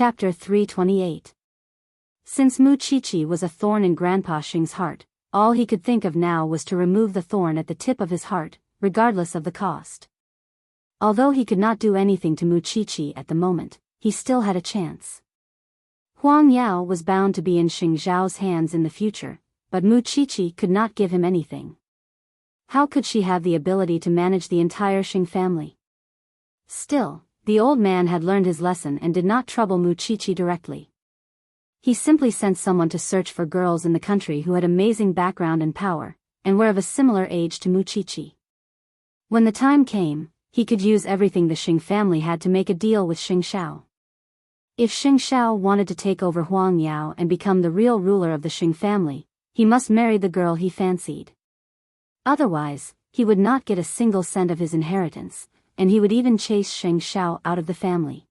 Chapter 328. Since Mu Chichi was a thorn in Grandpa Xing's heart, all he could think of now was to remove the thorn at the tip of his heart, regardless of the cost. Although he could not do anything to Mu Chichi at the moment, he still had a chance. Huang Yao was bound to be in Xing Zhao's hands in the future, but Mu Chichi could not give him anything. How could she have the ability to manage the entire Xing family? Still, the old man had learned his lesson and did not trouble Mu Chichi directly. He simply sent someone to search for girls in the country who had amazing background and power, and were of a similar age to Mu Chichi. When the time came, he could use everything the Xing family had to make a deal with Xing Xiao. If Xing Xiao wanted to take over Huang Yao and become the real ruler of the Xing family, he must marry the girl he fancied. Otherwise, he would not get a single cent of his inheritance, and he would even chase Xing Xiao out of the family.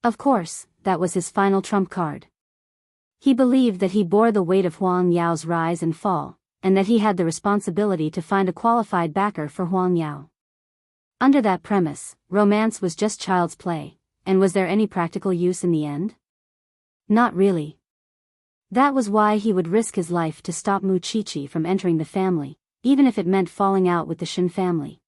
Of course, that was his final trump card. He believed that he bore the weight of Huang Yao's rise and fall, and that he had the responsibility to find a qualified backer for Huang Yao. Under that premise, romance was just child's play, and was there any practical use in the end? Not really. That was why he would risk his life to stop Mu Chichi from entering the family, even if it meant falling out with the Xin family.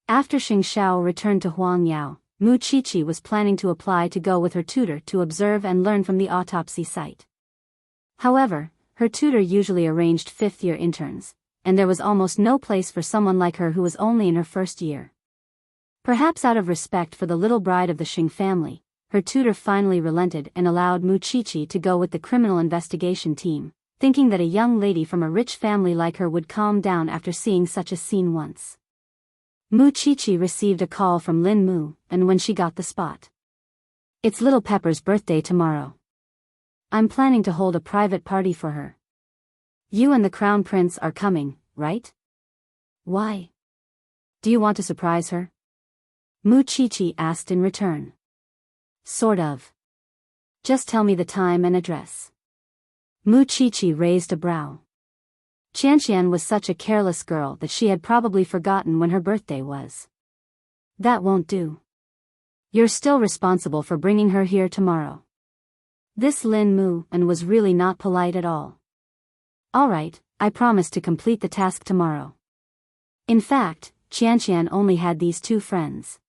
After Xing Xiao returned to Huang Yao, Mu Chichi was planning to apply to go with her tutor to observe and learn from the autopsy site. However, her tutor usually arranged fifth-year interns, and there was almost no place for someone like her who was only in her first year. Perhaps out of respect for the little bride of the Xing family, her tutor finally relented and allowed Mu Chichi to go with the criminal investigation team, thinking that a young lady from a rich family like her would calm down after seeing such a scene once. Mu Chichi received a call from Lin Mu, and when she got the spot. "It's Little Pepper's birthday tomorrow. I'm planning to hold a private party for her. You and the Crown Prince are coming, right?" "Why? Do you want to surprise her?" Mu Chichi asked in return. "Sort of. Just tell me the time and address." Mu Chichi raised a brow. Qianqian was such a careless girl that she had probably forgotten when her birthday was. "That won't do. You're still responsible for bringing her here tomorrow." This Lin Mu and was really not polite at all. "All right, I promise to complete the task tomorrow." In fact, Qianqian only had these two friends.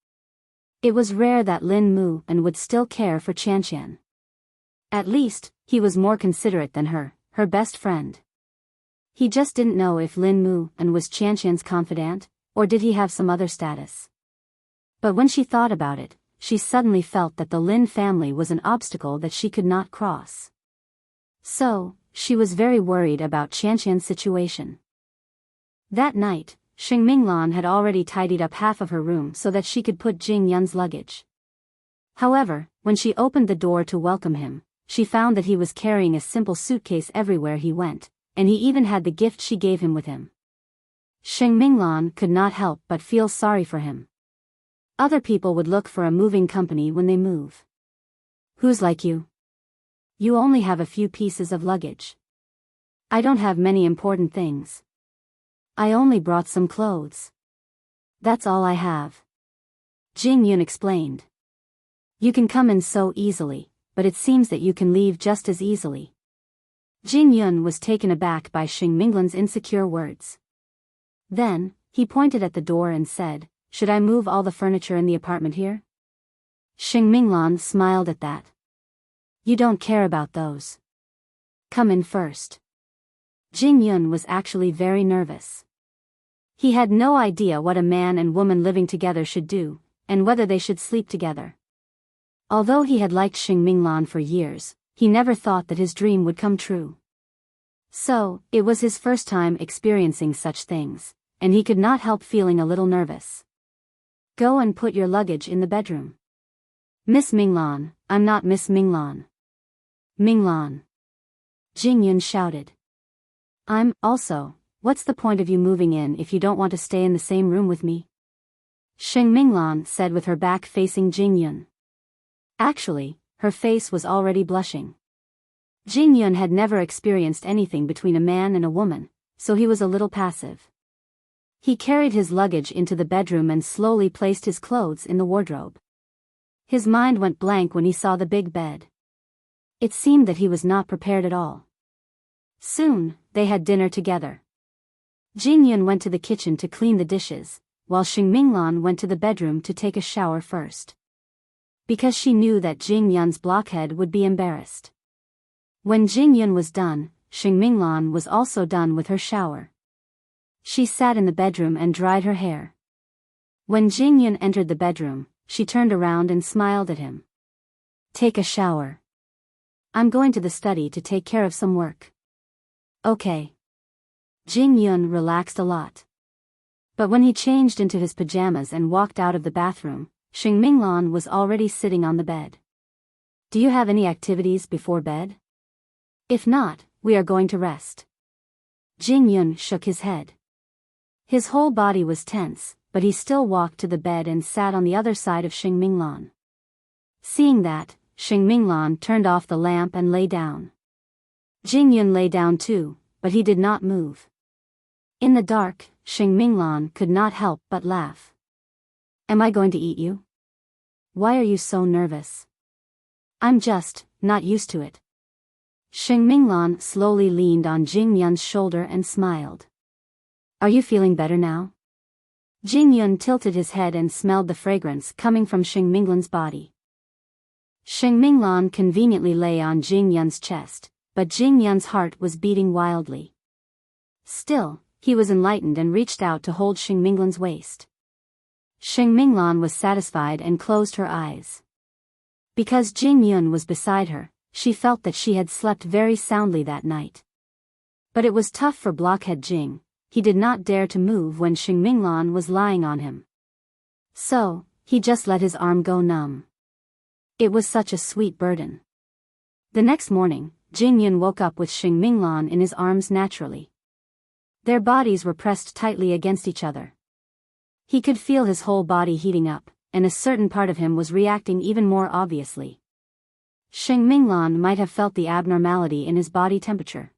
It was rare that Lin Mu and would still care for Qianqian. At least, he was more considerate than her best friend. He just didn't know if Lin Mu and was Qianqian's confidant, or did he have some other status. But when she thought about it, she suddenly felt that the Lin family was an obstacle that she could not cross. So, she was very worried about Qianqian's situation. That night, Xing Minglan had already tidied up half of her room so that she could put Jing Yun's luggage. However, when she opened the door to welcome him, she found that he was carrying a simple suitcase everywhere he went, and he even had the gift she gave him with him. Xing Minglan could not help but feel sorry for him. Other people would look for a moving company when they move. "Who's like you? You only have a few pieces of luggage." "I don't have many important things. I only brought some clothes. That's all I have," Jing Yun explained. "You can come in so easily, but it seems that you can leave just as easily." Jing Yun was taken aback by Xing Minglan's insecure words. Then, he pointed at the door and said, "Should I move all the furniture in the apartment here?" Xing Minglan smiled at that. "You don't care about those. Come in first." Jing Yun was actually very nervous. He had no idea what a man and woman living together should do, and whether they should sleep together. Although he had liked Xing Minglan for years, he never thought that his dream would come true. So, it was his first time experiencing such things, and he could not help feeling a little nervous. "Go and put your luggage in the bedroom." "Miss Minglan, I'm not Miss Minglan." "Minglan," Jing Yun shouted. Also, what's the point of you moving in if you don't want to stay in the same room with me?" Xing Minglan said with her back facing Jing Yun. Actually, her face was already blushing. Jing Yun had never experienced anything between a man and a woman, so he was a little passive. He carried his luggage into the bedroom and slowly placed his clothes in the wardrobe. His mind went blank when he saw the big bed. It seemed that he was not prepared at all. Soon, they had dinner together. Jingyun went to the kitchen to clean the dishes, while Xingminglan went to the bedroom to take a shower first. Because she knew that Jingyun's blockhead would be embarrassed. When Jingyun was done, Xingminglan was also done with her shower. She sat in the bedroom and dried her hair. When Jingyun entered the bedroom, she turned around and smiled at him. "Take a shower. I'm going to the study to take care of some work." "Okay." Jingyun relaxed a lot. But when he changed into his pajamas and walked out of the bathroom, Xingminglan was already sitting on the bed. "Do you have any activities before bed? If not, we are going to rest." Jingyun shook his head. His whole body was tense, but he still walked to the bed and sat on the other side of Xingminglan. Seeing that, Xingminglan turned off the lamp and lay down. Jingyun lay down too, but he did not move. In the dark, Xingminglan could not help but laugh. "Am I going to eat you? Why are you so nervous?" "I'm just not used to it." Xingminglan slowly leaned on Jingyun's shoulder and smiled. "Are you feeling better now?" Jingyun tilted his head and smelled the fragrance coming from Xingminglan's body. Xingminglan conveniently lay on Jingyun's chest, but Jingyun's heart was beating wildly. Still, he was enlightened and reached out to hold Xingminglan's waist. Xingminglan was satisfied and closed her eyes. Because Jingyun was beside her, she felt that she had slept very soundly that night. But it was tough for blockhead Jing. He did not dare to move when Xingminglan was lying on him. So, he just let his arm go numb. It was such a sweet burden. The next morning, Jingyun woke up with Xingminglan in his arms naturally. Their bodies were pressed tightly against each other. He could feel his whole body heating up, and a certain part of him was reacting even more obviously. Xingminglan might have felt the abnormality in his body temperature.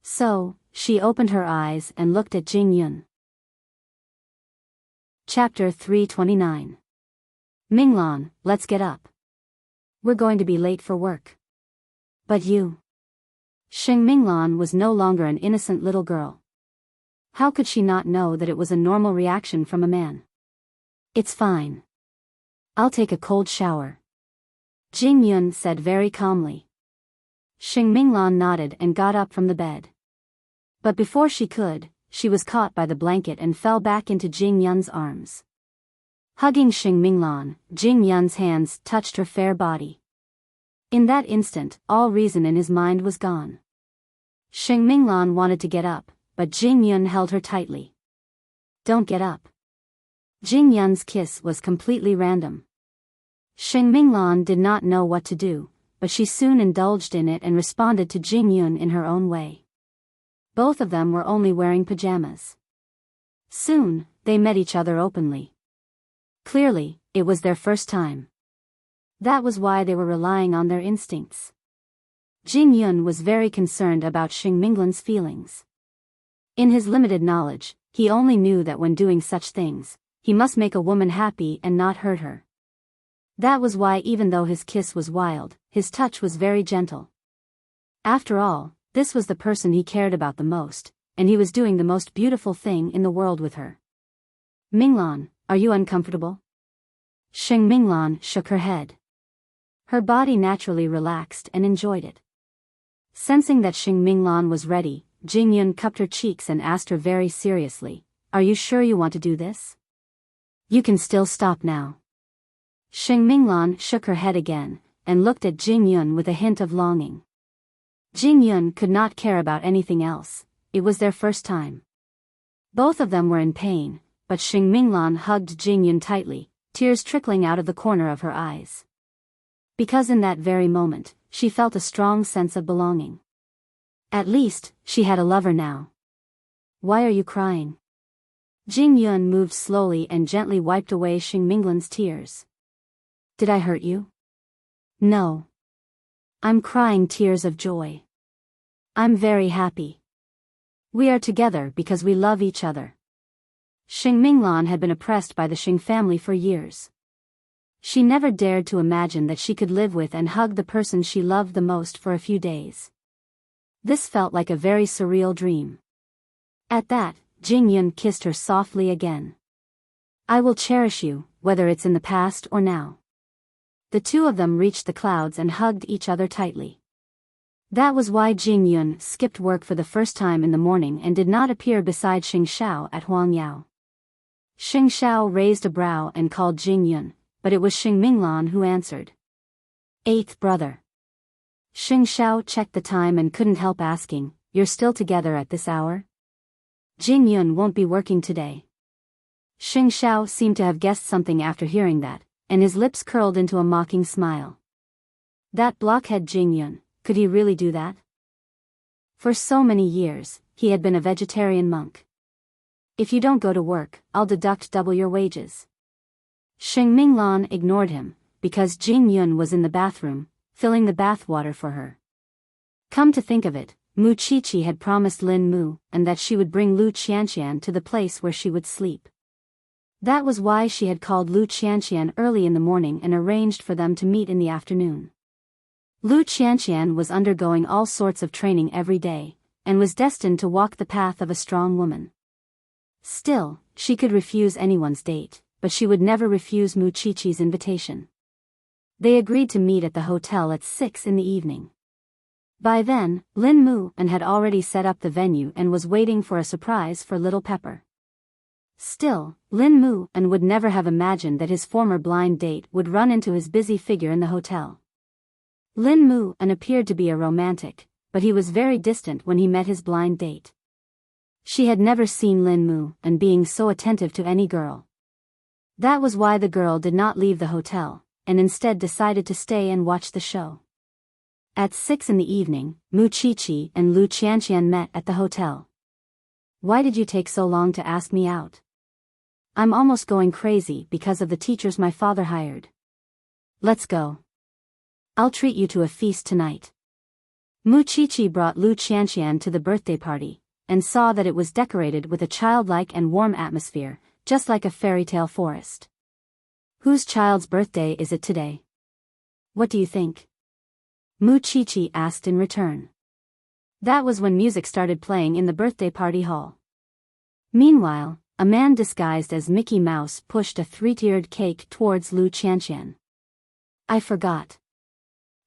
So, she opened her eyes and looked at Jingyun. Chapter 329. "Minglan, let's get up. We're going to be late for work." "But you..." Xingminglan was no longer an innocent little girl. How could she not know that it was a normal reaction from a man? "It's fine. I'll take a cold shower," Jingyun said very calmly. Xingminglan nodded and got up from the bed. But before she could, she was caught by the blanket and fell back into Jingyun's arms. Hugging Xingminglan, Jingyun's hands touched her fair body. In that instant, all reason in his mind was gone. Xingminglan wanted to get up, but Jingyun held her tightly. "Don't get up." Jingyun's kiss was completely random. Xingminglan did not know what to do, but she soon indulged in it and responded to Jingyun in her own way. Both of them were only wearing pajamas. Soon, they met each other openly. Clearly, it was their first time. That was why they were relying on their instincts. Jingyun was very concerned about Xingminglan's feelings. In his limited knowledge, he only knew that when doing such things, he must make a woman happy and not hurt her. That was why even though his kiss was wild, his touch was very gentle. After all, this was the person he cared about the most, and he was doing the most beautiful thing in the world with her. "Minglan, are you uncomfortable?" Xingminglan shook her head. Her body naturally relaxed and enjoyed it. Sensing that Xingminglan was ready, Jingyun cupped her cheeks and asked her very seriously, "Are you sure you want to do this? You can still stop now." Xingminglan shook her head again, and looked at Jingyun with a hint of longing. Jingyun could not care about anything else, it was their first time. Both of them were in pain, but Xingminglan hugged Jingyun tightly, tears trickling out of the corner of her eyes. Because in that very moment, she felt a strong sense of belonging. At least, she had a lover now. "Why are you crying?" Jingyun moved slowly and gently wiped away Xingminglan's tears. "Did I hurt you?" "No. I'm crying tears of joy. I'm very happy. We are together because we love each other." Xingminglan had been oppressed by the Xing family for years. She never dared to imagine that she could live with and hug the person she loved the most for a few days. This felt like a very surreal dream. At that, Jing Yun kissed her softly again. I will cherish you, whether it's in the past or now. The two of them reached the clouds and hugged each other tightly. That was why Jing Yun skipped work for the first time in the morning and did not appear beside Xing Xiao at Huangyao. Xing Xiao raised a brow and called Jing Yun, but it was Xing Minglan who answered. Eighth brother. Xing Xiao checked the time and couldn't help asking, you're still together at this hour? Jing Yun won't be working today. Xing Xiao seemed to have guessed something after hearing that, and his lips curled into a mocking smile. That blockhead Jing Yun, could he really do that? For so many years, he had been a vegetarian monk. If you don't go to work, I'll deduct double your wages. Xing Minglan ignored him, because Jing Yun was in the bathroom, filling the bathwater for her. Come to think of it, Mu Qiqi had promised Lin Mu, and that she would bring Lu Qianqian to the place where she would sleep. That was why she had called Lu Qianqian early in the morning and arranged for them to meet in the afternoon. Lu Qianqian was undergoing all sorts of training every day, and was destined to walk the path of a strong woman. Still, she could refuse anyone's date, but she would never refuse Mu Qiqi's invitation. They agreed to meet at the hotel at 6 in the evening. By then, Lin Mu had already set up the venue and was waiting for a surprise for little Pepper. Still, Lin Mu would never have imagined that his former blind date would run into his busy figure in the hotel. Lin Mu appeared to be a romantic, but he was very distant when he met his blind date. She had never seen Lin Mu being so attentive to any girl. That was why the girl did not leave the hotel, and instead decided to stay and watch the show. At 6 in the evening, Mu Qiqi and Lu Qianqian met at the hotel. Why did you take so long to ask me out? I'm almost going crazy because of the teachers my father hired. Let's go. I'll treat you to a feast tonight. Mu Qiqi brought Lu Qianqian to the birthday party, and saw that it was decorated with a childlike and warm atmosphere, just like a fairy tale forest. Whose child's birthday is it today? What do you think? Mu Qiqi asked in return. That was when music started playing in the birthday party hall. Meanwhile, a man disguised as Mickey Mouse pushed a 3-tiered cake towards Lu Qianqian. I forgot.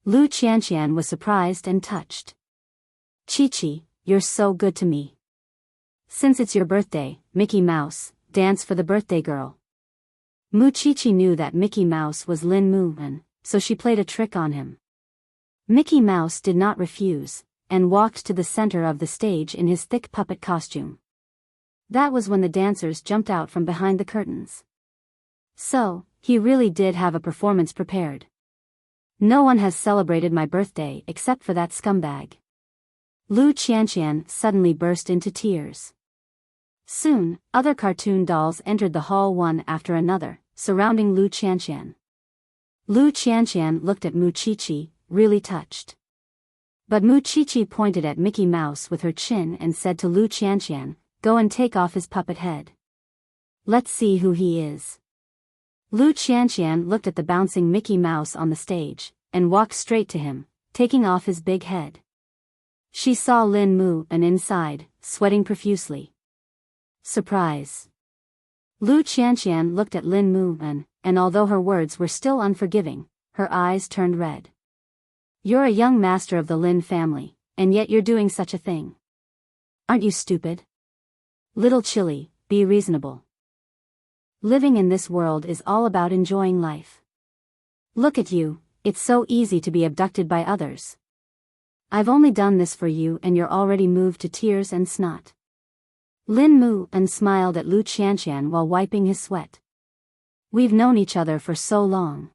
Lu Qianqian was surprised and touched. Qiqi, you're so good to me. Since it's your birthday, Mickey Mouse, dance for the birthday girl. Mu Qiqi knew that Mickey Mouse was Lin Mu, so she played a trick on him. Mickey Mouse did not refuse, and walked to the center of the stage in his thick puppet costume. That was when the dancers jumped out from behind the curtains. So, he really did have a performance prepared. No one has celebrated my birthday except for that scumbag. Lu Qianqian suddenly burst into tears. Soon, other cartoon dolls entered the hall one after another, surrounding Lu Qianqian. Lu Qianqian looked at Mu Qiqi, really touched. But Mu Qiqi pointed at Mickey Mouse with her chin and said to Lu Qianqian, go and take off his puppet head. Let's see who he is. Lu Qianqian looked at the bouncing Mickey Mouse on the stage, and walked straight to him, taking off his big head. She saw Lin Mu inside, sweating profusely. Surprise. Lu Qianqian looked at Lin Mu and although her words were still unforgiving, her eyes turned red. You're a young master of the Lin family, and yet you're doing such a thing. Aren't you stupid? Little Chili, be reasonable. Living in this world is all about enjoying life. Look at you, it's so easy to be abducted by others. I've only done this for you and you're already moved to tears and snot. Lin Mu smiled at Lu Qianqian while wiping his sweat. We've known each other for so long.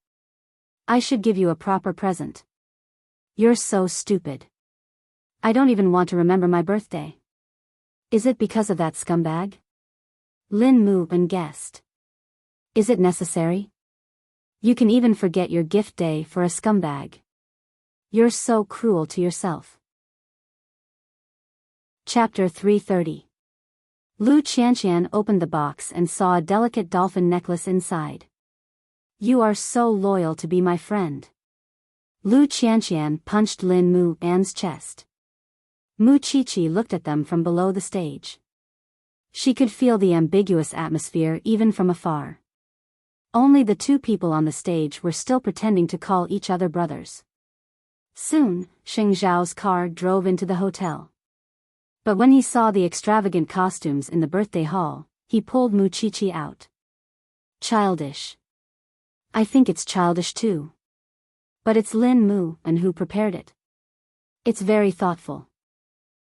I should give you a proper present. You're so stupid. I don't even want to remember my birthday. Is it because of that scumbag? Lin Mu guessed. Is it necessary? You can even forget your gift day for a scumbag. You're so cruel to yourself. Chapter 330. Lu Qianqian opened the box and saw a delicate dolphin necklace inside. You are so loyal to be my friend. Lu Qianqian punched Lin Mu An's chest. Mu Qiqi looked at them from below the stage. She could feel the ambiguous atmosphere even from afar. Only the two people on the stage were still pretending to call each other brothers. Soon, Xing Zhao's car drove into the hotel. But when he saw the extravagant costumes in the birthday hall, he pulled Mu Qiqi out. Childish. I think it's childish too. But it's Lin Mu and who prepared it. It's very thoughtful.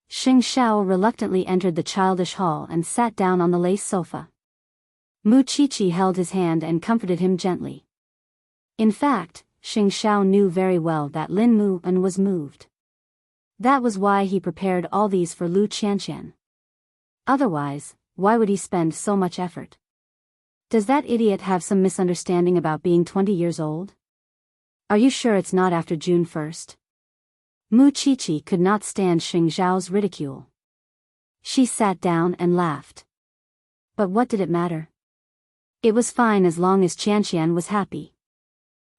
Xing Zhao reluctantly entered the childish hall and sat down on the lace sofa. Mu Qiqi held his hand and comforted him gently. In fact, Xing Zhao knew very well that Lin Mu An was moved. That was why he prepared all these for Lu Qianqian. Otherwise, why would he spend so much effort? Does that idiot have some misunderstanding about being 20 years old? Are you sure it's not after June 1st? Mu Qiqi could not stand Xing Zhao's ridicule. She sat down and laughed. But what did it matter? It was fine as long as Qianqian was happy.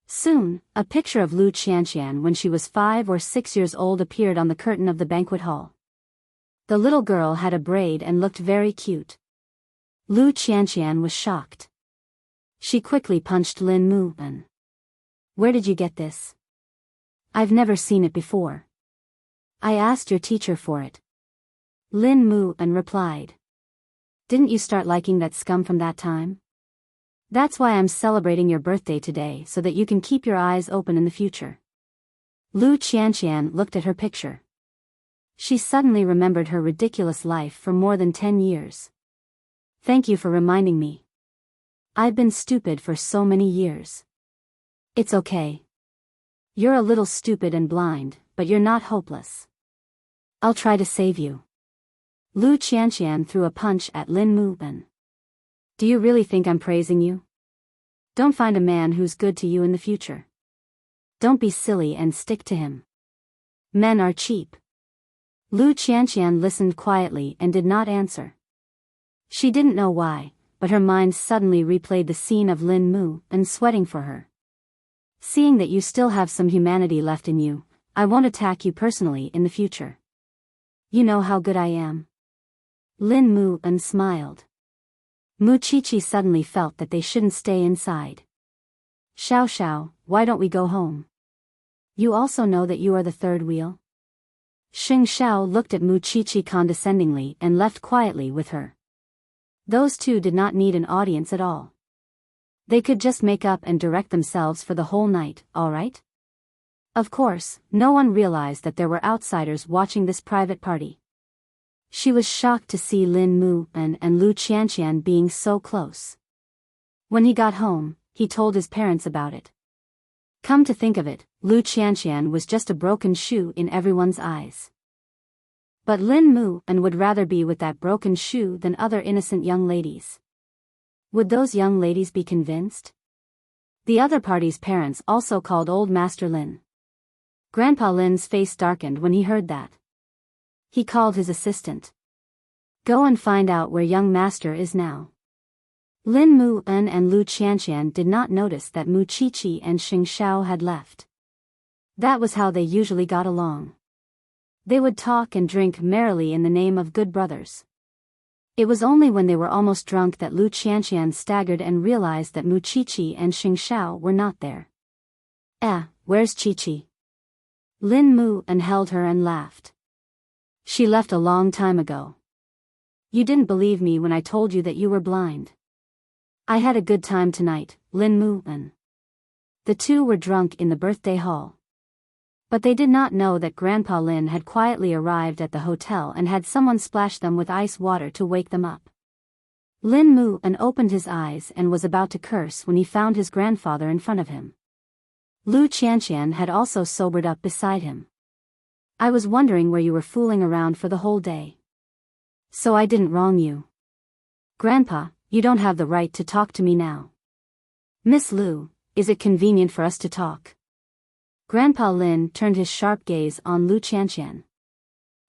Soon, a picture of Lu Qianqian when she was 5 or 6 years old appeared on the curtain of the banquet hall. The little girl had a braid and looked very cute. Lu Qianqian was shocked. She quickly punched Lin Mu An. Where did you get this? I've never seen it before. I asked your teacher for it. Lin Mu An replied. Didn't you start liking that scum from that time? That's why I'm celebrating your birthday today so that you can keep your eyes open in the future. Lu Qianqian looked at her picture. She suddenly remembered her ridiculous life for more than 10 years. Thank you for reminding me. I've been stupid for so many years. It's okay. You're a little stupid and blind, but you're not hopeless. I'll try to save you. Lu Qianqian threw a punch at Lin Mu An. Do you really think I'm praising you? Don't find a man who's good to you in the future. Don't be silly and stick to him. Men are cheap. Lu Qianqian listened quietly and did not answer. She didn't know why, but her mind suddenly replayed the scene of Lin Mu An sweating for her. Seeing that you still have some humanity left in you, I won't attack you personally in the future. You know how good I am. Lin Mu An smiled. Mu Qiqi suddenly felt that they shouldn't stay inside. Xiao Xiao, why don't we go home? You also know that you are the third wheel? Xing Zhao looked at Mu Qiqi condescendingly and left quietly with her. Those two did not need an audience at all. They could just make up and direct themselves for the whole night, all right? Of course, no one realized that there were outsiders watching this private party. She was shocked to see Lin Mu An and Lu Qianqian being so close. When he got home, he told his parents about it. Come to think of it, Lu Qianqian was just a broken shoe in everyone's eyes. But Lin Mu An would rather be with that broken shoe than other innocent young ladies. Would those young ladies be convinced? The other party's parents also called old Master Lin. Grandpa Lin's face darkened when he heard that. He called his assistant. Go and find out where young master is now. Lin Mu An and Lu Qianqian did not notice that Mu Qiqi and Xing Zhao had left. That was how they usually got along. They would talk and drink merrily in the name of good brothers. It was only when they were almost drunk that Lu Qianqian staggered and realized that Mu Qiqi and Xing Zhao were not there. Where's Qiqi? Lin Mu An held her and laughed. She left a long time ago. You didn't believe me when I told you that you were blind. I had a good time tonight, Lin Mu An. The two were drunk in the birthday hall. But they did not know that Grandpa Lin had quietly arrived at the hotel and had someone splash them with ice water to wake them up. Lin Mu An opened his eyes and was about to curse when he found his grandfather in front of him. Lu Qianqian had also sobered up beside him. I was wondering where you were fooling around for the whole day. So I didn't wrong you. Grandpa, you don't have the right to talk to me now. Miss Lu, is it convenient for us to talk? Grandpa Lin turned his sharp gaze on Lu Qianqian.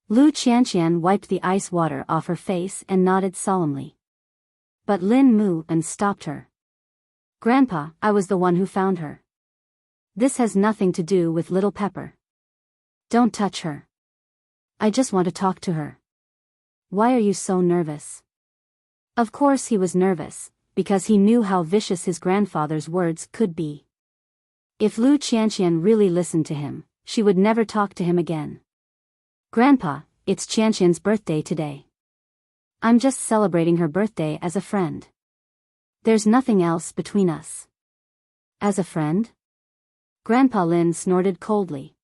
Lu Qianqian wiped the ice water off her face and nodded solemnly. But Lin Mu An stopped her. Grandpa, I was the one who found her. This has nothing to do with little Pepper. Don't touch her. I just want to talk to her. Why are you so nervous? Of course he was nervous, because he knew how vicious his grandfather's words could be. If Lu Qianqian really listened to him, she would never talk to him again. Grandpa, it's Qianqian's birthday today. I'm just celebrating her birthday as a friend. There's nothing else between us. As a friend? Grandpa Lin snorted coldly.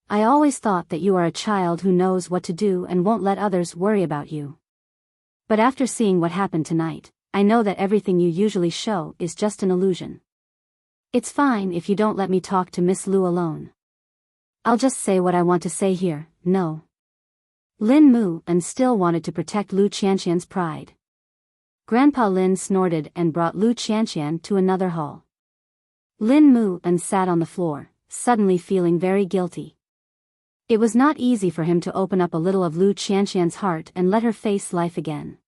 I always thought that you are a child who knows what to do and won't let others worry about you. But after seeing what happened tonight, I know that everything you usually show is just an illusion. It's fine if you don't let me talk to Miss Lu alone. I'll just say what I want to say here, no. Lin Mu and still wanted to protect Lu Qianqian's pride. Grandpa Lin snorted and brought Lu Qianqian to another hall. Lin Mu and sat on the floor, suddenly feeling very guilty. It was not easy for him to open up a little of Lu Qianqian's heart and let her face life again.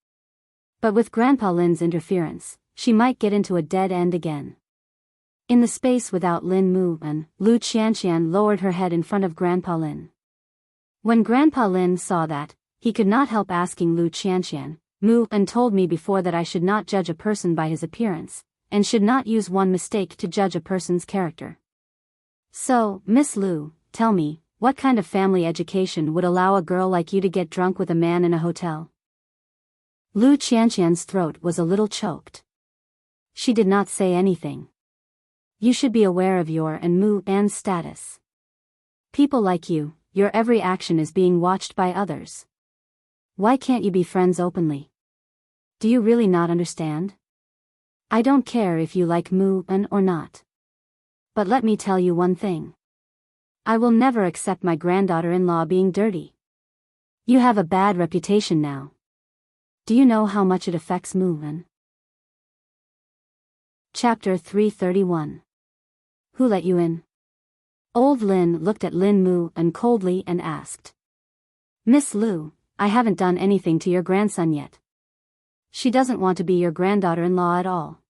But with Grandpa Lin's interference, she might get into a dead end again. In the space without Lin Mu and Lu Qianqian lowered her head in front of Grandpa Lin. When Grandpa Lin saw that, he could not help asking Lu Qianqian, Mu and told me before that I should not judge a person by his appearance, and should not use one mistake to judge a person's character. So, Miss Lu, tell me, what kind of family education would allow a girl like you to get drunk with a man in a hotel? Lu Qianqian's throat was a little choked. She did not say anything. You should be aware of your and Mu An's status. People like you, your every action is being watched by others. Why can't you be friends openly? Do you really not understand? I don't care if you like Mu An or not. But let me tell you one thing. I will never accept my granddaughter-in-law being dirty. You have a bad reputation now. Do you know how much it affects Mu An? Chapter 331. Who let you in? Old Lin looked at Lin Mu and coldly and asked. Miss Lu, I haven't done anything to your grandson yet. She doesn't want to be your granddaughter-in-law at all.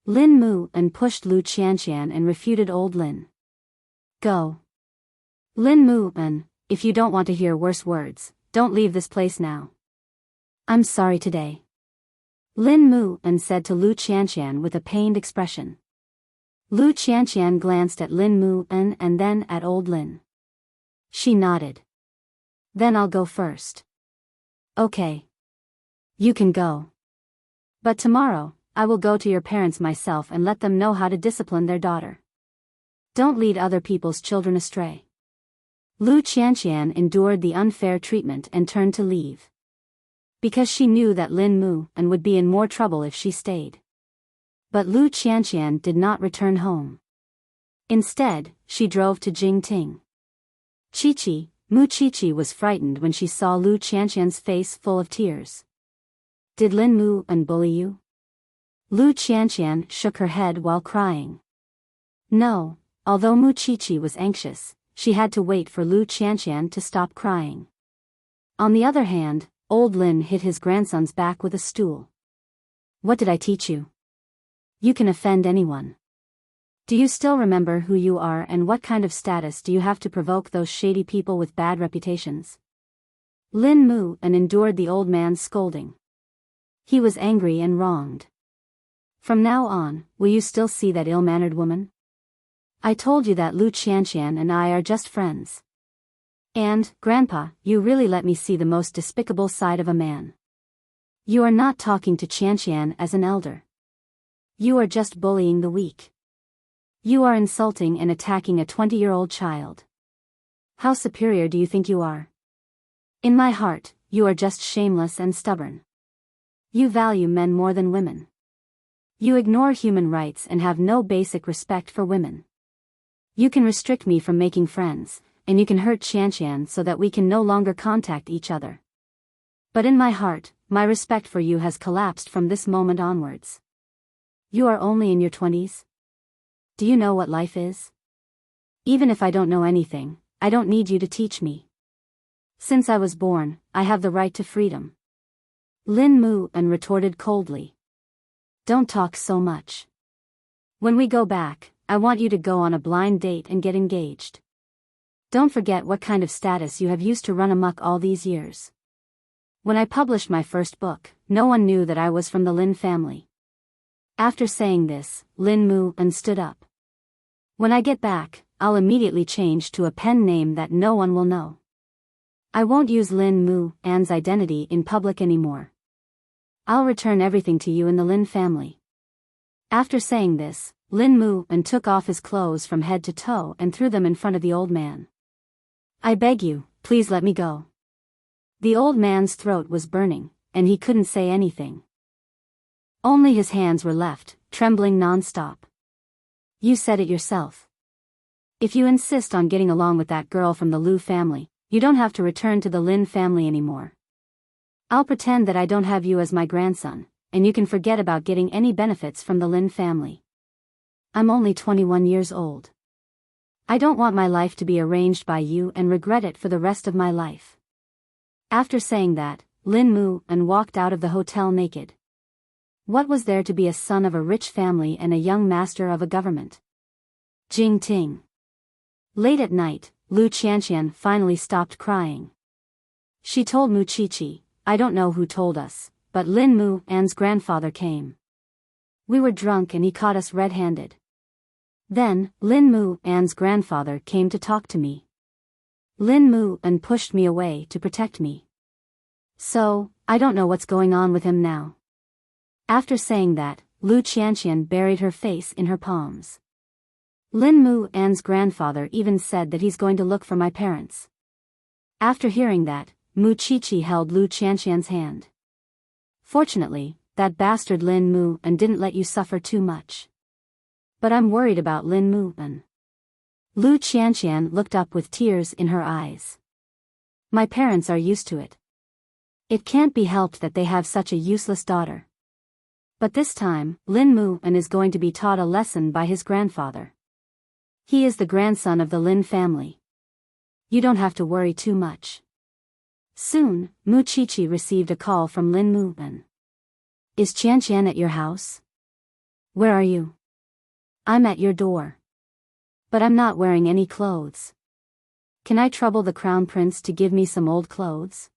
Lin Mu and pushed Lu Qianqian and refuted Old Lin. Go. Lin Mu and, if you don't want to hear worse words, don't leave this place now. I'm sorry today. Lin Mu and said to Lu Qianqian with a pained expression. Lu Qianqian glanced at Lin Mu and then at Old Lin. She nodded. Then I'll go first. Okay. You can go. But tomorrow, I will go to your parents myself and let them know how to discipline their daughter. Don't lead other people's children astray. Lu Qianqian endured the unfair treatment and turned to leave. Because she knew that Lin Mu and would be in more trouble if she stayed. But Lu Qianqian did not return home. Instead, she drove to Jingting. Chi-Chi, Mu Chi-Chi was frightened when she saw Lu Qianqian's face full of tears. Did Lin Mu and bully you? Lu Qianqian shook her head while crying. No, although Mu Chi-Chi was anxious, she had to wait for Lu Qianqian to stop crying. On the other hand, Old Lin hit his grandson's back with a stool. What did I teach you? You can offend anyone. Do you still remember who you are and what kind of status do you have to provoke those shady people with bad reputations? Lin Mu and endured the old man's scolding. He was angry and wronged. From now on, will you still see that ill-mannered woman? I told you that Lu Qianqian and I are just friends. And, Grandpa, you really let me see the most despicable side of a man. You are not talking to Qianqian as an elder. You are just bullying the weak. You are insulting and attacking a 20-year-old child. How superior do you think you are? In my heart, you are just shameless and stubborn. You value men more than women. You ignore human rights and have no basic respect for women. You can restrict me from making friends, and you can hurt Qianqian so that we can no longer contact each other. But in my heart, my respect for you has collapsed from this moment onwards. You are only in your 20s? Do you know what life is? Even if I don't know anything, I don't need you to teach me. Since I was born, I have the right to freedom. Lin Mu and retorted coldly. Don't talk so much. When we go back, I want you to go on a blind date and get engaged. Don't forget what kind of status you have used to run amok all these years. When I published my first book, no one knew that I was from the Lin family. After saying this, Lin Mu-an stood up. When I get back, I'll immediately change to a pen name that no one will know. I won't use Lin Mu-an's identity in public anymore. I'll return everything to you in the Lin family. After saying this, Lin Mu-an took off his clothes from head to toe and threw them in front of the old man. I beg you, please let me go. The old man's throat was burning, and he couldn't say anything. Only his hands were left, trembling non-stop. You said it yourself. If you insist on getting along with that girl from the Lu family, you don't have to return to the Lin family anymore. I'll pretend that I don't have you as my grandson, and you can forget about getting any benefits from the Lin family. I'm only 21 years old. I don't want my life to be arranged by you and regret it for the rest of my life. After saying that, Lin Mu-an walked out of the hotel naked. What was there to be a son of a rich family and a young master of a government? Jing-ting. Late at night, Lu Qianqian finally stopped crying. She told Mu-Chi-Chi, I don't know who told us, but Lin Mu-an's grandfather came. We were drunk and he caught us red-handed. Then, Lin Mu-an's grandfather came to talk to me. Lin Mu-an pushed me away to protect me. So, I don't know what's going on with him now. After saying that, Lu Qianqian buried her face in her palms. Lin Mu-an's grandfather even said that he's going to look for my parents. After hearing that, Mu-Chi-Chi held Lu Qianqian's hand. Fortunately, that bastard Lin Mu-an didn't let you suffer too much. But I'm worried about Lin Mu-an. Lu Qianqian looked up with tears in her eyes. My parents are used to it. It can't be helped that they have such a useless daughter. But this time, Lin Mu-an is going to be taught a lesson by his grandfather. He is the grandson of the Lin family. You don't have to worry too much. Soon, Mu-Chi-Chi received a call from Lin Mu-an. Is Qianqian at your house? Where are you? I'm at your door. But I'm not wearing any clothes. Can I trouble the crown prince to give me some old clothes?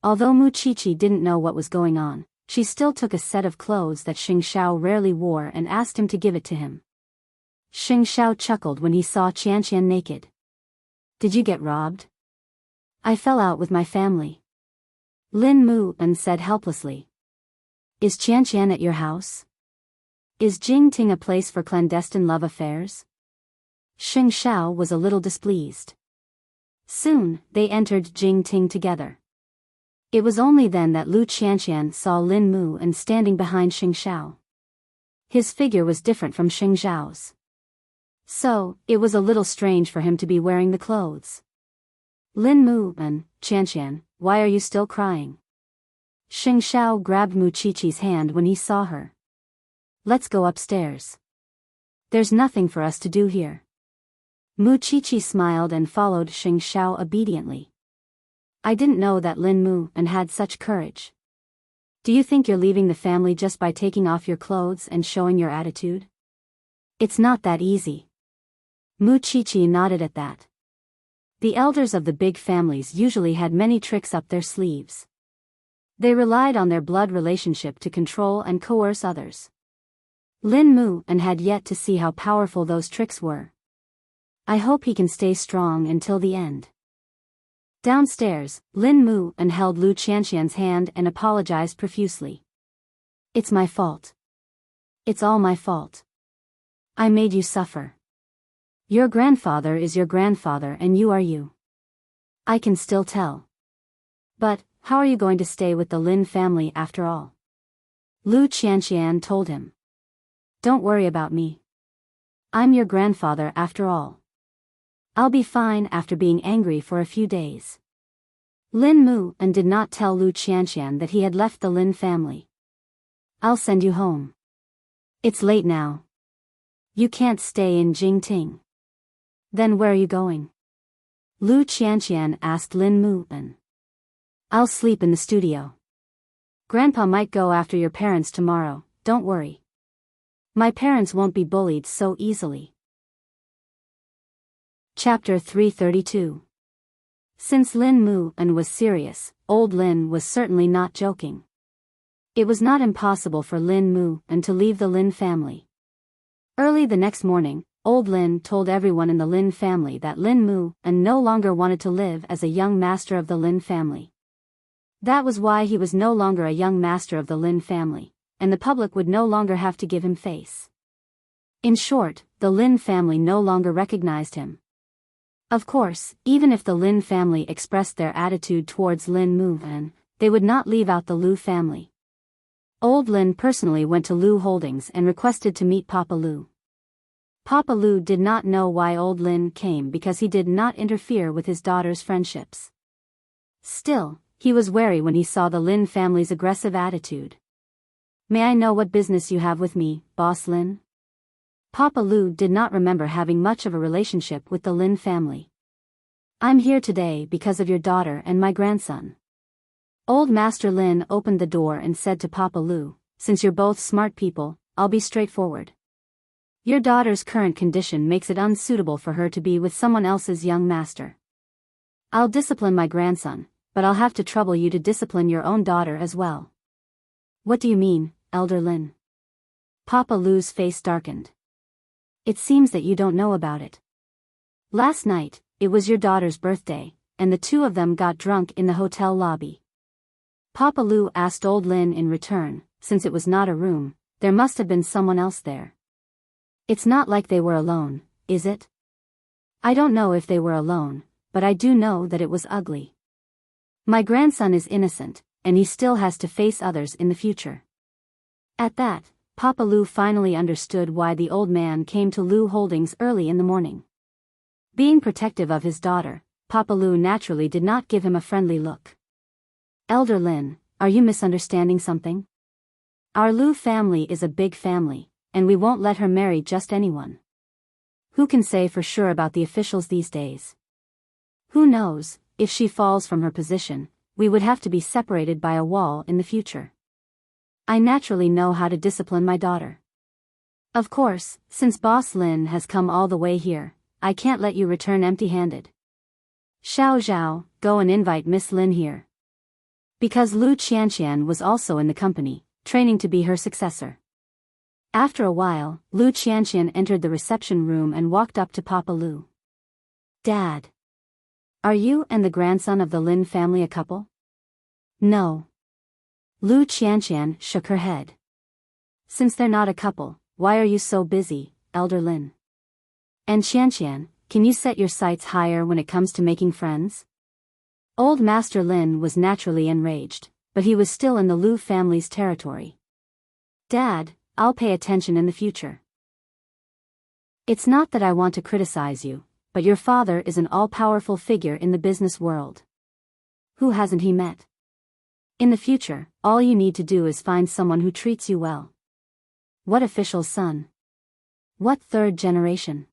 Although Mu-Chi-Chi didn't know what was going on, she still took a set of clothes that Xing Xiao rarely wore and asked him to give it to him. Xing Xiao chuckled when he saw Qianqian naked. Did you get robbed? I fell out with my family. Lin Mu-an said helplessly. Is Qianqian at your house? Is Jing-Ting a place for clandestine love affairs? Xing Xiao was a little displeased. Soon, they entered Jing-Ting together. It was only then that Lu Qianqian saw Lin Mu-an standing behind Xing Xiao. His figure was different from Xing Xiao's. So, it was a little strange for him to be wearing the clothes. Lin Mu-an, Qianqian, why are you still crying? Xing Xiao grabbed Mu-Chi-Chi's hand when he saw her. Let's go upstairs. There's nothing for us to do here. Mu-Chi-Chi smiled and followed Xing Xiao obediently. I didn't know that Lin Mu-an had such courage. Do you think you're leaving the family just by taking off your clothes and showing your attitude? It's not that easy. Mu-Chi-Chi nodded at that. The elders of the big families usually had many tricks up their sleeves. They relied on their blood relationship to control and coerce others. Lin Mu-an had yet to see how powerful those tricks were. I hope he can stay strong until the end. Downstairs, Lin Mu-an held Lu Qianqian's hand and apologized profusely. It's my fault. It's all my fault. I made you suffer. Your grandfather is your grandfather and you are you. I can still tell. But, how are you going to stay with the Lin family after all? Lu Qianqian told him. Don't worry about me. I'm your grandfather after all. I'll be fine after being angry for a few days. Lin Mu-an did not tell Lu Qianqian that he had left the Lin family. I'll send you home. It's late now. You can't stay in Jing-Ting. Then where are you going? Lu Qianqian asked Lin Mu-an. I'll sleep in the studio. Grandpa might go after your parents tomorrow, don't worry. My parents won't be bullied so easily. Chapter 332. Since Lin Mu and was serious, old Lin was certainly not joking. It was not impossible for Lin Mu and to leave the Lin family. Early the next morning, old Lin told everyone in the Lin family that Lin Mu and no longer wanted to live as a young master of the Lin family. That was why he was no longer a young master of the Lin family, and the public would no longer have to give him face. In short, the Lin family no longer recognized him. Of course, even if the Lin family expressed their attitude towards Lin Mu, they would not leave out the Lu family. Old Lin personally went to Lu Holdings and requested to meet Papa Lu. Papa Lu did not know why old Lin came because he did not interfere with his daughter's friendships. Still, he was wary when he saw the Lin family's aggressive attitude. "May I know what business you have with me, Boss Lin?" Papa Lu did not remember having much of a relationship with the Lin family. "I'm here today because of your daughter and my grandson." Old Master Lin opened the door and said to Papa Lu, "Since you're both smart people, I'll be straightforward. Your daughter's current condition makes it unsuitable for her to be with someone else's young master. I'll discipline my grandson, but I'll have to trouble you to discipline your own daughter as well." "What do you mean, Elder Lin?" Papa Lu's face darkened. "It seems that you don't know about it. Last night, it was your daughter's birthday, and the two of them got drunk in the hotel lobby." Papa Lu asked old Lin in return, since it was not a room, there must have been someone else there. "It's not like they were alone, is it?" "I don't know if they were alone, but I do know that it was ugly. My grandson is innocent, and he still has to face others in the future." At that, Papa Lu finally understood why the old man came to Lu Holdings early in the morning. Being protective of his daughter, Papa Lu naturally did not give him a friendly look. "Elder Lin, are you misunderstanding something? Our Lu family is a big family, and we won't let her marry just anyone. Who can say for sure about the officials these days? Who knows, if she falls from her position, we would have to be separated by a wall in the future. I naturally know how to discipline my daughter. Of course, since Boss Lin has come all the way here, I can't let you return empty-handed. Xiao Zhao, go and invite Miss Lin here." Because Lu Qianqian was also in the company, training to be her successor. After a while, Lu Qianqian entered the reception room and walked up to Papa Lu. "Dad. Are you and the grandson of the Lin family a couple?" "No." Lu Qianqian shook her head. "Since they're not a couple, why are you so busy, Elder Lin? And Qianqian, can you set your sights higher when it comes to making friends?" Old Master Lin was naturally enraged, but he was still in the Lu family's territory. "Dad, I'll pay attention in the future. It's not that I want to criticize you, but your father is an all-powerful figure in the business world. Who hasn't he met? In the future, all you need to do is find someone who treats you well. What official's son? What third generation?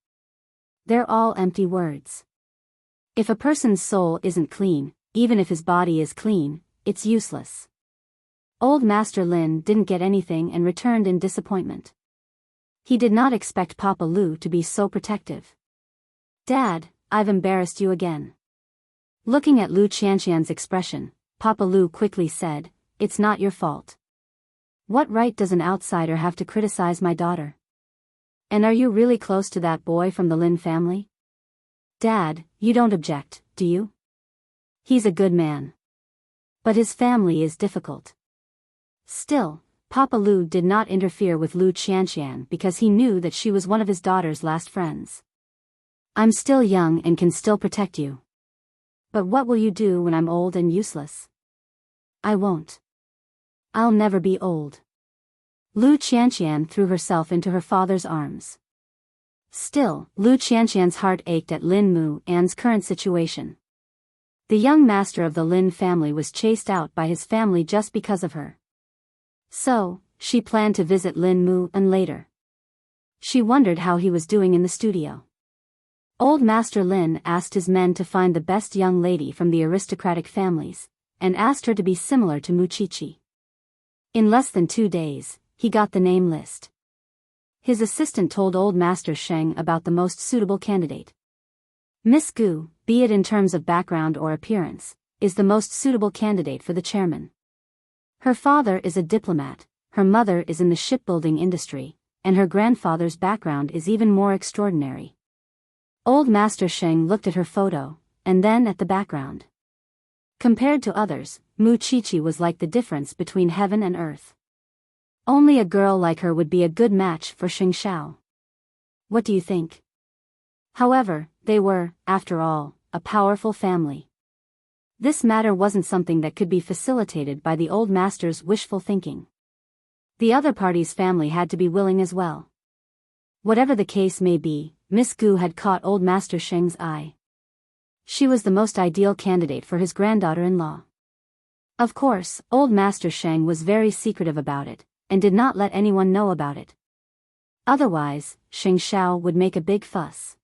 They're all empty words. If a person's soul isn't clean, even if his body is clean, it's useless." Old Master Lin didn't get anything and returned in disappointment. He did not expect Papa Lu to be so protective. "Dad, I've embarrassed you again." Looking at Lu Qianqian's expression, Papa Lu quickly said, "It's not your fault. What right does an outsider have to criticize my daughter? And are you really close to that boy from the Lin family? Dad, you don't object, do you? He's a good man. But his family is difficult." Still, Papa Lu did not interfere with Lu Qianqian because he knew that she was one of his daughter's last friends. "I'm still young and can still protect you. But what will you do when I'm old and useless?" "I won't. I'll never be old." Lu Qianqian threw herself into her father's arms. Still, Lu Qianqian's heart ached at Lin Mu An's current situation. The young master of the Lin family was chased out by his family just because of her. So, she planned to visit Lin Mu An later. She wondered how he was doing in the studio. Old Master Lin asked his men to find the best young lady from the aristocratic families, and asked her to be similar to Muchichi. In less than 2 days, he got the name list. His assistant told Old Master Sheng about the most suitable candidate. Miss Gu, be it in terms of background or appearance, is the most suitable candidate for the chairman. Her father is a diplomat, her mother is in the shipbuilding industry, and her grandfather's background is even more extraordinary. Old Master Sheng looked at her photo, and then at the background. Compared to others, Mu Chichi was like the difference between heaven and earth. Only a girl like her would be a good match for Xing Xiao. What do you think? However, they were, after all, a powerful family. This matter wasn't something that could be facilitated by the old master's wishful thinking. The other party's family had to be willing as well. Whatever the case may be, Miss Gu had caught Old Master Sheng's eye. She was the most ideal candidate for his granddaughter-in-law. Of course, Old Master Sheng was very secretive about it, and did not let anyone know about it. Otherwise, Xing Xiao would make a big fuss.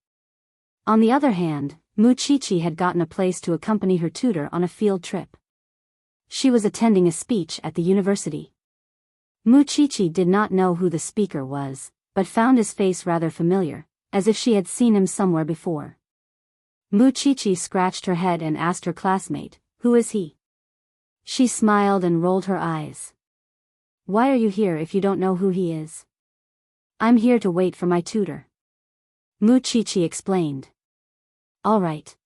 On the other hand, Mu Chichi had gotten a place to accompany her tutor on a field trip. She was attending a speech at the university. Mu Chichi did not know who the speaker was, but found his face rather familiar, as if she had seen him somewhere before. Mu Chichi scratched her head and asked her classmate, "Who is he?" She smiled and rolled her eyes. "Why are you here if you don't know who he is?" "I'm here to wait for my tutor," Mu Chichi explained. "All right."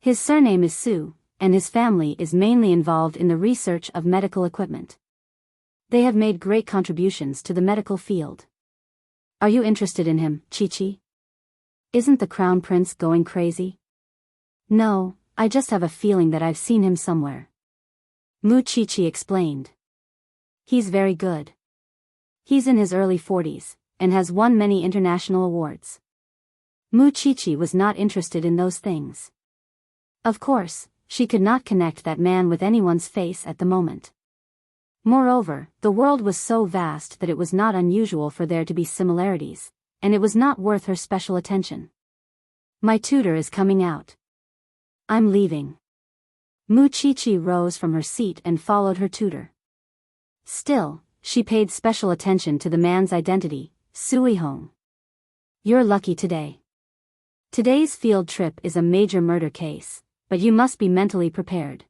His surname is Su, and his family is mainly involved in the research of medical equipment. They have made great contributions to the medical field. Are you interested in him, Chichi? Isn't the Crown Prince going crazy? No, I just have a feeling that I've seen him somewhere, Mu Chichi explained. He's very good. He's in his early 40s, and has won many international awards. Mu Chichi was not interested in those things. Of course, she could not connect that man with anyone's face at the moment. Moreover, the world was so vast that it was not unusual for there to be similarities, and it was not worth her special attention. My tutor is coming out. I'm leaving. Mu Chichi rose from her seat and followed her tutor. Still, she paid special attention to the man's identity, Sui Hong. You're lucky today. Today's field trip is a major murder case, but you must be mentally prepared.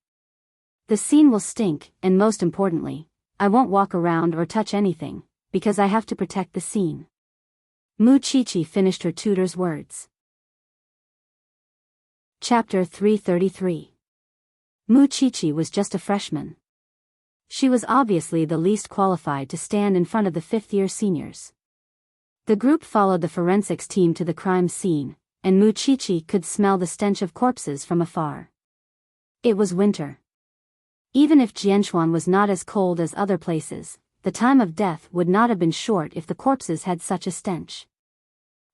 The scene will stink, and most importantly, I won't walk around or touch anything, because I have to protect the scene. Mu Chichi finished her tutor's words. Chapter 333. Mu Chichi was just a freshman. She was obviously the least qualified to stand in front of the fifth-year seniors. The group followed the forensics team to the crime scene, and Mu Chichi could smell the stench of corpses from afar. It was winter. Even if Jianchuan was not as cold as other places, the time of death would not have been short if the corpses had such a stench.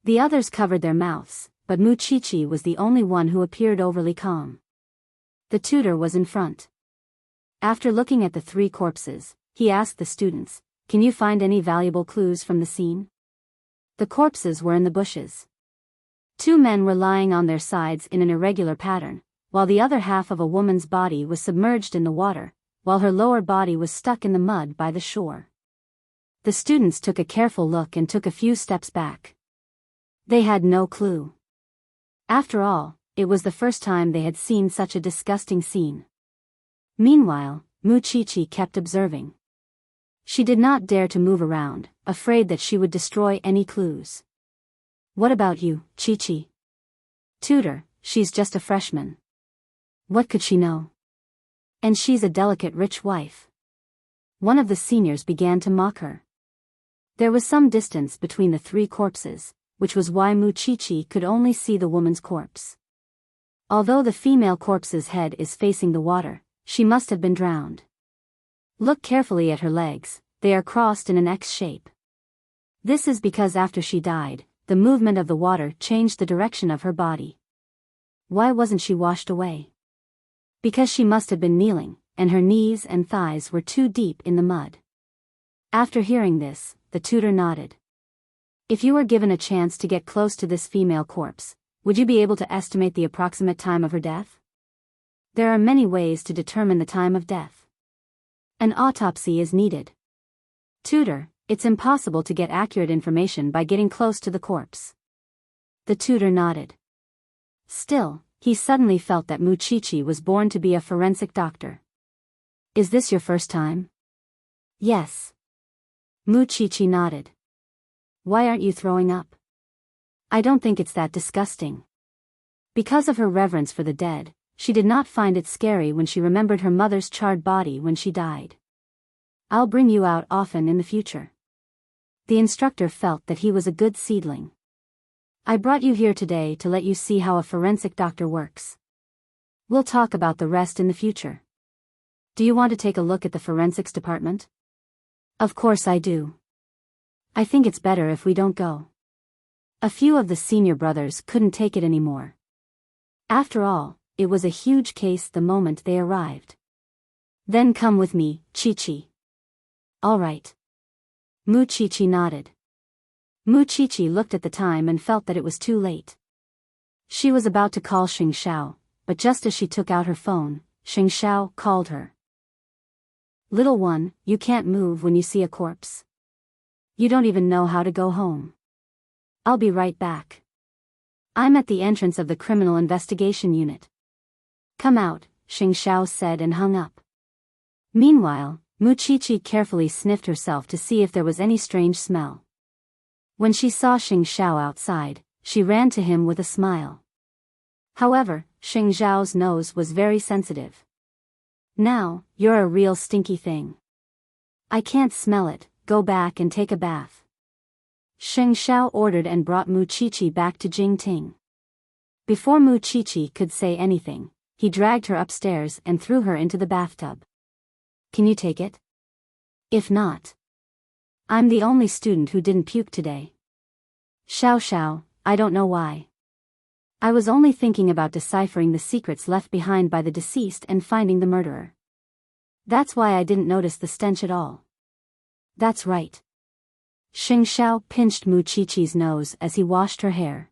The others covered their mouths, but Mu Chichi was the only one who appeared overly calm. The tutor was in front. After looking at the three corpses, he asked the students, "Can you find any valuable clues from the scene?" The corpses were in the bushes. Two men were lying on their sides in an irregular pattern, while the other half of a woman's body was submerged in the water, while her lower body was stuck in the mud by the shore. The students took a careful look and took a few steps back. They had no clue. After all, it was the first time they had seen such a disgusting scene. Meanwhile, Mu Chichi kept observing. She did not dare to move around, afraid that she would destroy any clues. What about you, Chichi? Tutor, she's just a freshman. What could she know? And she's a delicate rich wife. One of the seniors began to mock her. There was some distance between the three corpses, which was why Mu Chichi could only see the woman's corpse. Although the female corpse's head is facing the water, she must have been drowned. Look carefully at her legs, they are crossed in an X shape. This is because after she died, the movement of the water changed the direction of her body. Why wasn't she washed away? Because she must have been kneeling, and her knees and thighs were too deep in the mud. After hearing this, the tutor nodded. If you were given a chance to get close to this female corpse, would you be able to estimate the approximate time of her death? There are many ways to determine the time of death. An autopsy is needed. Tutor, it's impossible to get accurate information by getting close to the corpse. The tutor nodded. Still, he suddenly felt that Muchichi was born to be a forensic doctor. Is this your first time? Yes. Muchichi nodded. Why aren't you throwing up? I don't think it's that disgusting. Because of her reverence for the dead, she did not find it scary when she remembered her mother's charred body when she died. I'll bring you out often in the future. The instructor felt that he was a good seedling. I brought you here today to let you see how a forensic doctor works. We'll talk about the rest in the future. Do you want to take a look at the forensics department? Of course I do. I think it's better if we don't go. A few of the senior brothers couldn't take it anymore. After all, it was a huge case the moment they arrived. Then come with me, Chi-Chi. All right. Muchichi nodded. Muchichi looked at the time and felt that it was too late. She was about to call Xing Xiao, but just as she took out her phone, Xing Xiao called her. Little one, you can't move when you see a corpse. You don't even know how to go home. I'll be right back. I'm at the entrance of the criminal investigation unit. Come out, Xing Xiao said and hung up. Meanwhile, Muchichi carefully sniffed herself to see if there was any strange smell. When she saw Xing Xiao outside, she ran to him with a smile. However, Xing Xiao's nose was very sensitive. Now, you're a real stinky thing. I can't smell it, go back and take a bath. Xing Xiao ordered and brought Muchichi back to Jingting. Before Muchichi could say anything, he dragged her upstairs and threw her into the bathtub. Can you take it? If not. I'm the only student who didn't puke today. Xiao, I don't know why. I was only thinking about deciphering the secrets left behind by the deceased and finding the murderer. That's why I didn't notice the stench at all. That's right. Xing Xiao pinched Muchichi's nose as he washed her hair.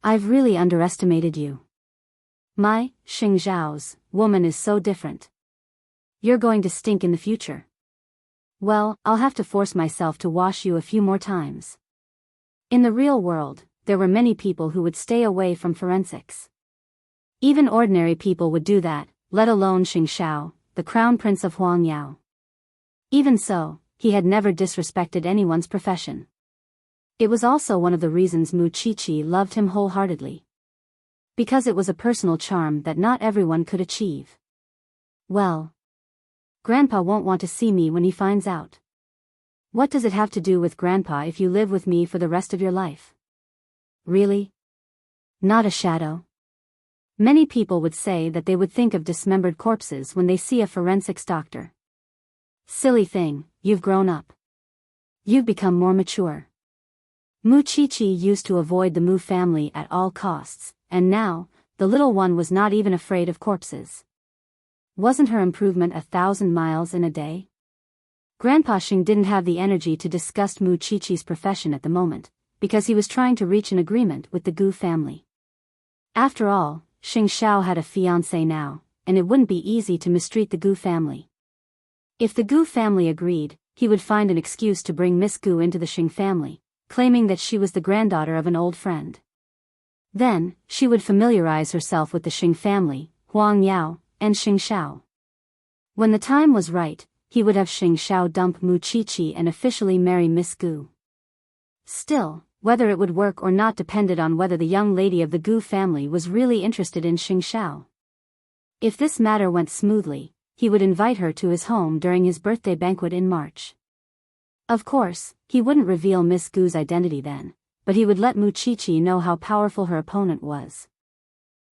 I've really underestimated you. My, Xing Xiao's, woman is so different. You're going to stink in the future. Well, I'll have to force myself to wash you a few more times. In the real world, there were many people who would stay away from forensics. Even ordinary people would do that, let alone Xing Xiao, the crown prince of Huangyao. Even so, he had never disrespected anyone's profession. It was also one of the reasons Muchichi loved him wholeheartedly. Because it was a personal charm that not everyone could achieve. Well, Grandpa won't want to see me when he finds out. What does it have to do with Grandpa if you live with me for the rest of your life? Really? Not a shadow. Many people would say that they would think of dismembered corpses when they see a forensics doctor. Silly thing, you've grown up. You've become more mature. Muchichi used to avoid the Mu family at all costs, and now, the little one was not even afraid of corpses. Wasn't her improvement 1,000 miles in a day? Grandpa Xing didn't have the energy to discuss Muchichi's profession at the moment, because he was trying to reach an agreement with the Gu family. After all, Xing Xiao had a fiancé now, and it wouldn't be easy to mistreat the Gu family. If the Gu family agreed, he would find an excuse to bring Miss Gu into the Xing family, claiming that she was the granddaughter of an old friend. Then, she would familiarize herself with the Xing family, Huang Yao, and Xing Xiao. When the time was right, he would have Xing Xiao dump Muchichi and officially marry Miss Gu. Still, whether it would work or not depended on whether the young lady of the Gu family was really interested in Xing Xiao. If this matter went smoothly, he would invite her to his home during his birthday banquet in March. Of course, he wouldn't reveal Miss Gu's identity then, but he would let Muchichi know how powerful her opponent was.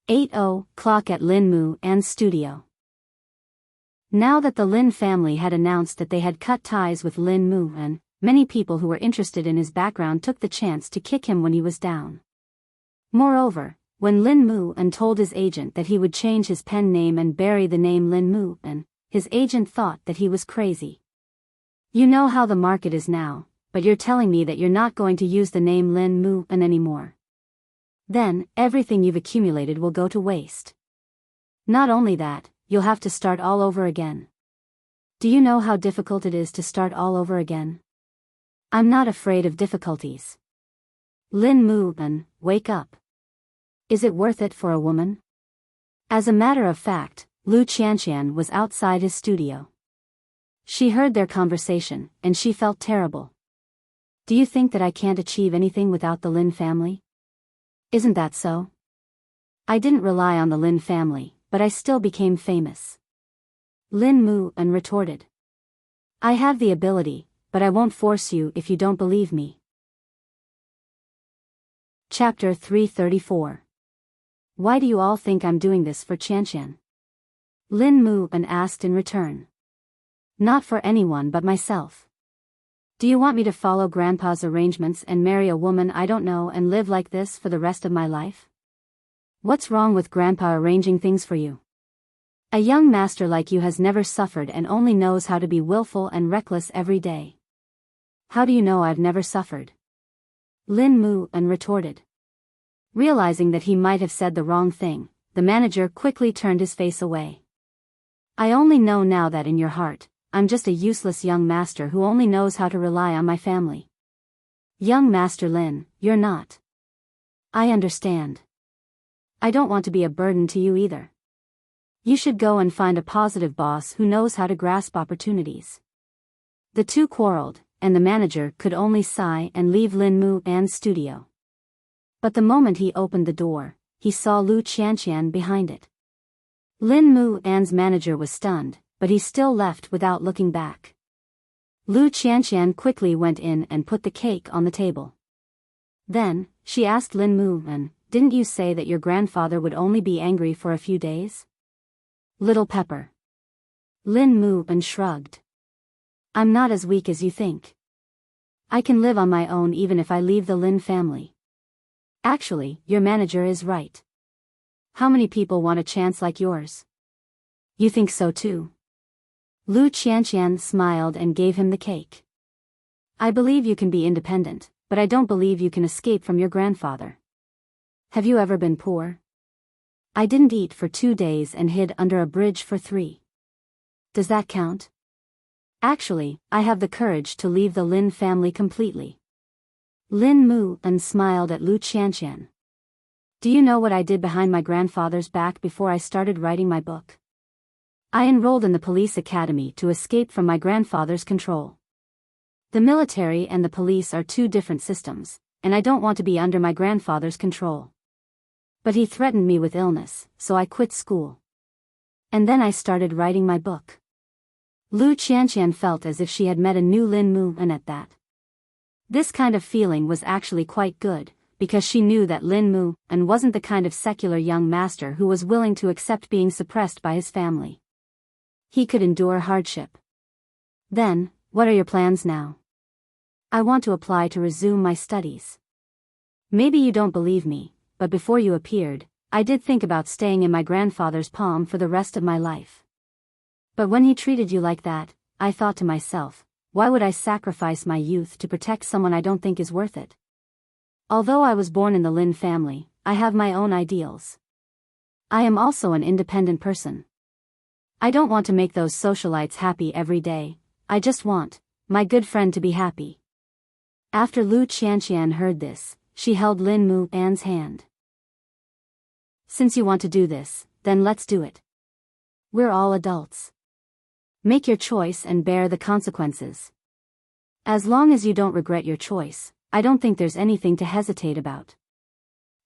8:00 at Lin Mu An's studio. Now that the Lin family had announced that they had cut ties with Lin Mu An, many people who were interested in his background took the chance to kick him when he was down. Moreover, when Lin Mu An told his agent that he would change his pen name and bury the name Lin Mu An, his agent thought that he was crazy. You know how the market is now, but you're telling me that you're not going to use the name Lin Mu An anymore. Then, everything you've accumulated will go to waste. Not only that, you'll have to start all over again. Do you know how difficult it is to start all over again? I'm not afraid of difficulties. Lin Mu, wake up. Is it worth it for a woman? As a matter of fact, Lu Qianqian was outside his studio. She heard their conversation, and she felt terrible. Do you think that I can't achieve anything without the Lin family? Isn't that so? I didn't rely on the Lin family, but I still became famous. Lin Mu retorted. I have the ability, but I won't force you if you don't believe me. Chapter 334. Why do you all think I'm doing this for Qianqian? Lin Mu asked in return. Not for anyone but myself. Do you want me to follow Grandpa's arrangements and marry a woman I don't know and live like this for the rest of my life? What's wrong with Grandpa arranging things for you? A young master like you has never suffered and only knows how to be willful and reckless every day. How do you know I've never suffered? Lin Mu retorted. Realizing that he might have said the wrong thing, the manager quickly turned his face away. I only know now that in your heart, I'm just a useless young master who only knows how to rely on my family. Young Master Lin, you're not. I understand. I don't want to be a burden to you either. You should go and find a positive boss who knows how to grasp opportunities. The two quarreled, and the manager could only sigh and leave Lin Mu's studio. But the moment he opened the door, he saw Lu Qianqian behind it. Lin Mu's manager was stunned, but he still left without looking back. Lu Qianqian quickly went in and put the cake on the table. Then, she asked Lin Mu, didn't you say that your grandfather would only be angry for a few days? Little Pepper. Lin Mu shrugged. I'm not as weak as you think. I can live on my own even if I leave the Lin family. Actually, your manager is right. How many people want a chance like yours? You think so too? Lu Qianqian smiled and gave him the cake. I believe you can be independent, but I don't believe you can escape from your grandfather. Have you ever been poor? I didn't eat for 2 days and hid under a bridge for 3. Does that count? Actually, I have the courage to leave the Lin family completely. Lin Mu smiled at Lu Qianqian. Do you know what I did behind my grandfather's back before I started writing my book? I enrolled in the police academy to escape from my grandfather's control. The military and the police are 2 different systems, and I don't want to be under my grandfather's control. But he threatened me with illness, so I quit school. And then I started writing my book. Lu Qianqian felt as if she had met a new Lin Mu, and at that. This kind of feeling was actually quite good, because she knew that Lin Mu wasn't the kind of secular young master who was willing to accept being suppressed by his family. He could endure hardship. Then, what are your plans now? I want to apply to resume my studies. Maybe you don't believe me, but before you appeared, I did think about staying in my grandfather's palm for the rest of my life. But when he treated you like that, I thought to myself, why would I sacrifice my youth to protect someone I don't think is worth it? Although I was born in the Lin family, I have my own ideals. I am also an independent person. I don't want to make those socialites happy every day, I just want my good friend to be happy. After Lu Qianqian heard this, she held Lin Mu's hand. Since you want to do this, then let's do it. We're all adults. Make your choice and bear the consequences. As long as you don't regret your choice, I don't think there's anything to hesitate about.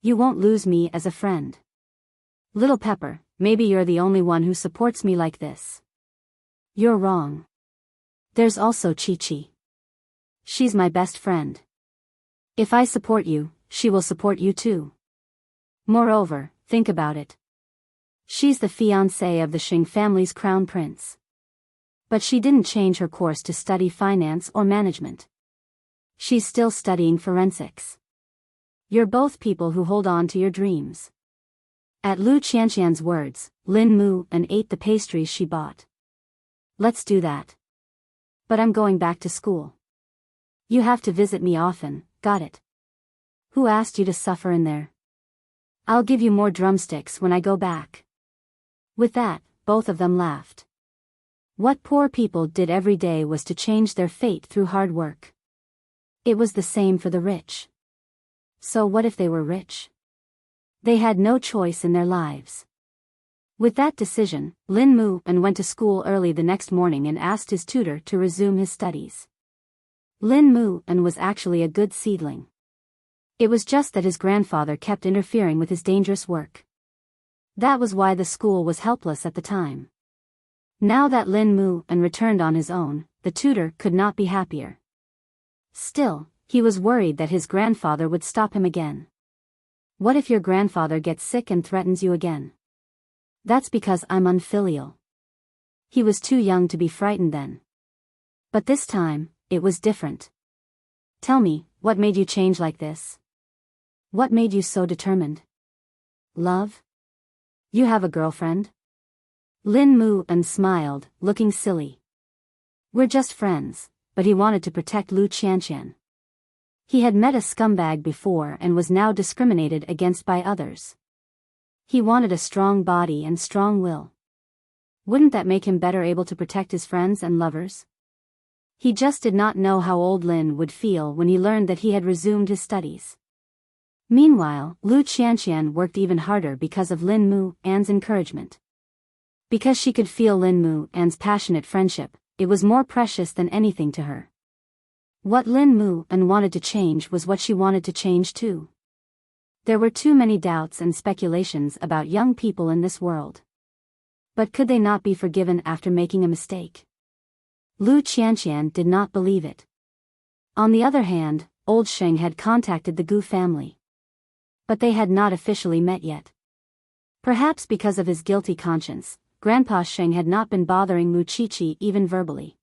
You won't lose me as a friend. Little Pepper, maybe you're the only one who supports me like this. You're wrong. There's also Chi-Chi. She's my best friend. If I support you, she will support you too. Moreover, think about it. She's the fiancée of the Xing family's crown prince. But she didn't change her course to study finance or management. She's still studying forensics. You're both people who hold on to your dreams. At Lu Qianqian's words, Lin Mu ate the pastries she bought. Let's do that. But I'm going back to school. You have to visit me often, got it? Who asked you to suffer in there? I'll give you more drumsticks when I go back. With that, both of them laughed. What poor people did every day was to change their fate through hard work. It was the same for the rich. So what if they were rich? They had no choice in their lives. With that decision, Lin moved and went to school early the next morning and asked his tutor to resume his studies. Lin moved and was actually a good seedling. It was just that his grandfather kept interfering with his dangerous work. That was why the school was helpless at the time. Now that Lin moved and returned on his own, the tutor could not be happier. Still, he was worried that his grandfather would stop him again. What if your grandfather gets sick and threatens you again? That's because I'm unfilial. He was too young to be frightened then. But this time, it was different. Tell me, what made you change like this? What made you so determined? Love? You have a girlfriend? Lin moved and smiled, looking silly. We're just friends, but he wanted to protect Lu Qianqian. He had met a scumbag before and was now discriminated against by others. He wanted a strong body and strong will. Wouldn't that make him better able to protect his friends and lovers? He just did not know how old Lin would feel when he learned that he had resumed his studies. Meanwhile, Lu Qianqian worked even harder because of Lin Mu An's encouragement. Because she could feel Lin Mu An's passionate friendship, it was more precious than anything to her. What Lin Mu An wanted to change was what she wanted to change too. There were too many doubts and speculations about young people in this world. But could they not be forgiven after making a mistake? Lu Qianqian did not believe it. On the other hand, old Sheng had contacted the Gu family. But they had not officially met yet. Perhaps because of his guilty conscience, Grandpa Sheng had not been bothering Mu Qiqi even verbally.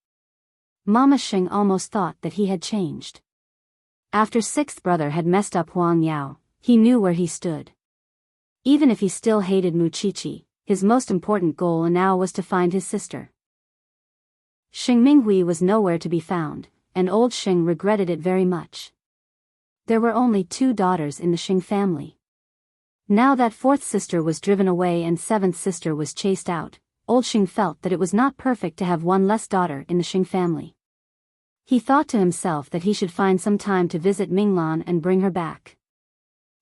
Mama Sheng almost thought that he had changed. After sixth brother had messed up Huang Yao, he knew where he stood. Even if he still hated Mu Qiqi, his most important goal now was to find his sister. Sheng Minghui was nowhere to be found, and old Sheng regretted it very much. There were only 2 daughters in the Sheng family. Now that 4th sister was driven away and 7th sister was chased out, old Sheng felt that it was not perfect to have one less daughter in the Sheng family. He thought to himself that he should find some time to visit Minglan and bring her back.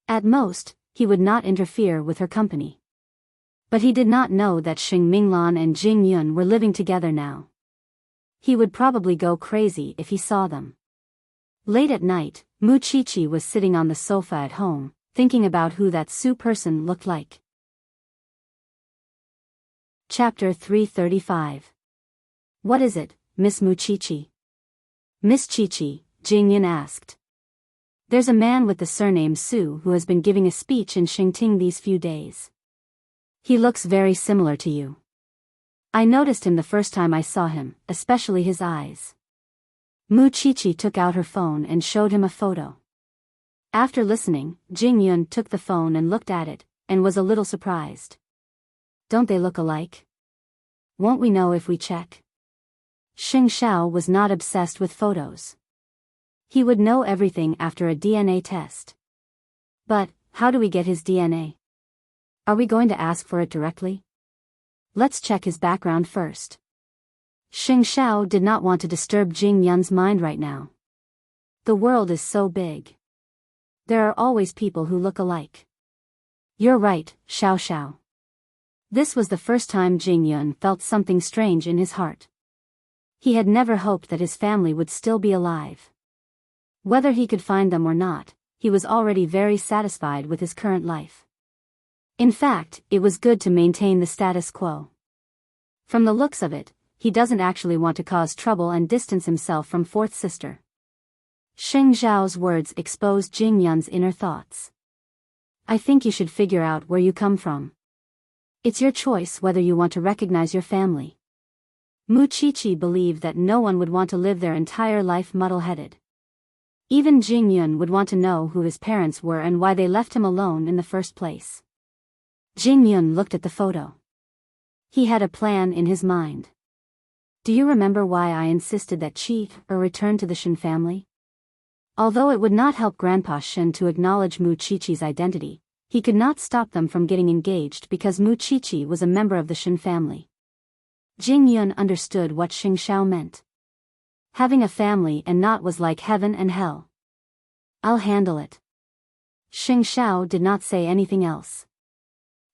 At most, he would not interfere with her company. But he did not know that Sheng Minglan and Jing Yun were living together now. He would probably go crazy if he saw them. Late at night, Mu Qiqi was sitting on the sofa at home, thinking about who that Su person looked like. Chapter 335. What is it, Miss Mu Qiqi? Miss Qiqi, Jing Yun asked. There's a man with the surname Su who has been giving a speech in Xingting these few days. He looks very similar to you. I noticed him the first time I saw him, especially his eyes. Mu Qiqi took out her phone and showed him a photo. After listening, Jing Yun took the phone and looked at it, and was a little surprised. Don't they look alike? Won't we know if we check? Xing Xiao was not obsessed with photos. He would know everything after a DNA test. But, how do we get his DNA? Are we going to ask for it directly? Let's check his background first. Xing Xiao did not want to disturb Jing Yun's mind right now. The world is so big. There are always people who look alike. You're right, Xiao Xiao. This was the first time Jing Yun felt something strange in his heart. He had never hoped that his family would still be alive. Whether he could find them or not, he was already very satisfied with his current life. In fact, it was good to maintain the status quo. From the looks of it, he doesn't actually want to cause trouble and distance himself from 4th sister. Sheng Zhao's words exposed Jing Yun's inner thoughts. I think you should figure out where you come from. It's your choice whether you want to recognize your family. Mu Qiqi believed that no one would want to live their entire life muddle-headed. Even Jing Yun would want to know who his parents were and why they left him alone in the first place. Jing Yun looked at the photo. He had a plan in his mind. Do you remember why I insisted that Qi return to the Shen family? Although it would not help Grandpa Shen to acknowledge Mu Qiqi's identity, he could not stop them from getting engaged because Mu Qiqi was a member of the Shen family. Jing Yun understood what Xing Xiao meant. Having a family and not was like heaven and hell. I'll handle it. Xing Xiao did not say anything else.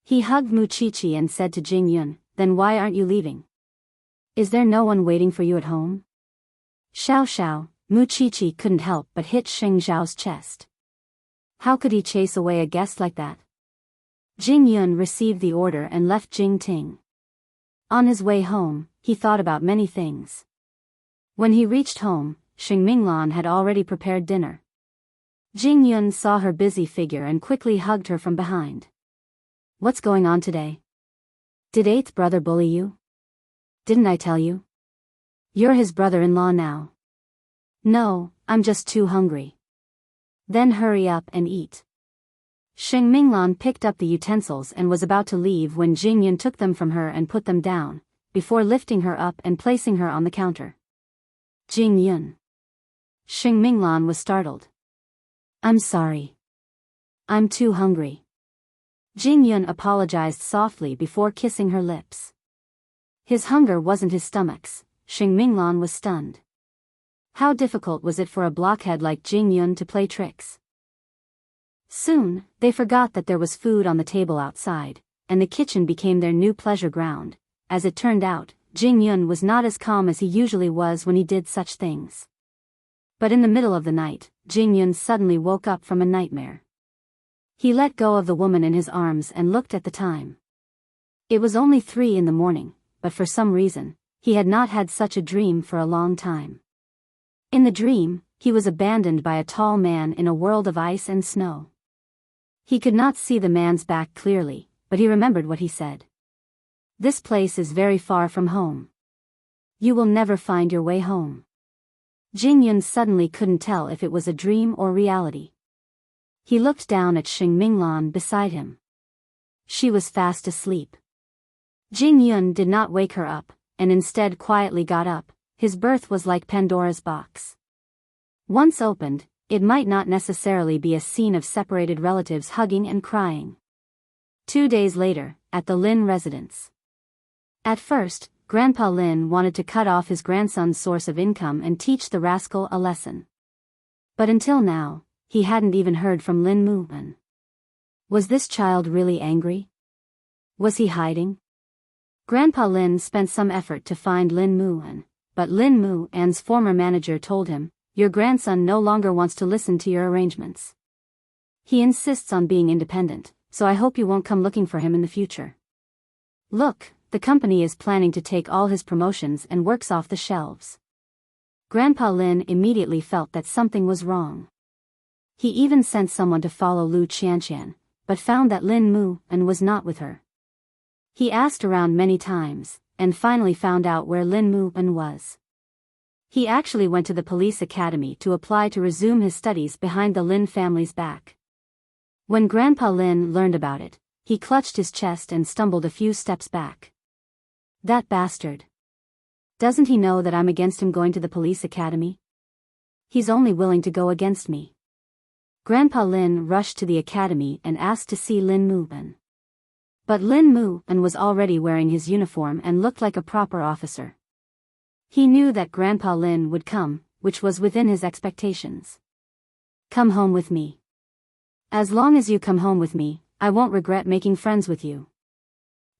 He hugged Muqiqi and said to Jing Yun, then why aren't you leaving? Is there no one waiting for you at home? Xiao Xiao, Muqiqi couldn't help but hit Xing Xiao's chest. How could he chase away a guest like that? Jing Yun received the order and left Jing Ting. On his way home, he thought about many things. When he reached home, Xing Minglan had already prepared dinner. Jing Yun saw her busy figure and quickly hugged her from behind. What's going on today? Did eighth brother bully you? Didn't I tell you? You're his brother-in-law now. No, I'm just too hungry. Then hurry up and eat. Xing Minglan picked up the utensils and was about to leave when Jing Yun took them from her and put them down, before lifting her up and placing her on the counter. Jing Yun. Xing Minglan was startled. I'm sorry. I'm too hungry. Jing Yun apologized softly before kissing her lips. His hunger wasn't his stomach's. Xing Minglan was stunned. How difficult was it for a blockhead like Jing Yun to play tricks? Soon, they forgot that there was food on the table outside, and the kitchen became their new pleasure ground. As it turned out, Jing Yun was not as calm as he usually was when he did such things. But in the middle of the night, Jing Yun suddenly woke up from a nightmare. He let go of the woman in his arms and looked at the time. It was only 3 in the morning, but for some reason, he had not had such a dream for a long time. In the dream, he was abandoned by a tall man in a world of ice and snow. He could not see the man's back clearly, but he remembered what he said. This place is very far from home. You will never find your way home. Jing Yun suddenly couldn't tell if it was a dream or reality. He looked down at Xing Minglan beside him. She was fast asleep. Jing Yun did not wake her up, and instead quietly got up. His birth was like Pandora's box. Once opened, it might not necessarily be a scene of separated relatives hugging and crying. 2 days later, at the Lin residence. At first, Grandpa Lin wanted to cut off his grandson's source of income and teach the rascal a lesson. But until now, he hadn't even heard from Lin Muan. Was this child really angry? Was he hiding? Grandpa Lin spent some effort to find Lin Muan, but Lin Muan's former manager told him, your grandson no longer wants to listen to your arrangements. He insists on being independent, so I hope you won't come looking for him in the future. Look, the company is planning to take all his promotions and works off the shelves. Grandpa Lin immediately felt that something was wrong. He even sent someone to follow Lu Qianqian, but found that Lin Muan was not with her. He asked around many times, and finally found out where Lin Muan was. He actually went to the police academy to apply to resume his studies behind the Lin family's back. When Grandpa Lin learned about it, he clutched his chest and stumbled a few steps back. That bastard. Doesn't he know that I'm against him going to the police academy? He's only willing to go against me. Grandpa Lin rushed to the academy and asked to see Lin Muan. But Lin Muan was already wearing his uniform and looked like a proper officer. He knew that Grandpa Lin would come, which was within his expectations. Come home with me. As long as you come home with me, I won't regret making friends with you.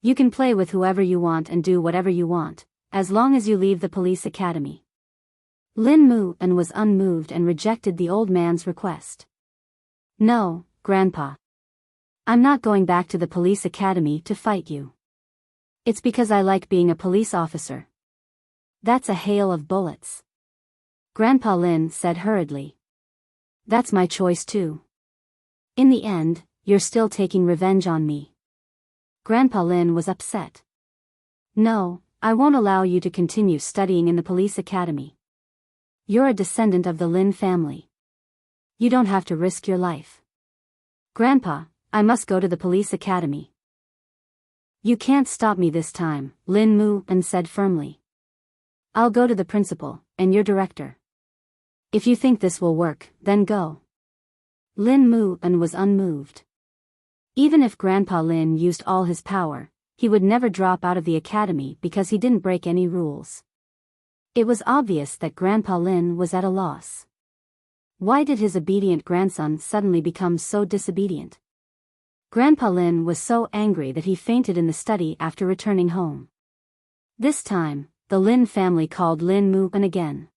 You can play with whoever you want and do whatever you want, as long as you leave the police academy. Lin Muan was unmoved and rejected the old man's request. No, Grandpa. I'm not going back to the police academy to fight you. It's because I like being a police officer. That's a hail of bullets. Grandpa Lin said hurriedly. That's my choice too. In the end, you're still taking revenge on me. Grandpa Lin was upset. No, I won't allow you to continue studying in the police academy. You're a descendant of the Lin family. You don't have to risk your life. Grandpa, I must go to the police academy. You can't stop me this time, Lin Muan said firmly. I'll go to the principal, and your director. If you think this will work, then go. Lin Muan was unmoved. Even if Grandpa Lin used all his power, he would never drop out of the academy because he didn't break any rules. It was obvious that Grandpa Lin was at a loss. Why did his obedient grandson suddenly become so disobedient? Grandpa Lin was so angry that he fainted in the study after returning home. This time, the Lin family called Lin Mu-an again.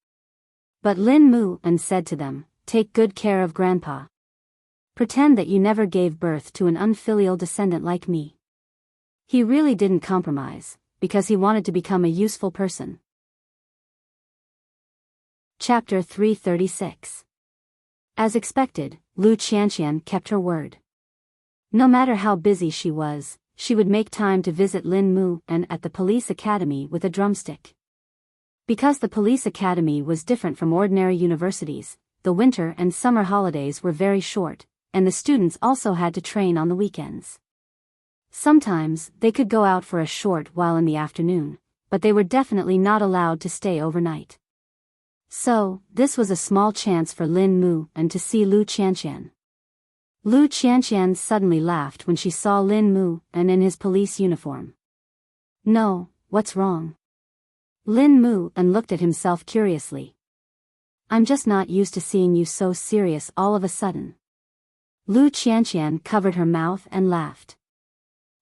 But Lin Mu-an said to them, "Take good care of Grandpa. Pretend that you never gave birth to an unfilial descendant like me." He really didn't compromise, because he wanted to become a useful person. Chapter 336. As expected, Lu Qianqian kept her word. No matter how busy she was, she would make time to visit Lin Mu-an at the police academy with a drumstick. Because the police academy was different from ordinary universities, the winter and summer holidays were very short, and the students also had to train on the weekends. Sometimes, they could go out for a short while in the afternoon, but they were definitely not allowed to stay overnight. So, this was a small chance for Lin Mu-an to see Lu Qianqian. Lu Qianqian suddenly laughed when she saw Lin Mu-an in his police uniform. "No, what's wrong?" Lin Mu-an looked at himself curiously. "I'm just not used to seeing you so serious all of a sudden." Lu Qianqian covered her mouth and laughed.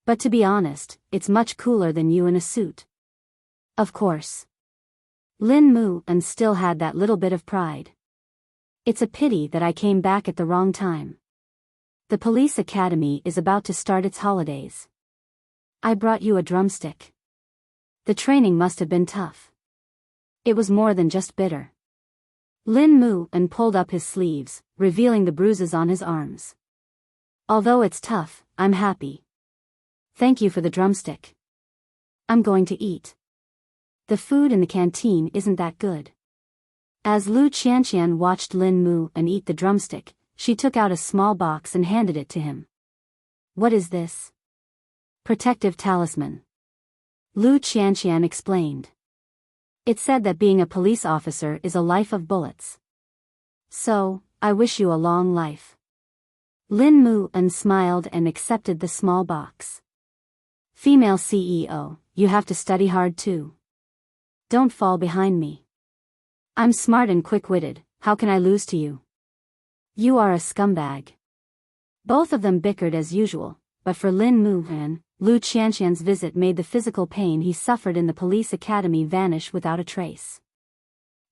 "But to be honest, it's much cooler than you in a suit." "Of course." Lin Mu-an still had that little bit of pride. "It's a pity that I came back at the wrong time. The police academy is about to start its holidays. I brought you a drumstick. The training must have been tough." It was more than just bitter. Lin Mu-an pulled up his sleeves, revealing the bruises on his arms. "Although it's tough, I'm happy. Thank you for the drumstick. I'm going to eat. The food in the canteen isn't that good." As Lu Qianqian watched Lin Mu-an eat the drumstick, she took out a small box and handed it to him. "What is this?" "Protective talisman." Lu Qianqian explained. "It said that being a police officer is a life of bullets. So, I wish you a long life." Lin Mu-an smiled and accepted the small box. "Female CEO, you have to study hard too. Don't fall behind me. I'm smart and quick-witted, how can I lose to you? You are a scumbag." Both of them bickered as usual, but for Lin Mu-an, Lu Qianqian's visit made the physical pain he suffered in the police academy vanish without a trace.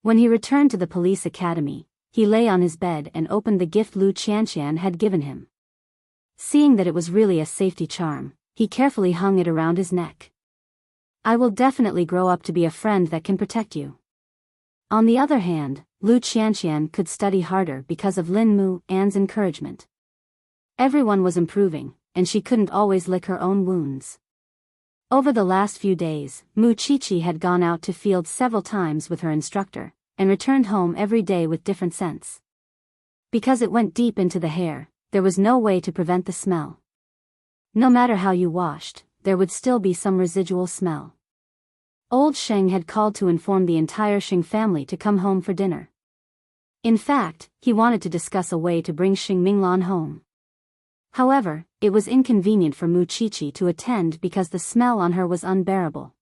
When he returned to the police academy, he lay on his bed and opened the gift Lu Qianqian had given him. Seeing that it was really a safety charm, he carefully hung it around his neck. "I will definitely grow up to be a friend that can protect you." On the other hand, Lu Qianqian could study harder because of Lin Mu-an's encouragement. Everyone was improving, and she couldn't always lick her own wounds. Over the last few days, Mu Chichi had gone out to field several times with her instructor, and returned home every day with different scents. Because it went deep into the hair, there was no way to prevent the smell. No matter how you washed, there would still be some residual smell. Old Sheng had called to inform the entire Sheng family to come home for dinner. In fact, he wanted to discuss a way to bring Xing Minglan home. However, it was inconvenient for Mu Chichi to attend because the smell on her was unbearable.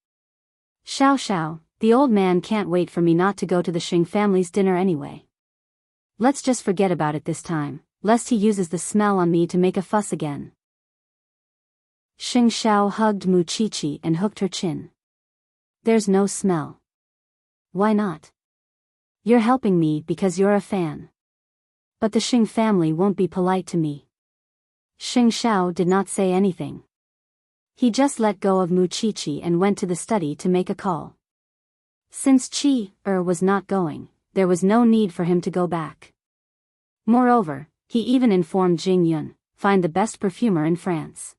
"Xiao Xiao, the old man can't wait for me not to go to the Xing family's dinner anyway. Let's just forget about it this time, lest he uses the smell on me to make a fuss again." Xing Xiao hugged Mu Chichi and hooked her chin. "There's no smell." "Why not?" "You're helping me because you're a fan. But the Xing family won't be polite to me." Xing Xiao did not say anything. He just let go of Mu Chichi and went to the study to make a call. Since Chi was not going, there was no need for him to go back. Moreover, he even informed Jing Yun, "Find the best perfumer in France.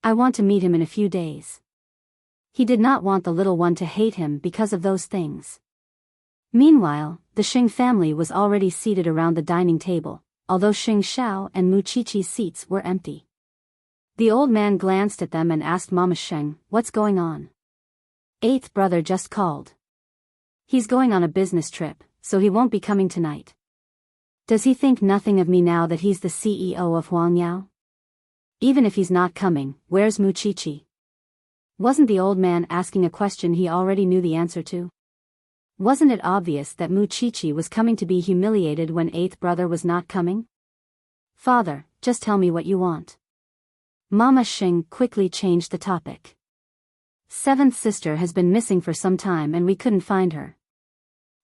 I want to meet him in a few days." He did not want the little one to hate him because of those things. Meanwhile, the Xing family was already seated around the dining table, although Xing Xiao and Mu Chichi's seats were empty. The old man glanced at them and asked Mama Sheng, "What's going on?" "Eighth brother just called. He's going on a business trip, so he won't be coming tonight." "Does he think nothing of me now that he's the CEO of Huangyao? Even if he's not coming, where's Mu Chichi?" Wasn't the old man asking a question he already knew the answer to? Wasn't it obvious that Muchichi was coming to be humiliated when eighth brother was not coming? Father, just tell me what you want. Mama Xing quickly changed the topic. Seventh sister has been missing for some time and we couldn't find her.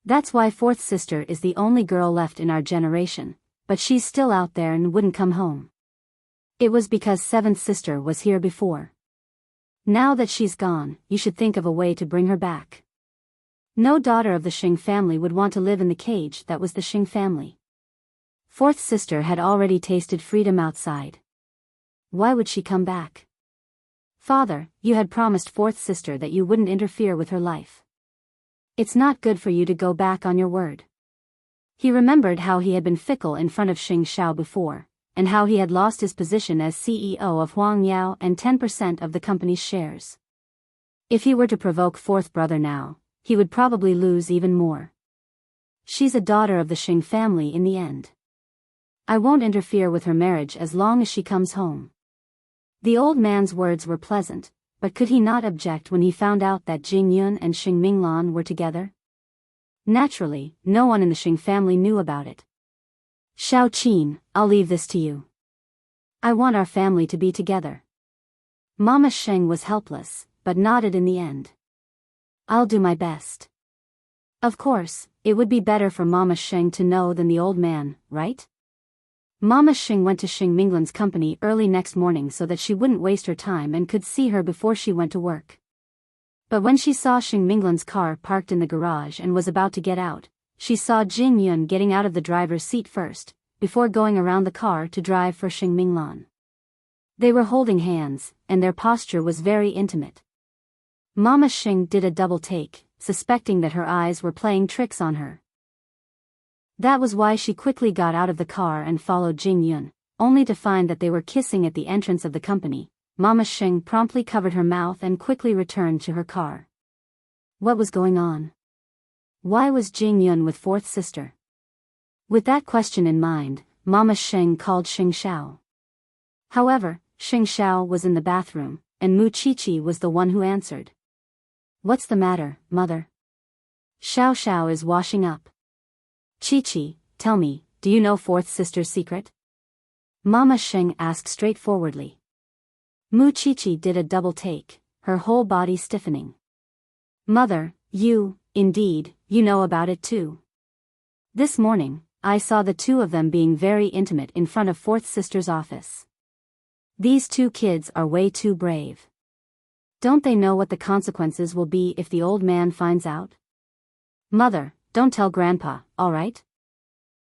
That's why fourth sister is the only girl left in our generation, but she's still out there and wouldn't come home. It was because seventh sister was here before. Now that she's gone, you should think of a way to bring her back. No daughter of the Xing family would want to live in the cage that was the Xing family. Fourth sister had already tasted freedom outside. Why would she come back? Father, you had promised fourth sister that you wouldn't interfere with her life. It's not good for you to go back on your word. He remembered how he had been fickle in front of Xing Xiao before, and how he had lost his position as CEO of Huang Yao and 10% of the company's shares. If he were to provoke fourth brother now, he would probably lose even more. She's a daughter of the Xing family in the end. I won't interfere with her marriage as long as she comes home. The old man's words were pleasant, but could he not object when he found out that Jing Yun and Xing Minglan were together? Naturally, no one in the Xing family knew about it. Xiao Qin, I'll leave this to you. I want our family to be together. Mama Xing was helpless, but nodded in the end. I'll do my best. Of course, it would be better for Mama Xing to know than the old man, right? Mama Xing went to Xing Minglan's company early next morning so that she wouldn't waste her time and could see her before she went to work. But when she saw Xing Minglan's car parked in the garage and was about to get out, she saw Jing Yun getting out of the driver's seat first, before going around the car to drive for Xing Minglan. They were holding hands, and their posture was very intimate. Mama Xing did a double take, suspecting that her eyes were playing tricks on her. That was why she quickly got out of the car and followed Jing Yun, only to find that they were kissing at the entrance of the company. Mama Xing promptly covered her mouth and quickly returned to her car. What was going on? Why was Jing Yun with fourth sister? With that question in mind, Mama Xing called Xing Xiao. However, Xing Xiao was in the bathroom, and Muchichi was the one who answered. What's the matter, mother? Xiao Xiao is washing up. Chi-Chi, tell me, do you know fourth sister's secret? Mama Xing asked straightforwardly. Muchichi did a double take, her whole body stiffening. Mother, indeed, you know about it too. This morning, I saw the two of them being very intimate in front of fourth sister's office. These two kids are way too brave. Don't they know what the consequences will be if the old man finds out? Mother, don't tell Grandpa, all right?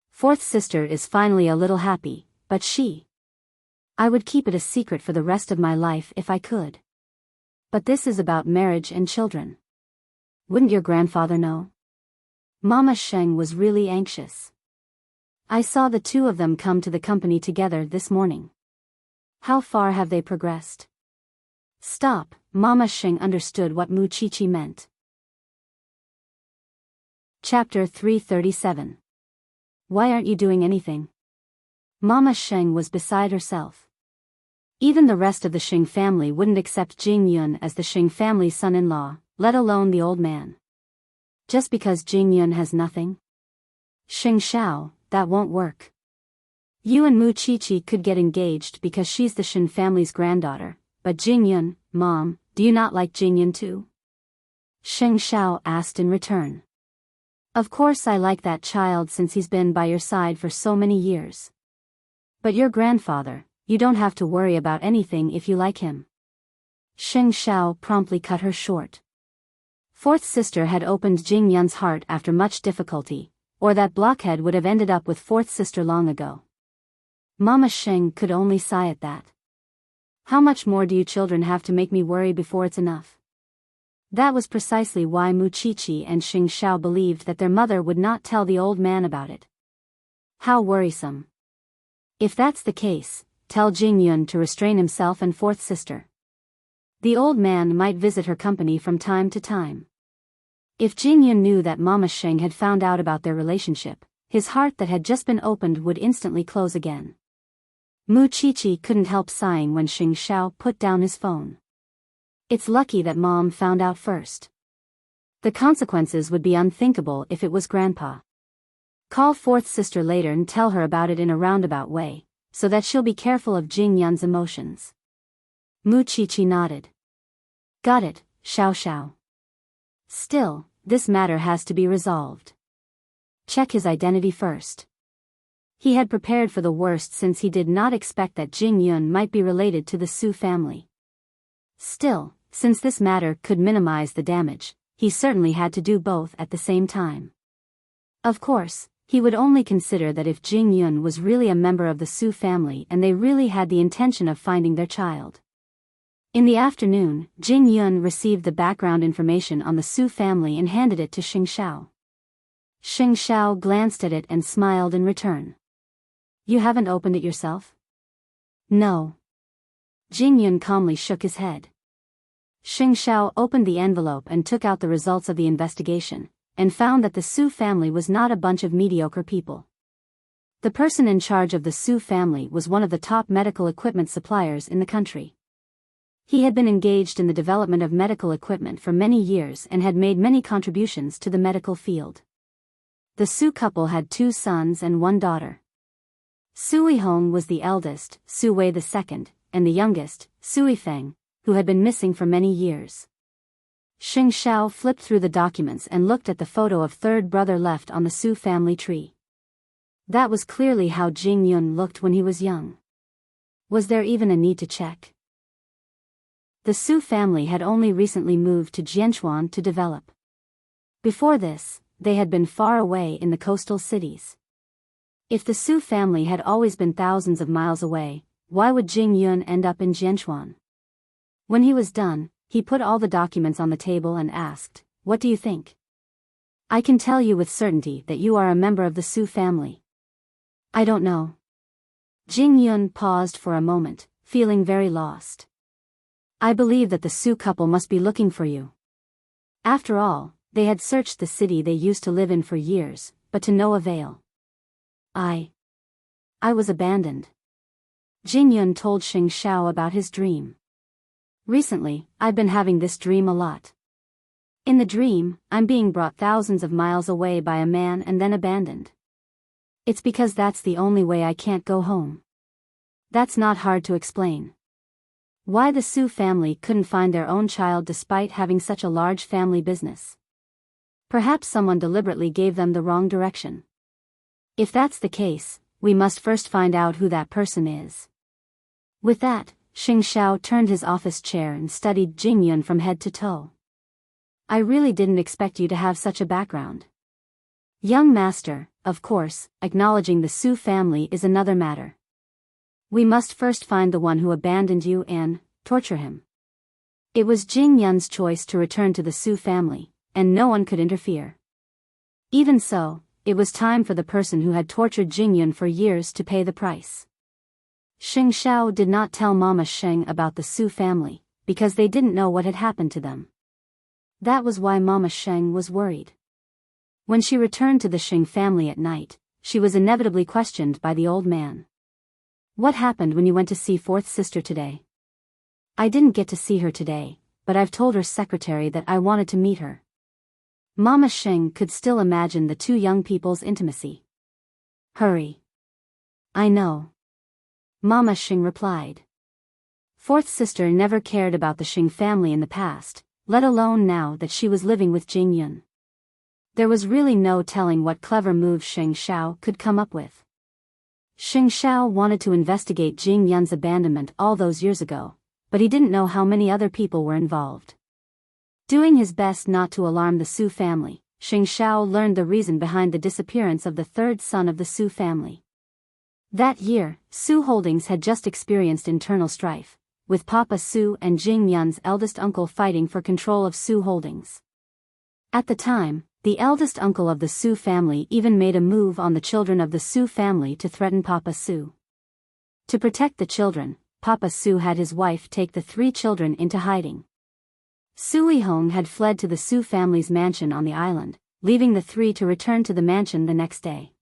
Fourth sister is finally a little happy, but I would keep it a secret for the rest of my life if I could. But this is about marriage and children. Wouldn't your grandfather know? Mama Xing was really anxious. I saw the two of them come to the company together this morning. How far have they progressed? Stop, Mama Xing understood what Muchichi meant. Chapter 337. Why aren't you doing anything? Mama Xing was beside herself. Even the rest of the Xing family wouldn't accept Jing Yun as the Xing family's son-in-law, let alone the old man. Just because Jing Yun has nothing? Xing Xiao, that won't work. You and Muchichi could get engaged because she's the Xing family's granddaughter, but Jing Yun, Mom, do you not like Jing Yun too? Xing Xiao asked in return. Of course I like that child since he's been by your side for so many years. But your grandfather, you don't have to worry about anything if you like him. Xing Xiao promptly cut her short. Fourth sister had opened Jing Yun's heart after much difficulty, or that blockhead would have ended up with fourth sister long ago. Mama Xing could only sigh at that. How much more do you children have to make me worry before it's enough? That was precisely why Muchichi and Xing Xiao believed that their mother would not tell the old man about it. How worrisome. If that's the case, tell Jing Yun to restrain himself and fourth sister. The old man might visit her company from time to time. If Jing Yun knew that Mama Xing had found out about their relationship, his heart that had just been opened would instantly close again. Muchichi couldn't help sighing when Xing Xiao put down his phone. It's lucky that Mom found out first. The consequences would be unthinkable if it was Grandpa. Call fourth sister later and tell her about it in a roundabout way, so that she'll be careful of Jing Yun's emotions. Mu Qiqi nodded. Got it, Xiao Xiao. Still, this matter has to be resolved. Check his identity first. He had prepared for the worst since he did not expect that Jing Yun might be related to the Su family. Still, since this matter could minimize the damage, he certainly had to do both at the same time. Of course, he would only consider that if Jing Yun was really a member of the Su family and they really had the intention of finding their child. In the afternoon, Jing Yun received the background information on the Su family and handed it to Xing Xiao. Xing Xiao glanced at it and smiled in return. You haven't opened it yourself? No. Jing Yun calmly shook his head. Xing Xiao opened the envelope and took out the results of the investigation, and found that the Su family was not a bunch of mediocre people. The person in charge of the Su family was one of the top medical equipment suppliers in the country. He had been engaged in the development of medical equipment for many years and had made many contributions to the medical field. The Su couple had 2 sons and 1 daughter. Su Yihong was the eldest, Su Wei the second, and the youngest, Su Yifeng, who had been missing for many years. Xing Xiao flipped through the documents and looked at the photo of third brother left on the Su family tree. That was clearly how Jing Yun looked when he was young. Was there even a need to check? The Su family had only recently moved to Jianchuan to develop. Before this, they had been far away in the coastal cities. If the Su family had always been thousands of miles away, why would Jing Yun end up in Jianchuan? When he was done, he put all the documents on the table and asked, "What do you think?" "I can tell you with certainty that you are a member of the Su family." "I don't know." Jing Yun paused for a moment, feeling very lost. "I believe that the Su couple must be looking for you." After all, they had searched the city they used to live in for years, but to no avail. I was abandoned." Jing Yun told Xing Xiao about his dream. "Recently, I've been having this dream a lot. In the dream, I'm being brought thousands of miles away by a man and then abandoned. It's because that's the only way I can't go home. That's not hard to explain. Why the Su family couldn't find their own child despite having such a large family business. Perhaps someone deliberately gave them the wrong direction. If that's the case, we must first find out who that person is." With that, Xing Xiao turned his office chair and studied Jing Yun from head to toe. "I really didn't expect you to have such a background." "Young master, of course, acknowledging the Su family is another matter. We must first find the one who abandoned you and torture him." It was Jing Yun's choice to return to the Su family, and no one could interfere. Even so, it was time for the person who had tortured Jing Yun for years to pay the price. Xing Xiao did not tell Mama Sheng about the Su family, because they didn't know what had happened to them. That was why Mama Sheng was worried. When she returned to the Sheng family at night, she was inevitably questioned by the old man. "What happened when you went to see fourth sister today?" "I didn't get to see her today, but I've told her secretary that I wanted to meet her." Mama Sheng could still imagine the 2 young people's intimacy. "Hurry." "I know." Mama Sheng replied. Fourth sister never cared about the Sheng family in the past, let alone now that she was living with Jing Yun. There was really no telling what clever move Xing Xiao could come up with. Xing Xiao wanted to investigate Jing Yun's abandonment all those years ago, but he didn't know how many other people were involved. Doing his best not to alarm the Su family, Xing Xiao learned the reason behind the disappearance of the 3rd son of the Su family. That year, Su Holdings had just experienced internal strife, with Papa Su and Jing Yun's eldest uncle fighting for control of Su Holdings. At the time, the eldest uncle of the Su family even made a move on the children of the Su family to threaten Papa Su. To protect the children, Papa Su had his wife take the 3 children into hiding. Su Yihong had fled to the Su family's mansion on the island, leaving the 3 to return to the mansion the next day.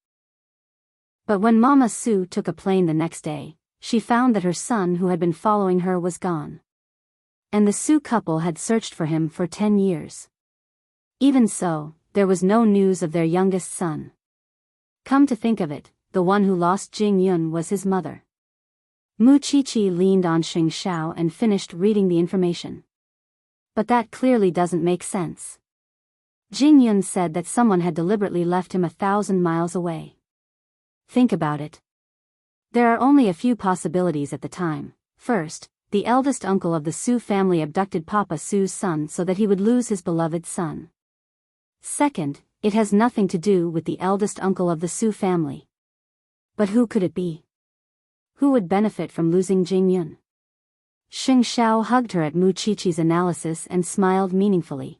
But when Mama Su took a plane the next day, she found that her son who had been following her was gone. And the Sioux couple had searched for him for 10 years. Even so, there was no news of their youngest son. Come to think of it, the one who lost Jing Yun was his mother. Mu Qiqi leaned on Xing Xiao and finished reading the information. But that clearly doesn't make sense. Jing Yun said that someone had deliberately left him 1,000 miles away. Think about it. There are only a few possibilities at the time. First, the eldest uncle of the Sioux family abducted Papa Sioux's son so that he would lose his beloved son. Second, it has nothing to do with the eldest uncle of the Sioux family. But who could it be? Who would benefit from losing Jing Yun? Xing Xiao hugged her at Mu Qiqi's analysis and smiled meaningfully.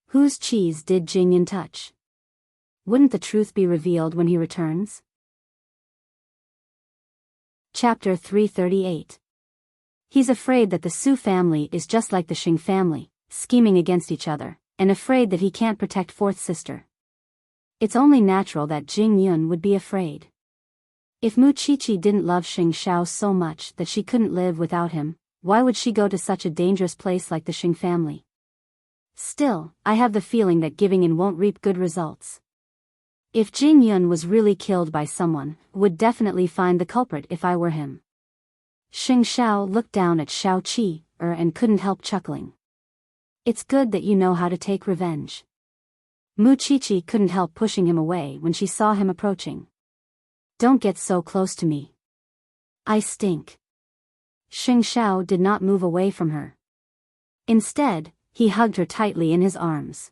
Whose cheese did Jing Yun touch? Wouldn't the truth be revealed when he returns? Chapter 338. He's afraid that the Sioux family is just like the Xing family, scheming against each other, and afraid that he can't protect fourth sister. It's only natural that Jing Yun would be afraid. If Mu Qiqi didn't love Xing Xiao so much that she couldn't live without him, why would she go to such a dangerous place like the Xing family? Still, I have the feeling that giving in won't reap good results. If Jing Yun was really killed by someone, would definitely find the culprit if I were him. Xing Xiao looked down at Xiao Qi, and couldn't help chuckling. It's good that you know how to take revenge. Mu Qiqi couldn't help pushing him away when she saw him approaching. Don't get so close to me. I stink. Xing Xiao did not move away from her. Instead, he hugged her tightly in his arms.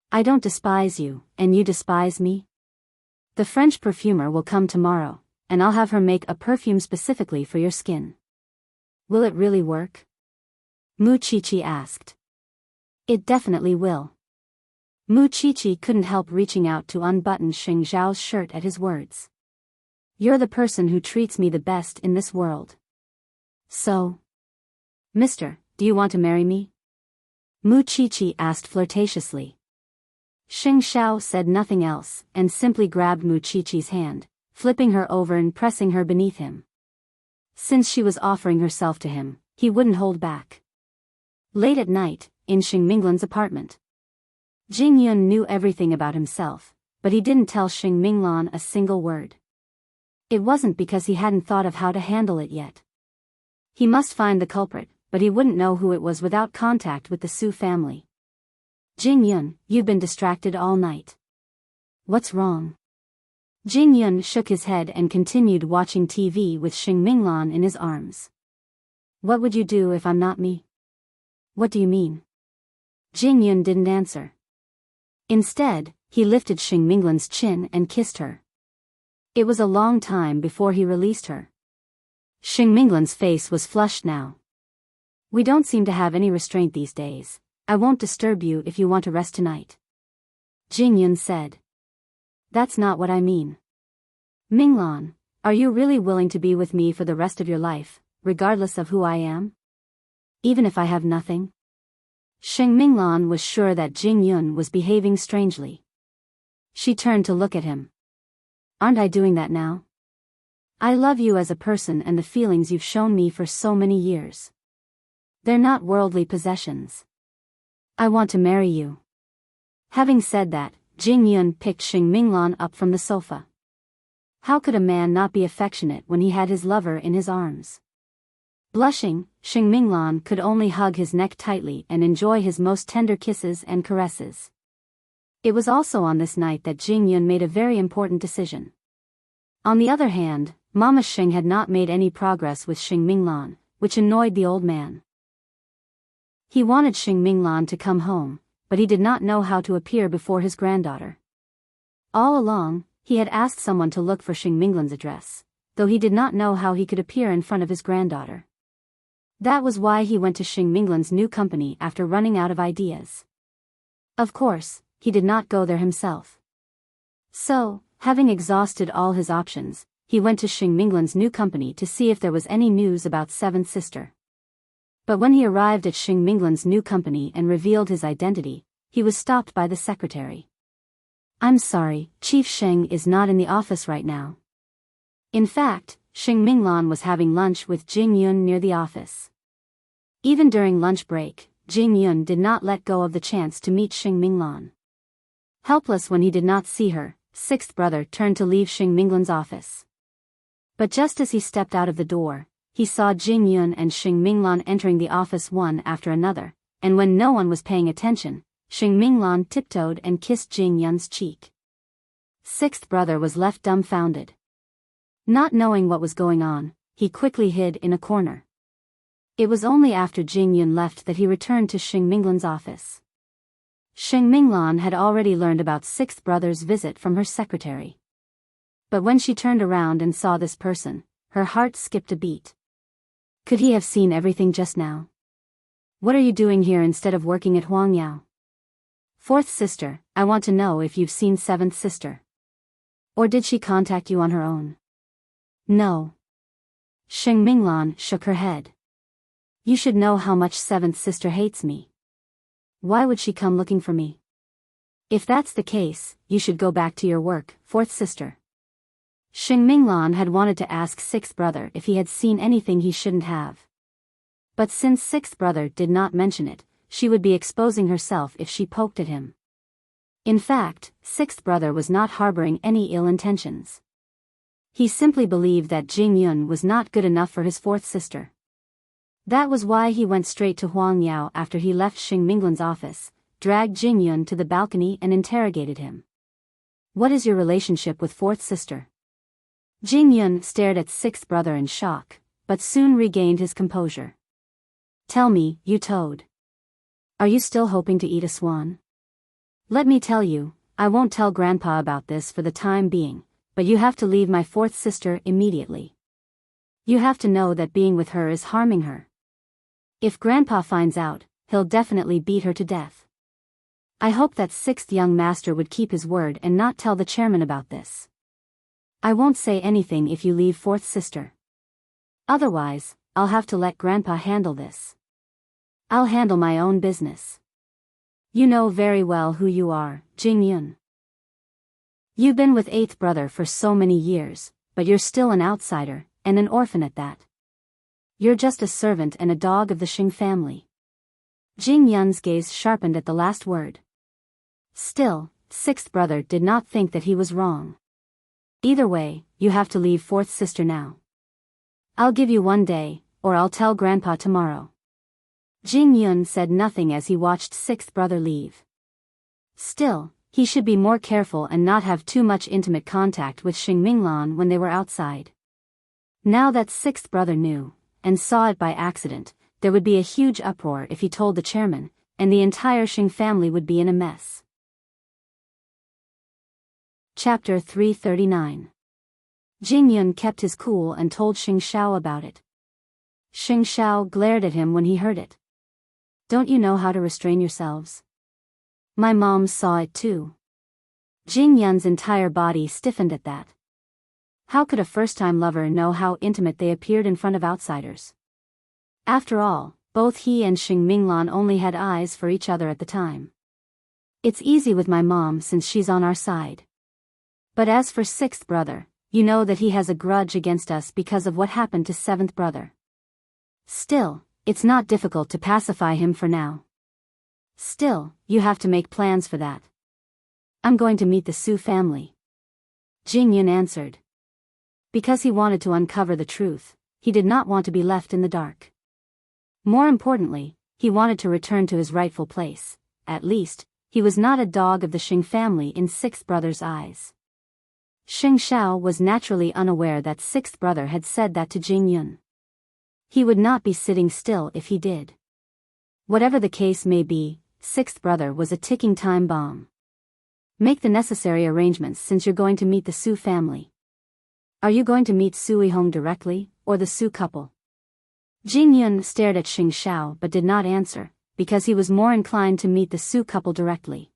I don't despise you, and you despise me? The French perfumer will come tomorrow, and I'll have her make a perfume specifically for your skin. Will it really work? Mu Qiqi asked. It definitely will. Mu Qiqi couldn't help reaching out to unbutton Xing Xiao's shirt at his words. You're the person who treats me the best in this world. So? Mister, do you want to marry me? Mu Qiqi asked flirtatiously. Xing Xiao said nothing else, and simply grabbed Mu Qiqi's hand, flipping her over and pressing her beneath him. Since she was offering herself to him, he wouldn't hold back. Late at night, in Xing Minglan's apartment. Jing Yun knew everything about himself, but he didn't tell Xing Minglan a single word. It wasn't because he hadn't thought of how to handle it yet. He must find the culprit, but he wouldn't know who it was without contact with the Sioux family. Jing Yun, you've been distracted all night. What's wrong? Jing Yun shook his head and continued watching TV with Xing Minglan in his arms. What would you do if I'm not me? What do you mean? Jing Yun didn't answer. Instead, he lifted Xing Minglan's chin and kissed her. It was a long time before he released her. Xing Minglan's face was flushed now. We don't seem to have any restraint these days. I won't disturb you if you want to rest tonight. Jing Yun said. That's not what I mean. Minglan, are you really willing to be with me for the rest of your life, regardless of who I am? Even if I have nothing? Xing Minglan was sure that Jing Yun was behaving strangely. She turned to look at him. Aren't I doing that now? I love you as a person and the feelings you've shown me for so many years. They're not worldly possessions. I want to marry you. Having said that, Jing Yun picked Xing Minglan up from the sofa. How could a man not be affectionate when he had his lover in his arms? Blushing, Xing Minglan could only hug his neck tightly and enjoy his most tender kisses and caresses. It was also on this night that Jing Yun made a very important decision. On the other hand, Mama Xing had not made any progress with Xing Minglan, which annoyed the old man. He wanted Xing Minglan to come home, but he did not know how to appear before his granddaughter. All along, he had asked someone to look for Xing Minglan's address, though he did not know how he could appear in front of his granddaughter. That was why he went to Xing Minglan's new company after running out of ideas. Of course, he did not go there himself. So, having exhausted all his options, he went to Xing Minglan's new company to see if there was any news about Seventh Sister. But when he arrived at Xing Minglan's new company and revealed his identity, he was stopped by the secretary. I'm sorry, Chief Xing is not in the office right now. In fact, Xing Minglan was having lunch with Jing Yun near the office. Even during lunch break, Jing Yun did not let go of the chance to meet Xing Minglan. Helpless when he did not see her, sixth brother turned to leave Xing Minglan's office. But just as he stepped out of the door, he saw Jing Yun and Xing Minglan entering the office one after another, and when no one was paying attention, Xing Minglan tiptoed and kissed Jing Yun's cheek. Sixth brother was left dumbfounded. Not knowing what was going on, he quickly hid in a corner. It was only after Jing Yun left that he returned to Xing Minglan's office. Xing Minglan had already learned about sixth brother's visit from her secretary. But when she turned around and saw this person, her heart skipped a beat. Could he have seen everything just now? What are you doing here instead of working at Huangyao? Fourth sister, I want to know if you've seen seventh sister. Or did she contact you on her own? No. Xing Minglan shook her head. You should know how much seventh sister hates me. Why would she come looking for me? If that's the case, you should go back to your work, fourth sister. Xing Minglan had wanted to ask sixth brother if he had seen anything he shouldn't have. But since sixth brother did not mention it, she would be exposing herself if she poked at him. In fact, sixth brother was not harboring any ill intentions. He simply believed that Jing Yun was not good enough for his fourth sister. That was why he went straight to Huang Yao after he left Xing Minglan's office, dragged Jing Yun to the balcony and interrogated him. What is your relationship with fourth sister? Jing Yun stared at sixth brother in shock, but soon regained his composure. Tell me, you toad. Are you still hoping to eat a swan? Let me tell you, I won't tell Grandpa about this for the time being, but you have to leave my fourth sister immediately. You have to know that being with her is harming her. If Grandpa finds out, he'll definitely beat her to death. I hope that sixth young master would keep his word and not tell the chairman about this. I won't say anything if you leave fourth sister. Otherwise, I'll have to let Grandpa handle this. I'll handle my own business. You know very well who you are, Jing Yun. You've been with eighth brother for so many years, but you're still an outsider, and an orphan at that. You're just a servant and a dog of the Xing family. Jing Yun's gaze sharpened at the last word. Still, sixth brother did not think that he was wrong. Either way, you have to leave fourth sister now. I'll give you 1 day, or I'll tell Grandpa tomorrow. Jing Yun said nothing as he watched sixth brother leave. Still, he should be more careful and not have too much intimate contact with Xing Minglan when they were outside. Now that sixth brother knew, and saw it by accident, there would be a huge uproar if he told the chairman, and the entire Xing family would be in a mess. Chapter 339. Jing Yun kept his cool and told Xing Xiao about it. Xing Xiao glared at him when he heard it. Don't you know how to restrain yourselves? My mom saw it too. Jing Yun's entire body stiffened at that. How could a first-time lover know how intimate they appeared in front of outsiders? After all, both he and Xing Minglan only had eyes for each other at the time. It's easy with my mom since she's on our side. But as for sixth brother, you know that he has a grudge against us because of what happened to seventh brother. Still, it's not difficult to pacify him for now. Still, you have to make plans for that. I'm going to meet the Su family. Jing Yun answered. Because he wanted to uncover the truth, he did not want to be left in the dark. More importantly, he wanted to return to his rightful place. At least, he was not a dog of the Xing family in sixth brother's eyes. Xing Xiao was naturally unaware that sixth brother had said that to Jing Yun. He would not be sitting still if he did. Whatever the case may be, sixth brother was a ticking time bomb. Make the necessary arrangements since you're going to meet the Su family. Are you going to meet Su Yihong directly, or the Su couple? Jing Yun stared at Xing Xiao but did not answer, because he was more inclined to meet the Su couple directly.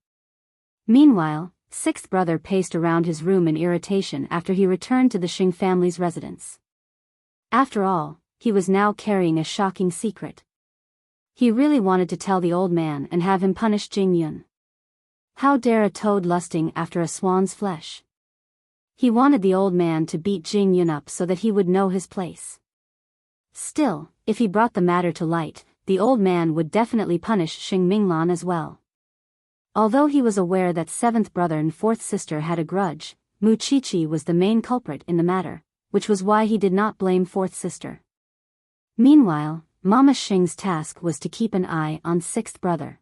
Meanwhile, sixth brother paced around his room in irritation after he returned to the Xing family's residence. After all, he was now carrying a shocking secret. He really wanted to tell the old man and have him punish Jing Yun. How dare a toad lusting after a swan's flesh? He wanted the old man to beat Jing Yun up so that he would know his place. Still, if he brought the matter to light, the old man would definitely punish Xing Minglan as well. Although he was aware that seventh brother and fourth sister had a grudge, Mu Chichi was the main culprit in the matter, which was why he did not blame fourth sister. Meanwhile, Mama Xing's task was to keep an eye on sixth brother.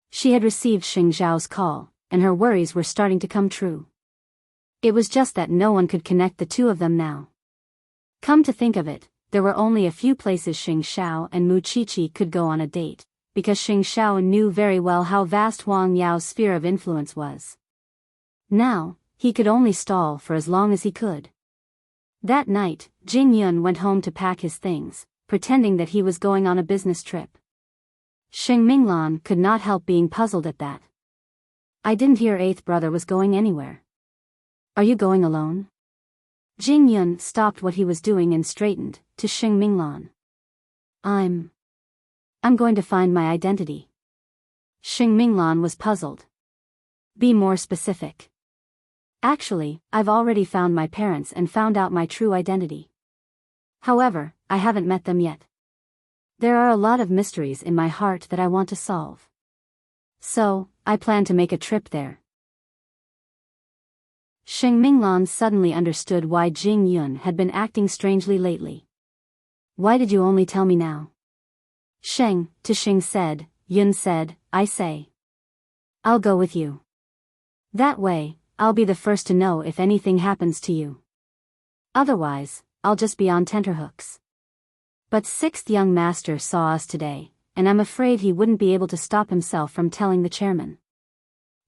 She had received Xing Zhao's call, and her worries were starting to come true. It was just that no one could connect the two of them now. Come to think of it, there were only a few places Xing Xiao and Mu Chichi could go on a date, because Xing Xiao knew very well how vast Wang Yao's sphere of influence was. Now, he could only stall for as long as he could. That night, Jing Yun went home to pack his things, pretending that he was going on a business trip. Xing Minglan could not help being puzzled at that. I didn't hear eighth brother was going anywhere. Are you going alone? Jing Yun stopped what he was doing and straightened, to Xing Minglan. I'm going to find my identity. Xing Minglan was puzzled. Be more specific. Actually, I've already found my parents and found out my true identity. However, I haven't met them yet. There are a lot of mysteries in my heart that I want to solve. So, I plan to make a trip there. Xing Minglan suddenly understood why Jing Yun had been acting strangely lately. Why did you only tell me now? Sheng, to Xing said, Yun said, I say. I'll go with you. That way, I'll be the first to know if anything happens to you. Otherwise, I'll just be on tenterhooks. But sixth young master saw us today, and I'm afraid he wouldn't be able to stop himself from telling the chairman.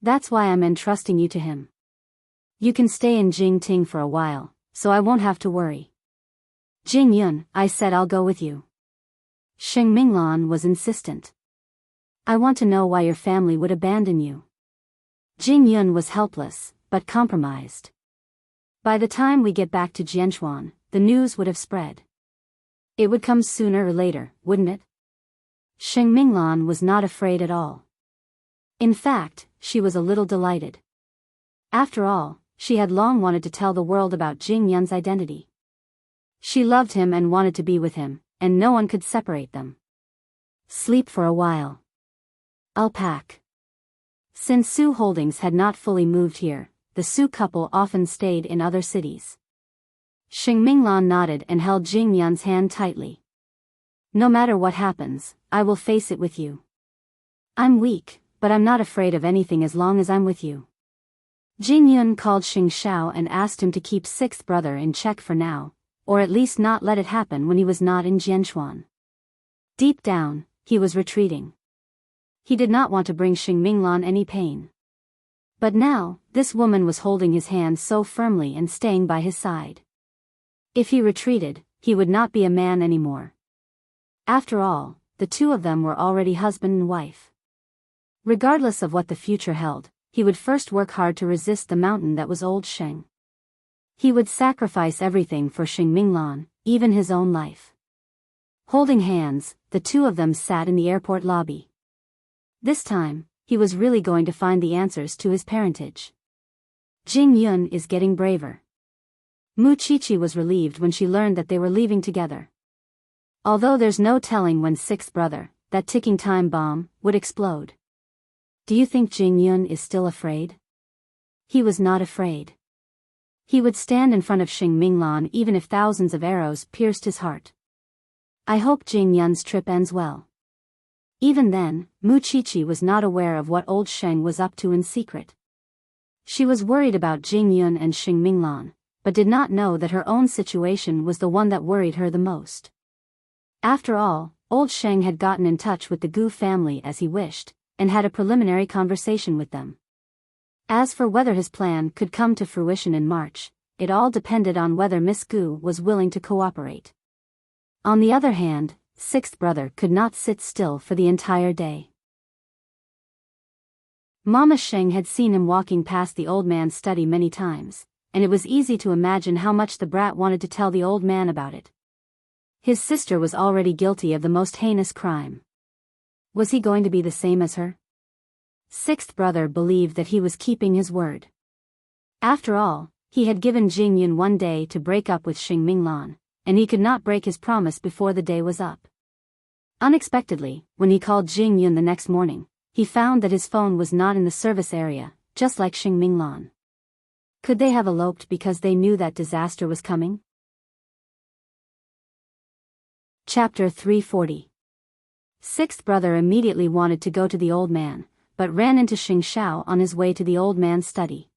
That's why I'm entrusting you to him. You can stay in Jingting for a while, so I won't have to worry. Jing Yun, I said I'll go with you. Xing Minglan was insistent. I want to know why your family would abandon you. Jing Yun was helpless, but compromised. By the time we get back to Jianchuan, the news would have spread. It would come sooner or later, wouldn't it? Xing Minglan was not afraid at all. In fact, she was a little delighted. After all, she had long wanted to tell the world about Jing Yun's identity. She loved him and wanted to be with him, and no one could separate them. Sleep for a while. I'll pack. Since Su Holdings had not fully moved here, the Su couple often stayed in other cities. Xing Minglan nodded and held Jing Yun's hand tightly. No matter what happens, I will face it with you. I'm weak, but I'm not afraid of anything as long as I'm with you. Jing Yun called Xing Xiao and asked him to keep sixth brother in check for now, or at least not let it happen when he was not in Jianchuan. Deep down, he was retreating. He did not want to bring Xing Minglan any pain. But now, this woman was holding his hand so firmly and staying by his side. If he retreated, he would not be a man anymore. After all, the two of them were already husband and wife. Regardless of what the future held, he would first work hard to resist the mountain that was old Sheng. He would sacrifice everything for Xing Minglan, even his own life. Holding hands, the two of them sat in the airport lobby. This time, he was really going to find the answers to his parentage. Jing Yun is getting braver. Mu Chichi was relieved when she learned that they were leaving together. Although there's no telling when sixth brother, that ticking time bomb, would explode. Do you think Jing Yun is still afraid? He was not afraid. He would stand in front of Xing Minglan even if thousands of arrows pierced his heart. I hope Jing Yun's trip ends well. Even then, Mu Chichi was not aware of what old Sheng was up to in secret. She was worried about Jing Yun and Xing Minglan, but did not know that her own situation was the one that worried her the most. After all, old Sheng had gotten in touch with the Gu family as he wished, and had a preliminary conversation with them. As for whether his plan could come to fruition in March, it all depended on whether Miss Gu was willing to cooperate. On the other hand, sixth brother could not sit still for the entire day. Mama Sheng had seen him walking past the old man's study many times, and it was easy to imagine how much the brat wanted to tell the old man about it. His sister was already guilty of the most heinous crime. Was he going to be the same as her? Sixth brother believed that he was keeping his word. After all, he had given Jing Yun one day to break up with Xing Minglan, and he could not break his promise before the day was up. Unexpectedly, when he called Jing Yun the next morning, he found that his phone was not in the service area, just like Xing Minglan. Could they have eloped because they knew that disaster was coming? Chapter 340. Sixth brother immediately wanted to go to the old man, but ran into Xing Xiao on his way to the old man's study.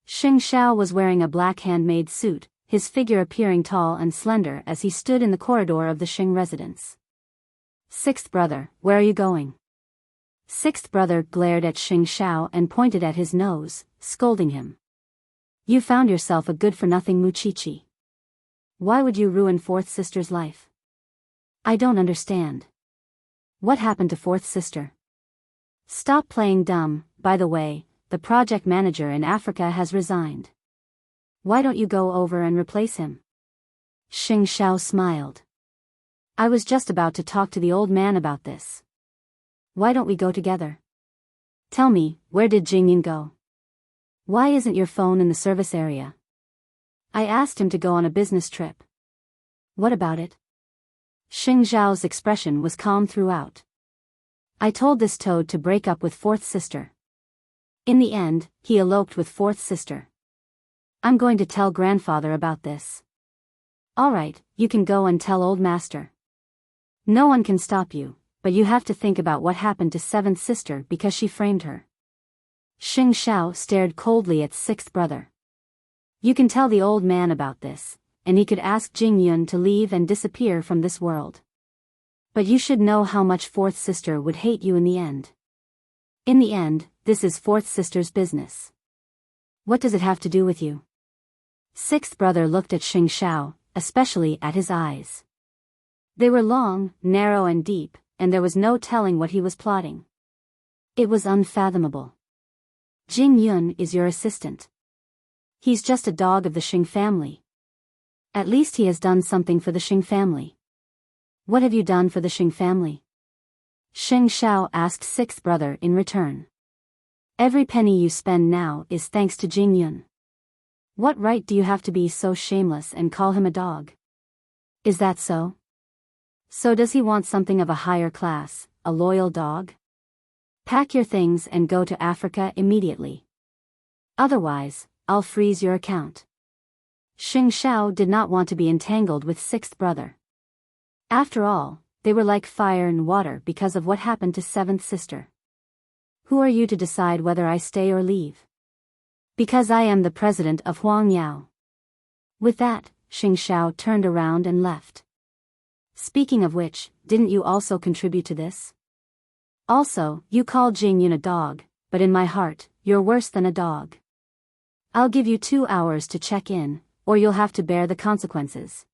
Xing Xiao was wearing a black handmade suit, his figure appearing tall and slender as he stood in the corridor of the Xing residence. Sixth brother, where are you going? Sixth brother glared at Xing Xiao and pointed at his nose, scolding him. You found yourself a good-for-nothing Muchichi. Why would you ruin fourth sister's life? I don't understand. What happened to fourth sister? Stop playing dumb. By the way, the project manager in Africa has resigned. Why don't you go over and replace him? Xing Xiao smiled. I was just about to talk to the old man about this. Why don't we go together? Tell me, where did Jing Yun go? Why isn't your phone in the service area? I asked him to go on a business trip. What about it? Xing Xiao's expression was calm throughout. I told this toad to break up with fourth sister. In the end, he eloped with fourth sister. I'm going to tell grandfather about this. Alright, you can go and tell old master. No one can stop you, but you have to think about what happened to seventh sister because she framed her. Xing Xiao stared coldly at sixth brother. You can tell the old man about this, and he could ask Jing Yun to leave and disappear from this world. But you should know how much fourth sister would hate you in the end. In the end, this is fourth sister's business. What does it have to do with you? Sixth brother looked at Xing Xiao, especially at his eyes. They were long, narrow and deep, and there was no telling what he was plotting. It was unfathomable. Jing Yun is your assistant. He's just a dog of the Xing family. At least he has done something for the Xing family. What have you done for the Xing family? Xing Xiao asked sixth brother in return. Every penny you spend now is thanks to Jing Yun. What right do you have to be so shameless and call him a dog? Is that so? So does he want something of a higher class, a loyal dog? Pack your things and go to Africa immediately. Otherwise, I'll freeze your account. Xing Xiao did not want to be entangled with sixth brother. After all, they were like fire and water because of what happened to seventh sister. Who are you to decide whether I stay or leave? Because I am the president of Huang Yao. With that, Xing Xiao turned around and left. Speaking of which, didn't you also contribute to this? Also, you call Jing Yun a dog, but in my heart, you're worse than a dog. I'll give you 2 hours to check in, or you'll have to bear the consequences.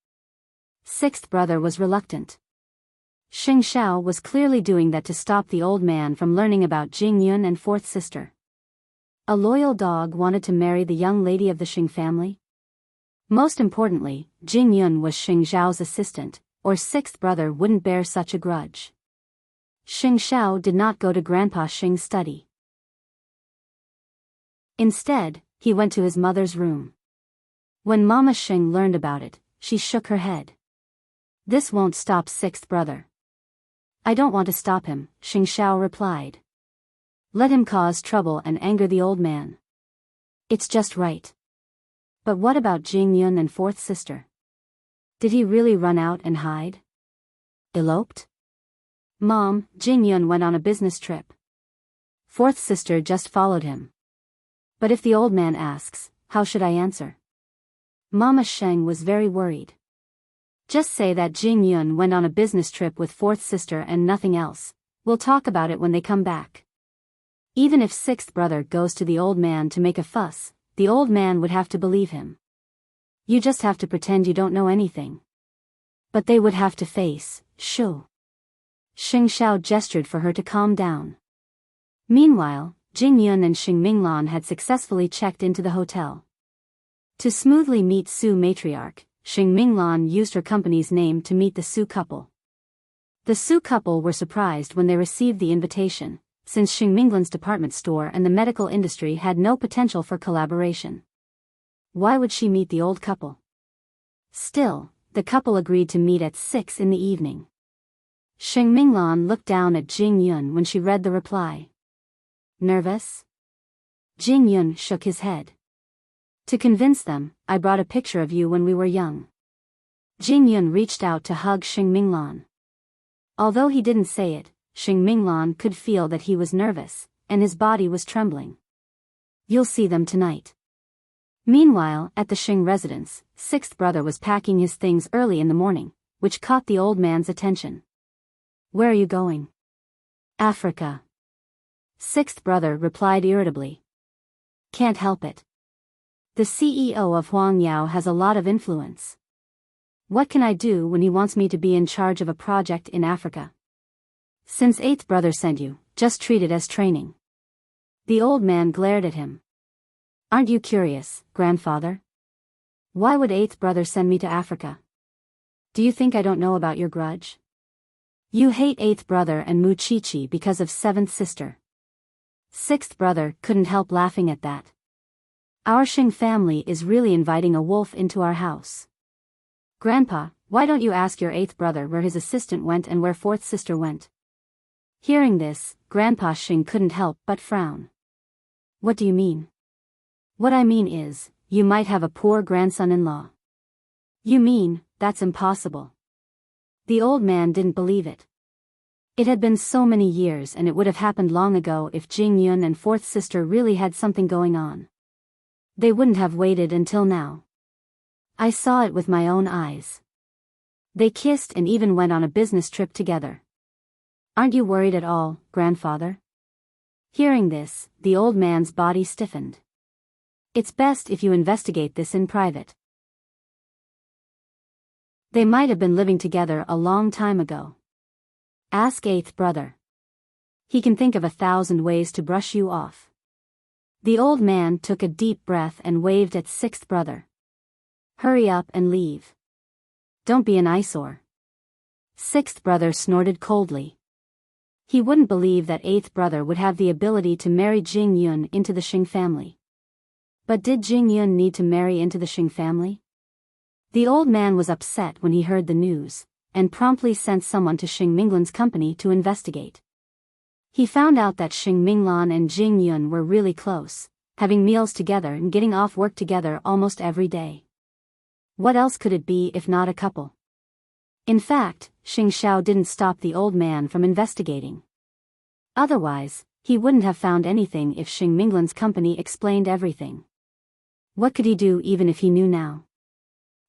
Sixth brother was reluctant. Xing Xiao was clearly doing that to stop the old man from learning about Jing Yun and fourth sister. A loyal dog wanted to marry the young lady of the Xing family? Most importantly, Jing Yun was Xing Xiao's assistant, or sixth brother wouldn't bear such a grudge. Xing Xiao did not go to Grandpa Xing's study. Instead, he went to his mother's room. When Mama Xing learned about it, she shook her head. This won't stop sixth brother. I don't want to stop him, Xing Xiao replied. Let him cause trouble and anger the old man. It's just right. But what about Jing Yun and fourth sister? Did he really run out and hide? Eloped? Mom, Jing Yun went on a business trip. Fourth sister just followed him. But if the old man asks, how should I answer? Mama Sheng was very worried. Just say that Jing Yun went on a business trip with fourth sister and nothing else. We'll talk about it when they come back. Even if sixth brother goes to the old man to make a fuss, the old man would have to believe him. You just have to pretend you don't know anything. But they would have to face, Shu. Xing Xiao gestured for her to calm down. Meanwhile, Jing Yun and Xing Minglan had successfully checked into the hotel. To smoothly meet Su matriarch, Xing Minglan used her company's name to meet the Su couple. The Su couple were surprised when they received the invitation, since Xing Minglan's department store and the medical industry had no potential for collaboration. Why would she meet the old couple? Still, the couple agreed to meet at 6 in the evening. Xing Minglan looked down at Jing Yun when she read the reply. Nervous? Jing Yun shook his head. To convince them, I brought a picture of you when we were young. Jing Yun reached out to hug Xing Minglan. Although he didn't say it, Xing Minglan could feel that he was nervous, and his body was trembling. You'll see them tonight. Meanwhile, at the Xing residence, sixth brother was packing his things early in the morning, which caught the old man's attention. Where are you going? Africa. Sixth brother replied irritably. Can't help it. The CEO of Huang Yao has a lot of influence. What can I do when he wants me to be in charge of a project in Africa? Since eighth brother sent you, just treat it as training. The old man glared at him. Aren't you curious, grandfather? Why would eighth brother send me to Africa? Do you think I don't know about your grudge? You hate eighth brother and Muchichi because of seventh sister. Sixth brother couldn't help laughing at that. Our Xing family is really inviting a wolf into our house. Grandpa, why don't you ask your eighth brother where his assistant went and where fourth sister went? Hearing this, Grandpa Xing couldn't help but frown. What do you mean? What I mean is, you might have a poor grandson-in-law. You mean, that's impossible. The old man didn't believe it. It had been so many years and it would have happened long ago if Jing Yun and fourth sister really had something going on. They wouldn't have waited until now. I saw it with my own eyes. They kissed and even went on a business trip together. Aren't you worried at all, grandfather? Hearing this, the old man's body stiffened. It's best if you investigate this in private. They might have been living together a long time ago. Ask eighth brother. He can think of 1,000 ways to brush you off. The old man took a deep breath and waved at sixth brother. Hurry up and leave. Don't be an eyesore. Sixth brother snorted coldly. He wouldn't believe that eighth brother would have the ability to marry Jing Yun into the Xing family. But did Jing Yun need to marry into the Xing family? The old man was upset when he heard the news, and promptly sent someone to Xing Minglan's company to investigate. He found out that Xing Minglan and Jing Yun were really close, having meals together and getting off work together almost every day. What else could it be if not a couple? In fact, Xing Xiao didn't stop the old man from investigating. Otherwise, he wouldn't have found anything if Xing Minglan's company explained everything. What could he do even if he knew now?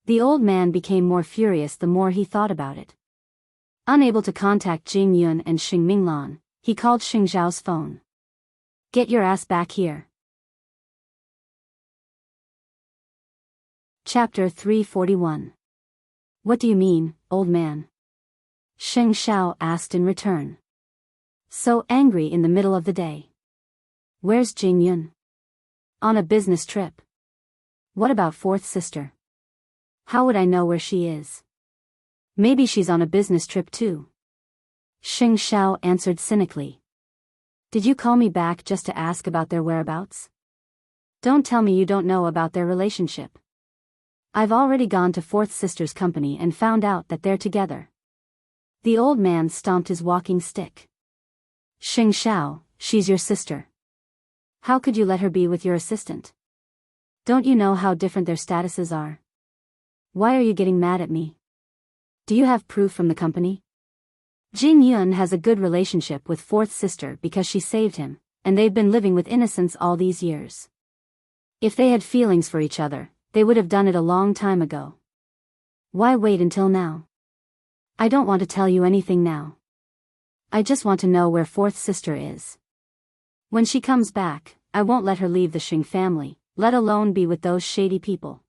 The old man became more furious the more he thought about it. Unable to contact Jing Yun and Xing Minglan, he called Xing Xiao's phone. Get your ass back here. Chapter 341. What do you mean, old man? Xing Xiao asked in return. So angry in the middle of the day. Where's Jing Yun? On a business trip. What about fourth sister? How would I know where she is? Maybe she's on a business trip too. Xing Xiao answered cynically. Did you call me back just to ask about their whereabouts? Don't tell me you don't know about their relationship. I've already gone to fourth sister's company and found out that they're together. The old man stomped his walking stick. Xing Xiao, she's your sister. How could you let her be with your assistant? Don't you know how different their statuses are? Why are you getting mad at me? Do you have proof from the company? Jing Yun has a good relationship with fourth sister because she saved him, and they've been living with innocence all these years. If they had feelings for each other, they would have done it a long time ago. Why wait until now? I don't want to tell you anything now. I just want to know where fourth sister is. When she comes back, I won't let her leave the Xing family, let alone be with those shady people.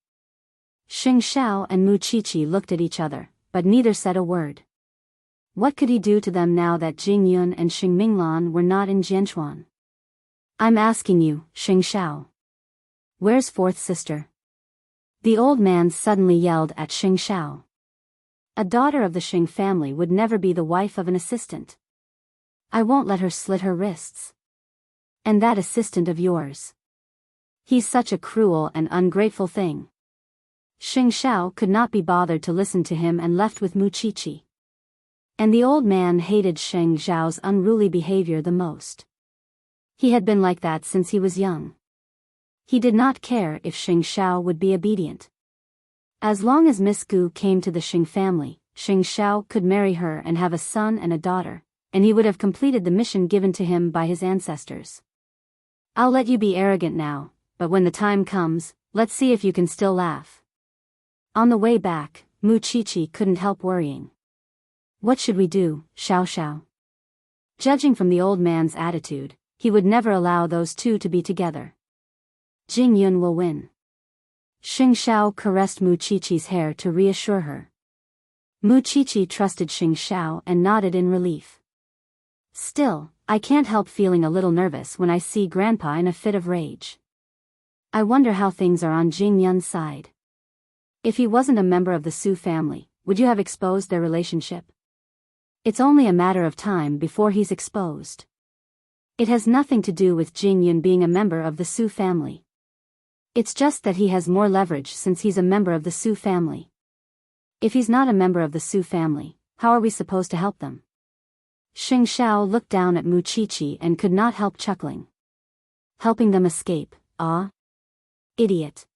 Xing Xiao and Muchichi looked at each other, but neither said a word. What could he do to them now that Jing Yun and Xing Minglan were not in Jianchuan? I'm asking you, Xing Xiao. Where's fourth sister? The old man suddenly yelled at Xing Xiao. A daughter of the Xing family would never be the wife of an assistant. I won't let her slit her wrists. And that assistant of yours. He's such a cruel and ungrateful thing. Xing Xiao could not be bothered to listen to him and left with Muchichi. And the old man hated Sheng Zhao's unruly behavior the most. He had been like that since he was young. He did not care if Sheng Zhao would be obedient. As long as Miss Gu came to the Sheng family, Sheng Zhao could marry her and have a son and a daughter, and he would have completed the mission given to him by his ancestors. I'll let you be arrogant now, but when the time comes, let's see if you can still laugh. On the way back, Mu Chichi couldn't help worrying. What should we do, Xiao Xiao? Judging from the old man's attitude, he would never allow those two to be together. Jing Yun will win. Xing Xiao caressed Mu Chichi's hair to reassure her. Mu Chichi trusted Xing Xiao and nodded in relief. Still, I can't help feeling a little nervous when I see Grandpa in a fit of rage. I wonder how things are on Jing Yun's side. If he wasn't a member of the Su family, would you have exposed their relationship? It's only a matter of time before he's exposed. It has nothing to do with Jing Yun being a member of the Su family. It's just that he has more leverage since he's a member of the Su family. If he's not a member of the Su family, how are we supposed to help them? Xing Xiao looked down at Mu Chichi and could not help chuckling. Helping them escape, ah? Idiot.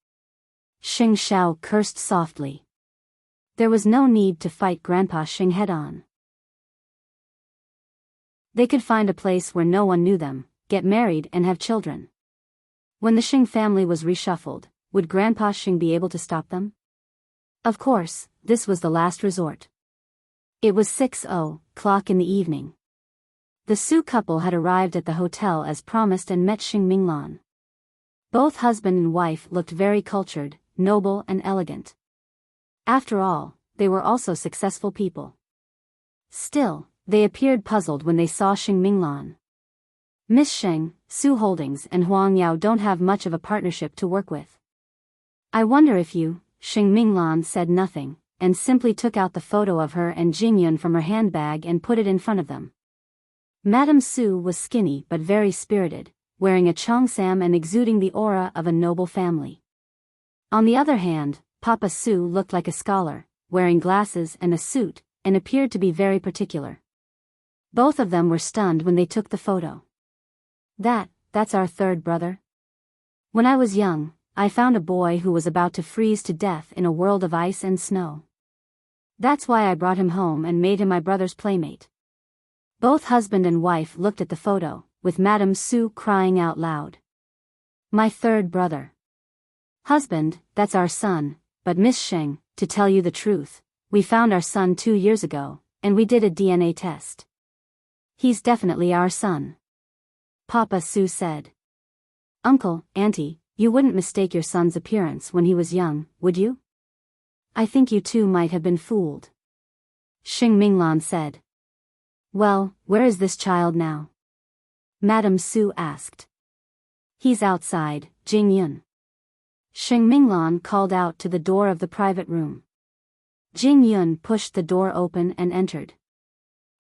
Xing Xiao cursed softly. There was no need to fight Grandpa Xing head-on. They could find a place where no one knew them, get married and have children. When the Xing family was reshuffled, would Grandpa Xing be able to stop them? Of course, this was the last resort. It was 6:00 in the evening. The Su couple had arrived at the hotel as promised and met Xing Minglan. Both husband and wife looked very cultured, noble and elegant. After all, they were also successful people. Still, they appeared puzzled when they saw Xing Minglan. Miss Sheng, Su Holdings and Huang Yao don't have much of a partnership to work with. I wonder if you, Xing Minglan said nothing, and simply took out the photo of her and Jing Yun from her handbag and put it in front of them. Madame Su was skinny but very spirited, wearing a cheongsam and exuding the aura of a noble family. On the other hand, Papa Su looked like a scholar, wearing glasses and a suit, and appeared to be very particular. Both of them were stunned when they took the photo. That's our third brother? When I was young, I found a boy who was about to freeze to death in a world of ice and snow. That's why I brought him home and made him my brother's playmate. Both husband and wife looked at the photo, with Madame Su crying out loud. My third brother. Husband, that's our son, but Miss Sheng, to tell you the truth, we found our son 2 years ago, and we did a DNA test. He's definitely our son. Papa Su said. Uncle, Auntie, you wouldn't mistake your son's appearance when he was young, would you? I think you two might have been fooled. Xing Minglan said. Well, where is this child now? Madame Su asked. He's outside, Jing Yun. Xing Minglan called out to the door of the private room. Jing Yun pushed the door open and entered.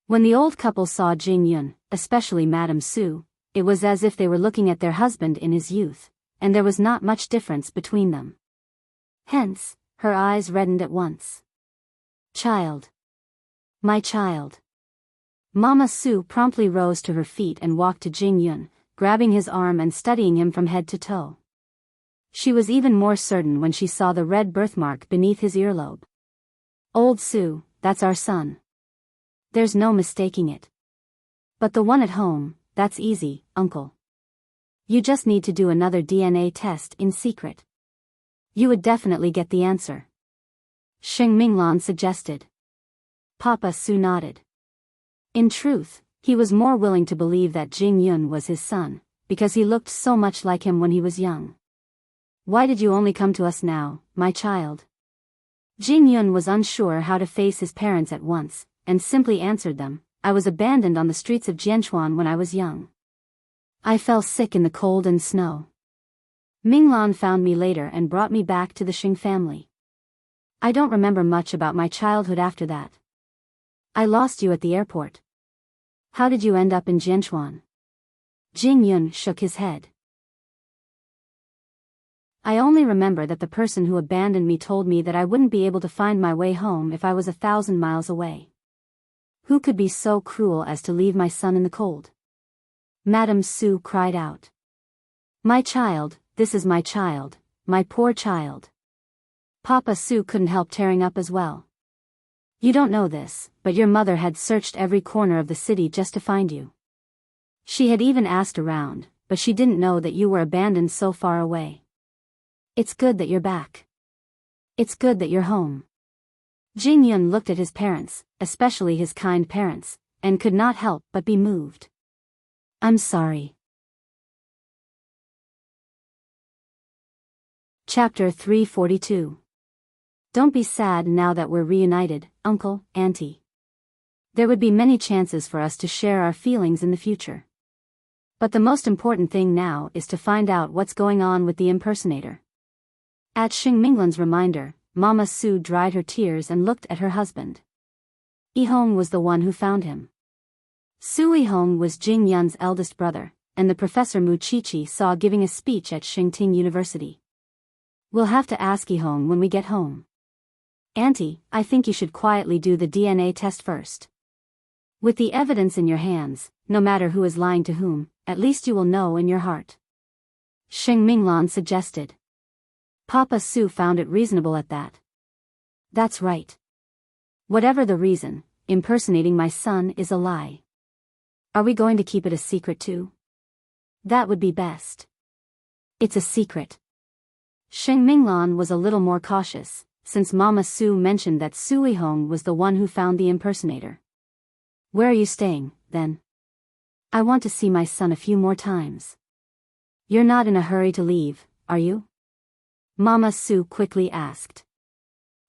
When the old couple saw Jing Yun, especially Madame Su, it was as if they were looking at their husband in his youth, and there was not much difference between them. Hence, her eyes reddened at once. Child. My child. Mama Su promptly rose to her feet and walked to Jing Yun, grabbing his arm and studying him from head to toe. She was even more certain when she saw the red birthmark beneath his earlobe. Old Su, that's our son. There's no mistaking it. But the one at home, that's easy, Uncle. You just need to do another DNA test in secret. You would definitely get the answer. Xing Minglan suggested. Papa Su nodded. In truth, he was more willing to believe that Jing Yun was his son, because he looked so much like him when he was young. Why did you only come to us now, my child? Jing Yun was unsure how to face his parents at once, and simply answered them, I was abandoned on the streets of Jianchuan when I was young. I fell sick in the cold and snow. Minglan found me later and brought me back to the Xing family. I don't remember much about my childhood after that. I lost you at the airport. How did you end up in Jianchuan? Jing Yun shook his head. I only remember that the person who abandoned me told me that I wouldn't be able to find my way home if I was 1,000 miles away. Who could be so cruel as to leave my son in the cold? Madame Su cried out. My child, this is my child, my poor child. Papa Su couldn't help tearing up as well. You don't know this, but your mother had searched every corner of the city just to find you. She had even asked around, but she didn't know that you were abandoned so far away. It's good that you're back. It's good that you're home. Jing Yun looked at his parents, especially his kind parents, and could not help but be moved. I'm sorry. Chapter 342. Don't be sad now that we're reunited, Uncle, Auntie. There would be many chances for us to share our feelings in the future. But the most important thing now is to find out what's going on with the impersonator. At Xing Minglan's reminder, Mama Su dried her tears and looked at her husband. Yihong was the one who found him. Su Yihong was Jing Yun's eldest brother, and the Professor Mu Chichi saw giving a speech at Xingting University. We'll have to ask Yihong when we get home. Auntie, I think you should quietly do the DNA test first. With the evidence in your hands, no matter who is lying to whom, at least you will know in your heart. Xing Minglan suggested. Papa Su found it reasonable at that. That's right. Whatever the reason, impersonating my son is a lie. Are we going to keep it a secret too? That would be best. It's a secret. Xing Minglan was a little more cautious, since Mama Su mentioned that Su Yihong was the one who found the impersonator. Where are you staying, then? I want to see my son a few more times. You're not in a hurry to leave, are you? Mama Su quickly asked.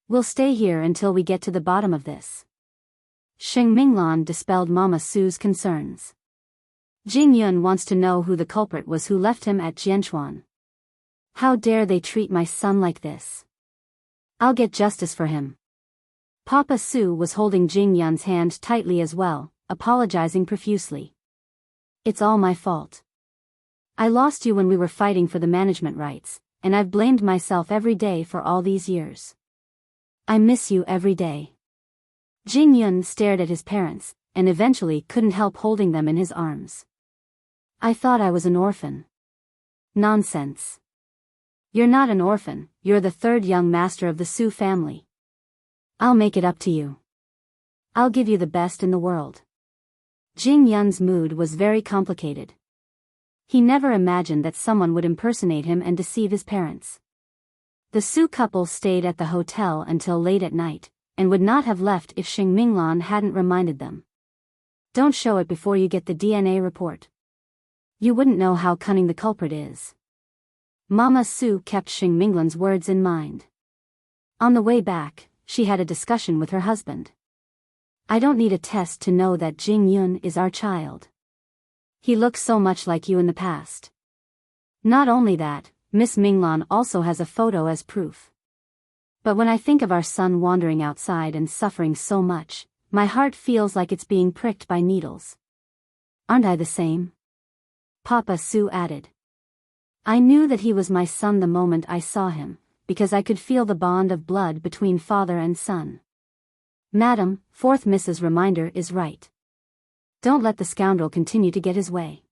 We'll stay here until we get to the bottom of this. Xing Minglan dispelled Mama Su's concerns. Jing Yun wants to know who the culprit was who left him at Jianchuan. How dare they treat my son like this? I'll get justice for him. Papa Su was holding Jing Yun's hand tightly as well, apologizing profusely. It's all my fault. I lost you when we were fighting for the management rights, and I've blamed myself every day for all these years. I miss you every day. Jing Yun stared at his parents, and eventually couldn't help holding them in his arms. I thought I was an orphan. Nonsense. You're not an orphan, you're the third young master of the Su family. I'll make it up to you. I'll give you the best in the world. Jing Yun's mood was very complicated. He never imagined that someone would impersonate him and deceive his parents. The Su couple stayed at the hotel until late at night, and would not have left if Xing Minglan hadn't reminded them. Don't show it before you get the DNA report. You wouldn't know how cunning the culprit is. Mama Su kept Xing Minglan's words in mind. On the way back, she had a discussion with her husband. I don't need a test to know that Jing Yun is our child. He looks so much like you in the past. Not only that, Miss Minglan also has a photo as proof. But when I think of our son wandering outside and suffering so much, my heart feels like it's being pricked by needles. Aren't I the same? Papa Su added. I knew that he was my son the moment I saw him, because I could feel the bond of blood between father and son. Madam, fourth Mrs. Reminder is right. Don't let the scoundrel continue to get his way.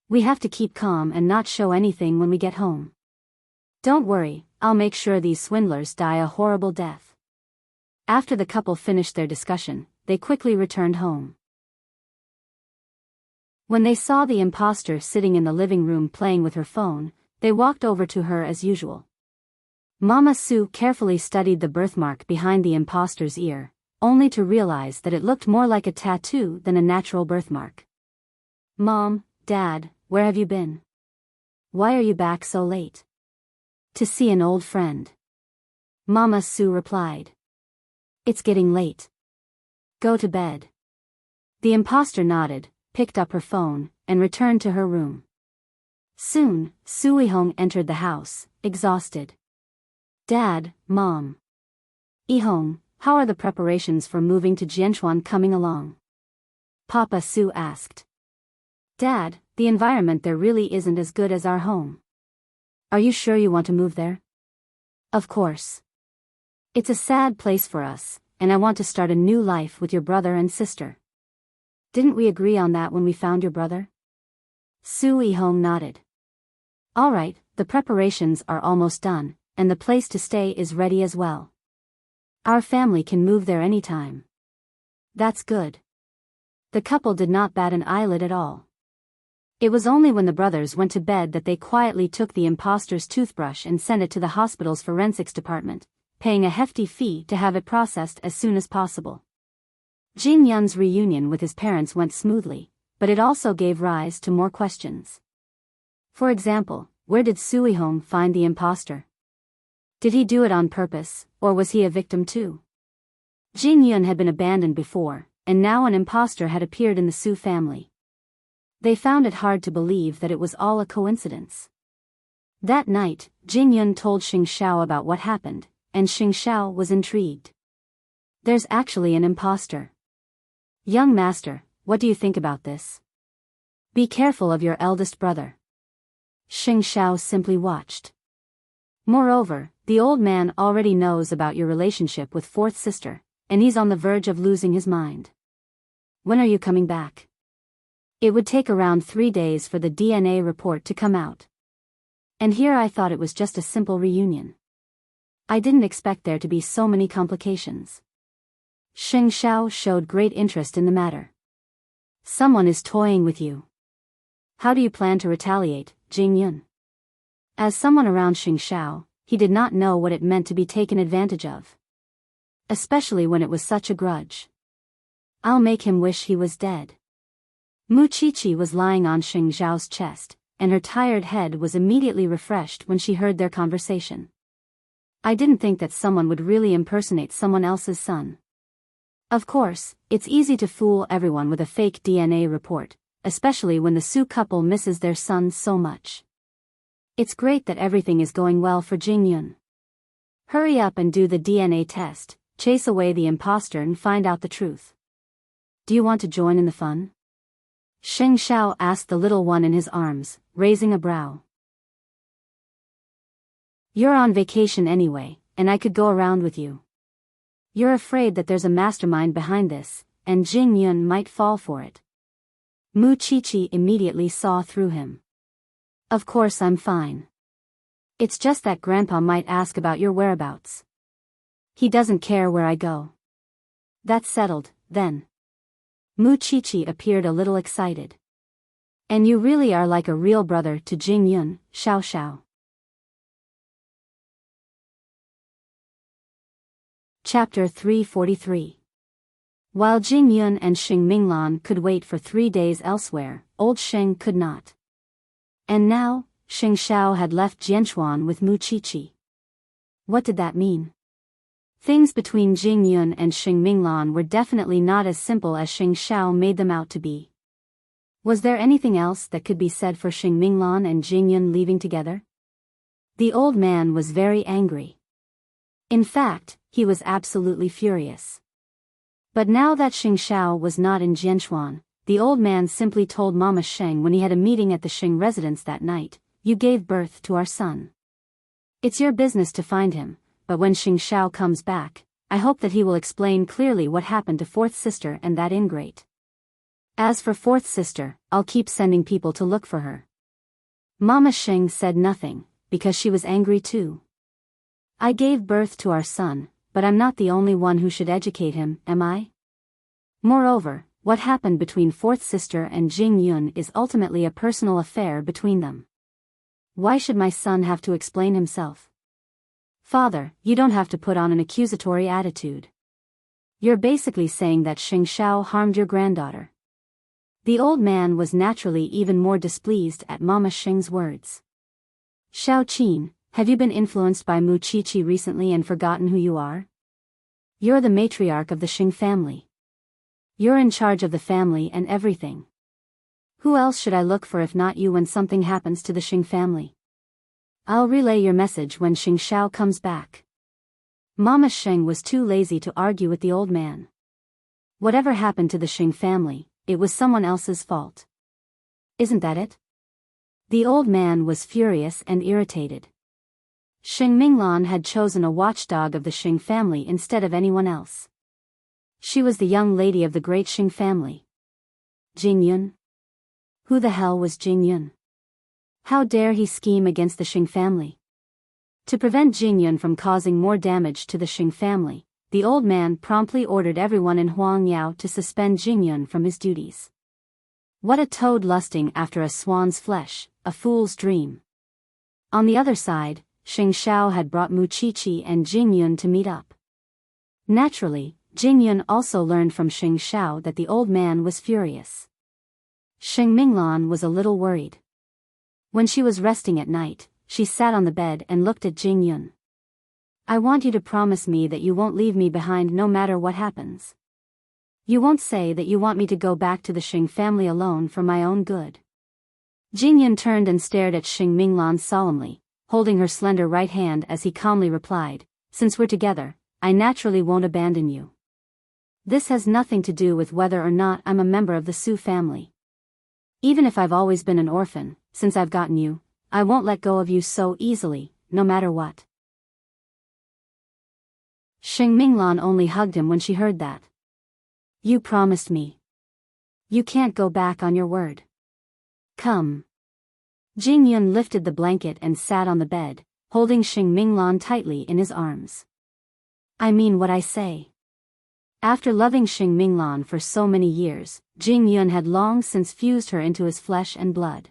We have to keep calm and not show anything when we get home. Don't worry, I'll make sure these swindlers die a horrible death. After the couple finished their discussion, they quickly returned home. When they saw the imposter sitting in the living room playing with her phone, they walked over to her as usual. Mama Su carefully studied the birthmark behind the imposter's ear, only to realize that it looked more like a tattoo than a natural birthmark. Mom, Dad, where have you been? Why are you back so late? To see an old friend. Mama Su replied. It's getting late. Go to bed. The imposter nodded, picked up her phone, and returned to her room. Soon, Su Yihong entered the house, exhausted. Dad, Mom. Yihong, how are the preparations for moving to Jianchuan coming along? Papa Su asked. Dad, the environment there really isn't as good as our home. Are you sure you want to move there? Of course. It's a sad place for us, and I want to start a new life with your brother and sister. Didn't we agree on that when we found your brother? Sui-hong nodded. All right, the preparations are almost done, and the place to stay is ready as well. Our family can move there anytime. That's good. The couple did not bat an eyelid at all. It was only when the brothers went to bed that they quietly took the imposter's toothbrush and sent it to the hospital's forensics department, paying a hefty fee to have it processed as soon as possible. Jin Yun's reunion with his parents went smoothly, but it also gave rise to more questions. For example, where did Sui-hong find the imposter? Did he do it on purpose, or was he a victim too? Jin Yun had been abandoned before, and now an imposter had appeared in the Su family. They found it hard to believe that it was all a coincidence. That night, Jin Yun told Xing Xiao about what happened, and Xing Xiao was intrigued. There's actually an imposter. Young master, what do you think about this? Be careful of your eldest brother. Xing Xiao simply watched. Moreover, the old man already knows about your relationship with fourth sister, and he's on the verge of losing his mind. When are you coming back? It would take around 3 days for the DNA report to come out. And here I thought it was just a simple reunion. I didn't expect there to be so many complications. Xing Xiao showed great interest in the matter. Someone is toying with you. How do you plan to retaliate, Jin Yun? As someone around Xing Xiao, he did not know what it meant to be taken advantage of. Especially when it was such a grudge. I'll make him wish he was dead. Mu Qiqi was lying on Xing Xiao's chest, and her tired head was immediately refreshed when she heard their conversation. I didn't think that someone would really impersonate someone else's son. Of course, it's easy to fool everyone with a fake DNA report, especially when the Su couple misses their son so much. It's great that everything is going well for Jin Yun. Hurry up and do the DNA test, chase away the imposter and find out the truth. Do you want to join in the fun? Xing Xiao asked the little one in his arms, raising a brow. You're on vacation anyway, and I could go around with you. You're afraid that there's a mastermind behind this, and Jin Yun might fall for it. Mu Qiqi immediately saw through him. Of course I'm fine. It's just that Grandpa might ask about your whereabouts. He doesn't care where I go. That's settled, then. Mu Qiqi appeared a little excited. And you really are like a real brother to Jin Yun, Xiao Xiao. Chapter 343. While Jin Yun and Xing Minglan could wait for 3 days elsewhere, old Xing could not. And now, Xing Xiao had left Jianchuan with Mu Qiqi. What did that mean? Things between Jin Yun and Xing Minglan were definitely not as simple as Xing Xiao made them out to be. Was there anything else that could be said for Xing Minglan and Jin Yun leaving together? The old man was very angry. In fact, he was absolutely furious. But now that Xing Xiao was not in Jianchuan, the old man simply told Mama Sheng when he had a meeting at the Xing residence that night, "You gave birth to our son. It's your business to find him, but when Xing Xiao comes back, I hope that he will explain clearly what happened to fourth sister and that ingrate. As for fourth sister, I'll keep sending people to look for her." Mama Sheng said nothing, because she was angry too. I gave birth to our son, but I'm not the only one who should educate him, am I? Moreover, what happened between fourth sister and Jin Yun is ultimately a personal affair between them. Why should my son have to explain himself? Father, you don't have to put on an accusatory attitude. You're basically saying that Xing Xiao harmed your granddaughter. The old man was naturally even more displeased at Mama Sheng's words. Xiao Qin, have you been influenced by Mu Qiqi recently and forgotten who you are? You're the matriarch of the Xing family. You're in charge of the family and everything. Who else should I look for if not you when something happens to the Xing family? I'll relay your message when Xing Xiao comes back. Mama Sheng was too lazy to argue with the old man. Whatever happened to the Xing family, it was someone else's fault. Isn't that it? The old man was furious and irritated. Xing Minglan had chosen a watchdog of the Xing family instead of anyone else. She was the young lady of the great Xing family. Jing Yun? Who the hell was Jing Yun? How dare he scheme against the Xing family? To prevent Jing Yun from causing more damage to the Xing family, the old man promptly ordered everyone in Huangyao to suspend Jing Yun from his duties. What a toad lusting after a swan's flesh, a fool's dream. On the other side, Xing Xiao had brought Mu Qiqi and Jing Yun to meet up. Naturally, Jing Yun also learned from Xing Xiao that the old man was furious. Xing Minglan was a little worried. When she was resting at night, she sat on the bed and looked at Jing Yun. I want you to promise me that you won't leave me behind no matter what happens. You won't say that you want me to go back to the Xing family alone for my own good. Jing Yun turned and stared at Xing Minglan solemnly, holding her slender right hand as he calmly replied, since we're together, I naturally won't abandon you. This has nothing to do with whether or not I'm a member of the Su family. Even if I've always been an orphan, since I've gotten you, I won't let go of you so easily, no matter what. Xing Minglan only hugged him when she heard that. You promised me. You can't go back on your word. Come. Jing Yun lifted the blanket and sat on the bed, holding Xing Minglan tightly in his arms. I mean what I say. After loving Xing Minglan for so many years, Jing Yun had long since fused her into his flesh and blood.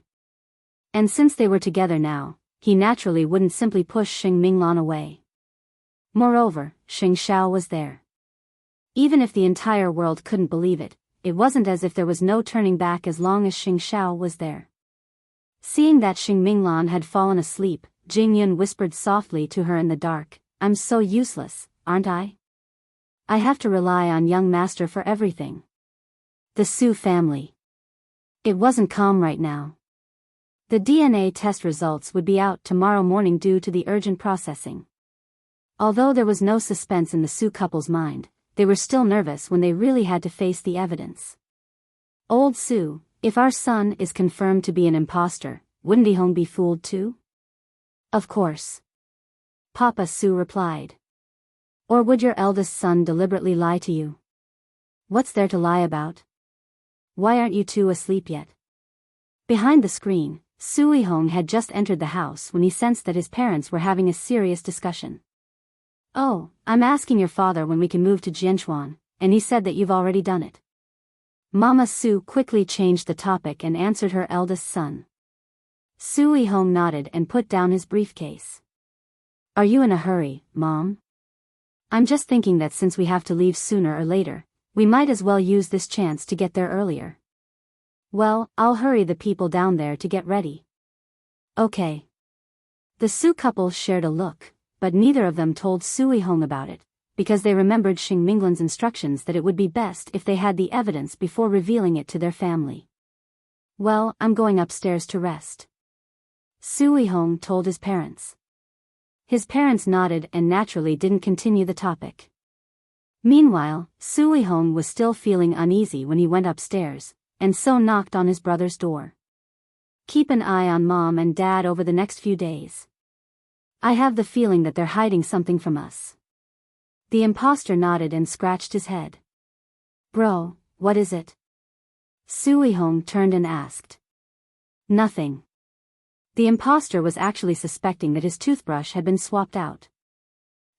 And since they were together now, he naturally wouldn't simply push Xing Minglan away. Moreover, Xing Xiao was there. Even if the entire world couldn't believe it, it wasn't as if there was no turning back as long as Xing Xiao was there. Seeing that Xing Minglan had fallen asleep, Jing Yun whispered softly to her in the dark, I'm so useless, aren't I? I have to rely on young master for everything. The Su family. It wasn't calm right now. The DNA test results would be out tomorrow morning due to the urgent processing. Although there was no suspense in the Su couple's mind, they were still nervous when they really had to face the evidence. Old Su, if our son is confirmed to be an imposter, wouldn't Yihong be fooled too? Of course. Papa Su replied. Or would your eldest son deliberately lie to you? What's there to lie about? Why aren't you two asleep yet? Behind the screen, Su Yihong had just entered the house when he sensed that his parents were having a serious discussion. Oh, I'm asking your father when we can move to Jianchuan, and he said that you've already done it. Mama Su quickly changed the topic and answered her eldest son. Su Yihong nodded and put down his briefcase. Are you in a hurry, Mom? I'm just thinking that since we have to leave sooner or later, we might as well use this chance to get there earlier. Well, I'll hurry the people down there to get ready. Okay. The Su couple shared a look, but neither of them told Su Yihong about it, because they remembered Xing Minglan's instructions that it would be best if they had the evidence before revealing it to their family. Well, I'm going upstairs to rest. Su Yihong told his parents. His parents nodded and naturally didn't continue the topic. Meanwhile, Su Yihong was still feeling uneasy when he went upstairs, and so knocked on his brother's door. Keep an eye on Mom and Dad over the next few days. I have the feeling that they're hiding something from us. The imposter nodded and scratched his head. Bro, what is it? Su Yihong turned and asked. Nothing. The imposter was actually suspecting that his toothbrush had been swapped out.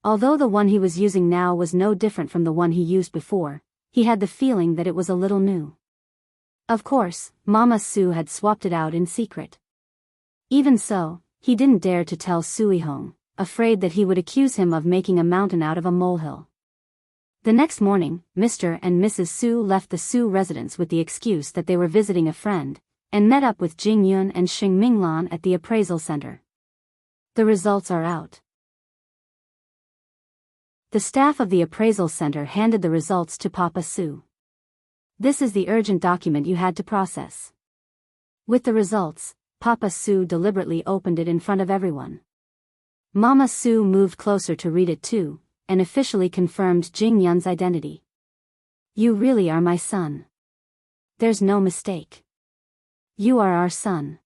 Although the one he was using now was no different from the one he used before, he had the feeling that it was a little new. Of course, Mama Su had swapped it out in secret. Even so, he didn't dare to tell Su Yihong, afraid that he would accuse him of making a mountain out of a molehill. The next morning, Mr. and Mrs. Su left the Su residence with the excuse that they were visiting a friend, and met up with Jing Yun and Xing Minglan at the appraisal center. The results are out. The staff of the appraisal center handed the results to Papa Su. This is the urgent document you had to process. With the results, Papa Su deliberately opened it in front of everyone. Mama Su moved closer to read it too, and officially confirmed Jing Yun's identity. You really are my son. There's no mistake. You are our son.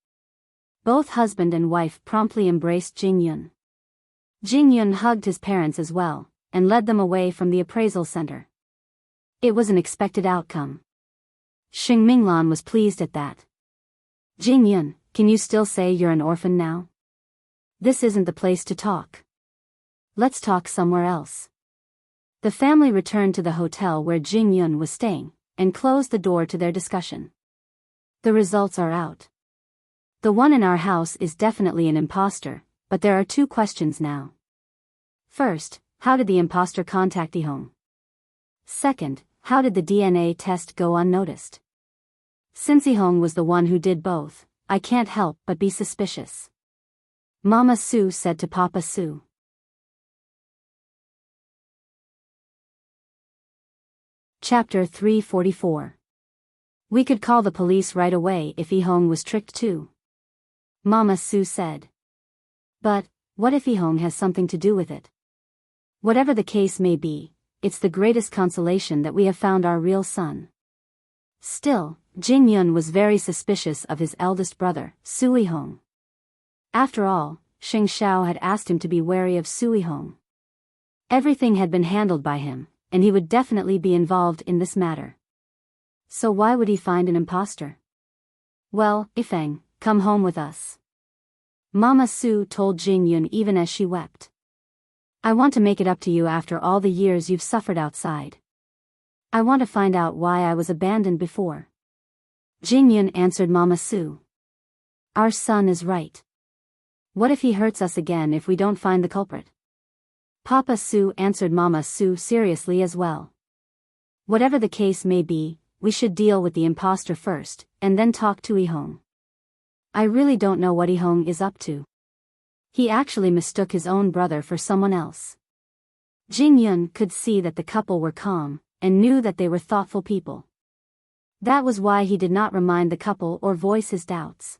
Both husband and wife promptly embraced Jing Yun. Jing Yun hugged his parents as well, and led them away from the appraisal center. It was an expected outcome. Xing Minglan was pleased at that. Jing Yun, can you still say you're an orphan now? This isn't the place to talk. Let's talk somewhere else. The family returned to the hotel where Jing Yun was staying, and closed the door to their discussion. The results are out. The one in our house is definitely an imposter, but there are two questions now. First, how did the imposter contact Yihong? Second, how did the DNA test go unnoticed? Since Yihong was the one who did both, I can't help but be suspicious. Mama Su said to Papa Su. Chapter 344. We could call the police right away if Yihong was tricked too. Mama Su said. But, what if Yihong has something to do with it? Whatever the case may be, it's the greatest consolation that we have found our real son. Still, Jing Yun was very suspicious of his eldest brother, Su Yihong. After all, Xing Xiao had asked him to be wary of Su Yihong. Everything had been handled by him, and he would definitely be involved in this matter. So why would he find an imposter? Well, Yifeng, come home with us. Mama Su told Jing Yun even as she wept. I want to make it up to you after all the years you've suffered outside. I want to find out why I was abandoned before. Jing Yun answered Mama Su. Our son is right. What if he hurts us again if we don't find the culprit? Papa Su answered Mama Su seriously as well. Whatever the case may be, we should deal with the imposter first, and then talk to Yihong. I really don't know what Yihong is up to. He actually mistook his own brother for someone else. Jing Yun could see that the couple were calm, and knew that they were thoughtful people. That was why he did not remind the couple or voice his doubts.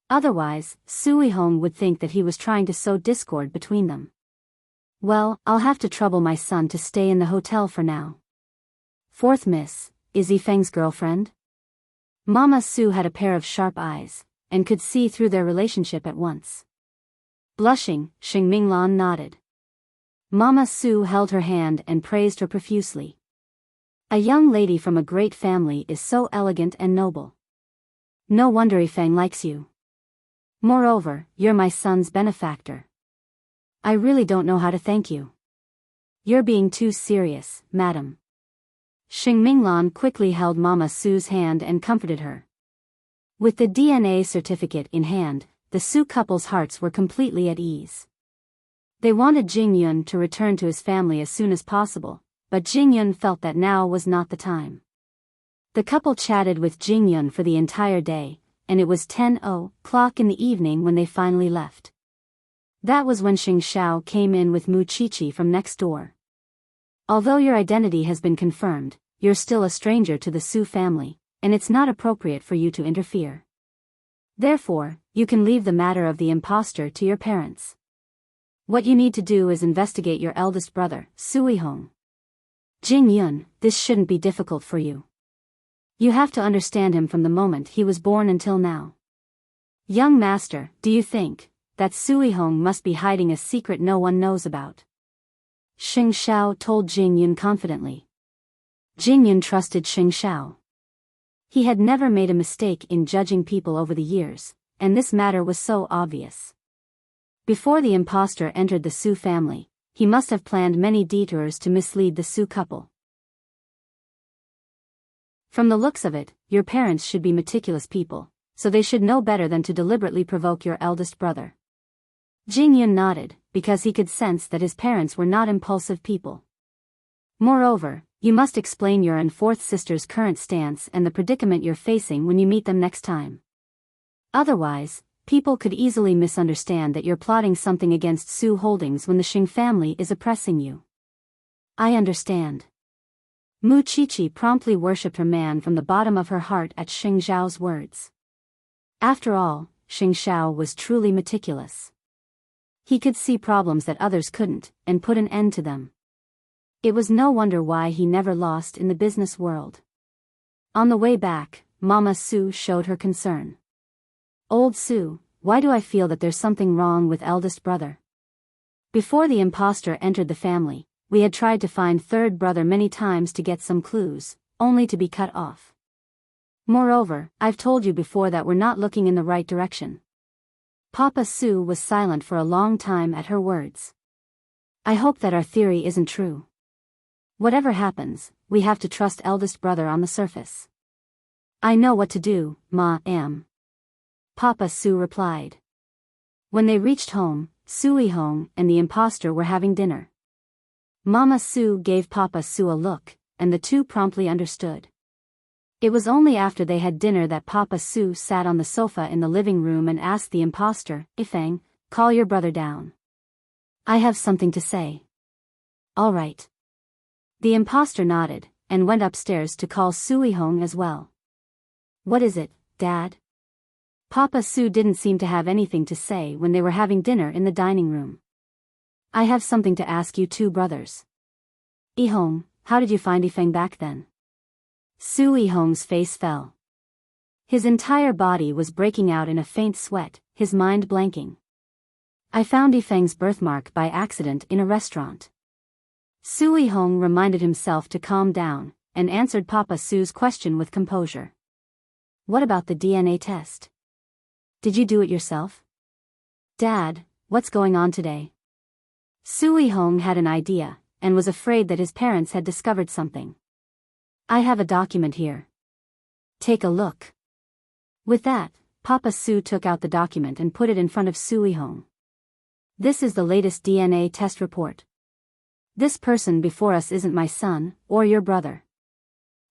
Otherwise, Su Yihong would think that he was trying to sow discord between them. Well, I'll have to trouble my son to stay in the hotel for now. Fourth miss, is Yifeng's girlfriend? Mama Su had a pair of sharp eyes, and could see through their relationship at once. Blushing, Xing Minglan nodded. Mama Su held her hand and praised her profusely. A young lady from a great family is so elegant and noble. No wonder Yifeng likes you. Moreover, you're my son's benefactor. I really don't know how to thank you. You're being too serious, madam. Xing Minglan quickly held Mama Su's hand and comforted her. With the DNA certificate in hand, the Su couple's hearts were completely at ease. They wanted Jing Yun to return to his family as soon as possible, but Jing Yun felt that now was not the time. The couple chatted with Jing Yun for the entire day, and it was 10:00 in the evening when they finally left. That was when Xing Xiao came in with Mu Qiqi from next door. Although your identity has been confirmed, you're still a stranger to the Su family, and it's not appropriate for you to interfere. Therefore, you can leave the matter of the imposter to your parents. What you need to do is investigate your eldest brother, Su Yihong. Jing Yun, this shouldn't be difficult for you. You have to understand him from the moment he was born until now. Young master, do you think that Su Yihong must be hiding a secret no one knows about? Xing Xiao told Jing Yun confidently. Jing Yun trusted Xing Xiao. He had never made a mistake in judging people over the years, and this matter was so obvious. Before the imposter entered the Su family, he must have planned many detours to mislead the Su couple. From the looks of it, your parents should be meticulous people, so they should know better than to deliberately provoke your eldest brother. Jing Yun nodded, because he could sense that his parents were not impulsive people. Moreover, you must explain your and fourth sister's current stance and the predicament you're facing when you meet them next time. Otherwise, people could easily misunderstand that you're plotting something against Su Holdings when the Xing family is oppressing you. I understand. Mu Qiqi promptly worshipped her man from the bottom of her heart at Xing Zhao's words. After all, Xing Xiao was truly meticulous. He could see problems that others couldn't, and put an end to them. It was no wonder why he never lost in the business world. On the way back, Mama Su showed her concern. Old Su, why do I feel that there's something wrong with eldest brother? Before the imposter entered the family, we had tried to find third brother many times to get some clues, only to be cut off. Moreover, I've told you before that we're not looking in the right direction. Papa Sue was silent for a long time at her words. I hope that our theory isn't true. Whatever happens, we have to trust eldest brother on the surface. I know what to do, Ma-am. Papa Sue replied. When they reached home, Sui-hong and the impostor were having dinner. Mama Sue gave Papa Sue a look, and the two promptly understood. It was only after they had dinner that Papa Sue sat on the sofa in the living room and asked the impostor, Ifeng, call your brother down. I have something to say. All right. The impostor nodded, and went upstairs to call Sui-hong as well. What is it, Dad? Papa Sue didn't seem to have anything to say when they were having dinner in the dining room. I have something to ask you two brothers. I-hong, how did you find Ifeng back then? Sui-hong's face fell. His entire body was breaking out in a faint sweat, his mind blanking. I found Ifeng's birthmark by accident in a restaurant. Sui-hong reminded himself to calm down, and answered Papa Sue's question with composure. What about the DNA test? Did you do it yourself? Dad, what's going on today? Sui-hong had an idea, and was afraid that his parents had discovered something. I have a document here. Take a look. With that, Papa Sue took out the document and put it in front of Sui-hong. This is the latest DNA test report. This person before us isn't my son, or your brother.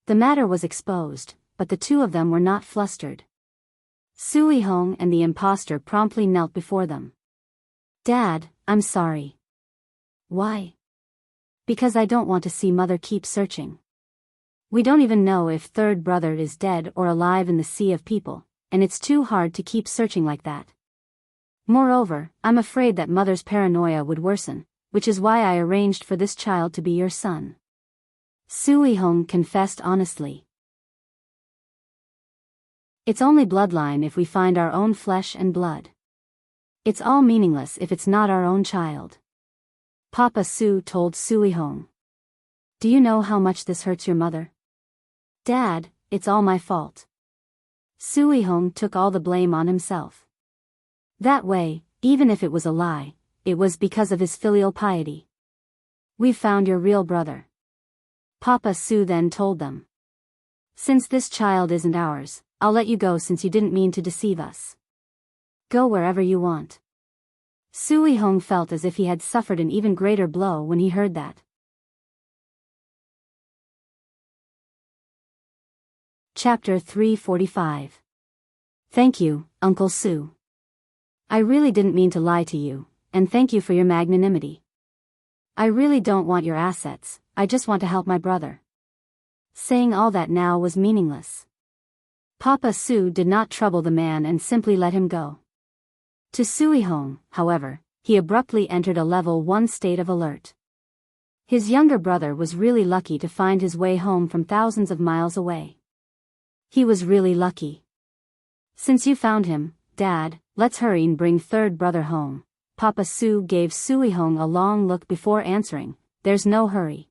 The matter was exposed, but the two of them were not flustered. Sui-hong and the impostor promptly knelt before them. Dad, I'm sorry. Why? Because I don't want to see Mother keep searching. We don't even know if third brother is dead or alive in the sea of people, and it's too hard to keep searching like that. Moreover, I'm afraid that Mother's paranoia would worsen, which is why I arranged for this child to be your son. Sui-hong confessed honestly. It's only bloodline if we find our own flesh and blood. It's all meaningless if it's not our own child. Papa Sue told Sui-hong. Do you know how much this hurts your mother? Dad, it's all my fault. Sui-hong took all the blame on himself. That way, even if it was a lie, it was because of his filial piety. We've found your real brother. Papa Sue then told them. Since this child isn't ours, I'll let you go since you didn't mean to deceive us. Go wherever you want. Sui-hong felt as if he had suffered an even greater blow when he heard that. Chapter 345. Thank you, Uncle Sue. I really didn't mean to lie to you, and thank you for your magnanimity. I really don't want your assets, I just want to help my brother. Saying all that now was meaningless. Papa Sue did not trouble the man and simply let him go. To Sui-hong, however, he abruptly entered a level 1 state of alert. His younger brother was really lucky to find his way home from thousands of miles away. He was really lucky. Since you found him, Dad, let's hurry and bring third brother home. Papa Sue gave Sui-hong a long look before answering, there's no hurry.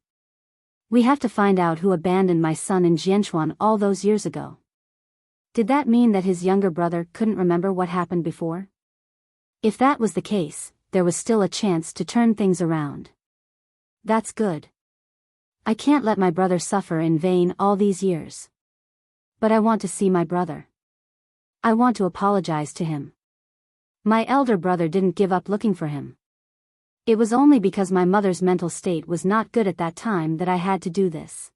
We have to find out who abandoned my son in Jianchuan all those years ago. Did that mean that his younger brother couldn't remember what happened before? If that was the case, there was still a chance to turn things around. That's good. I can't let my brother suffer in vain all these years. But I want to see my brother. I want to apologize to him. My elder brother didn't give up looking for him. It was only because my mother's mental state was not good at that time that I had to do this.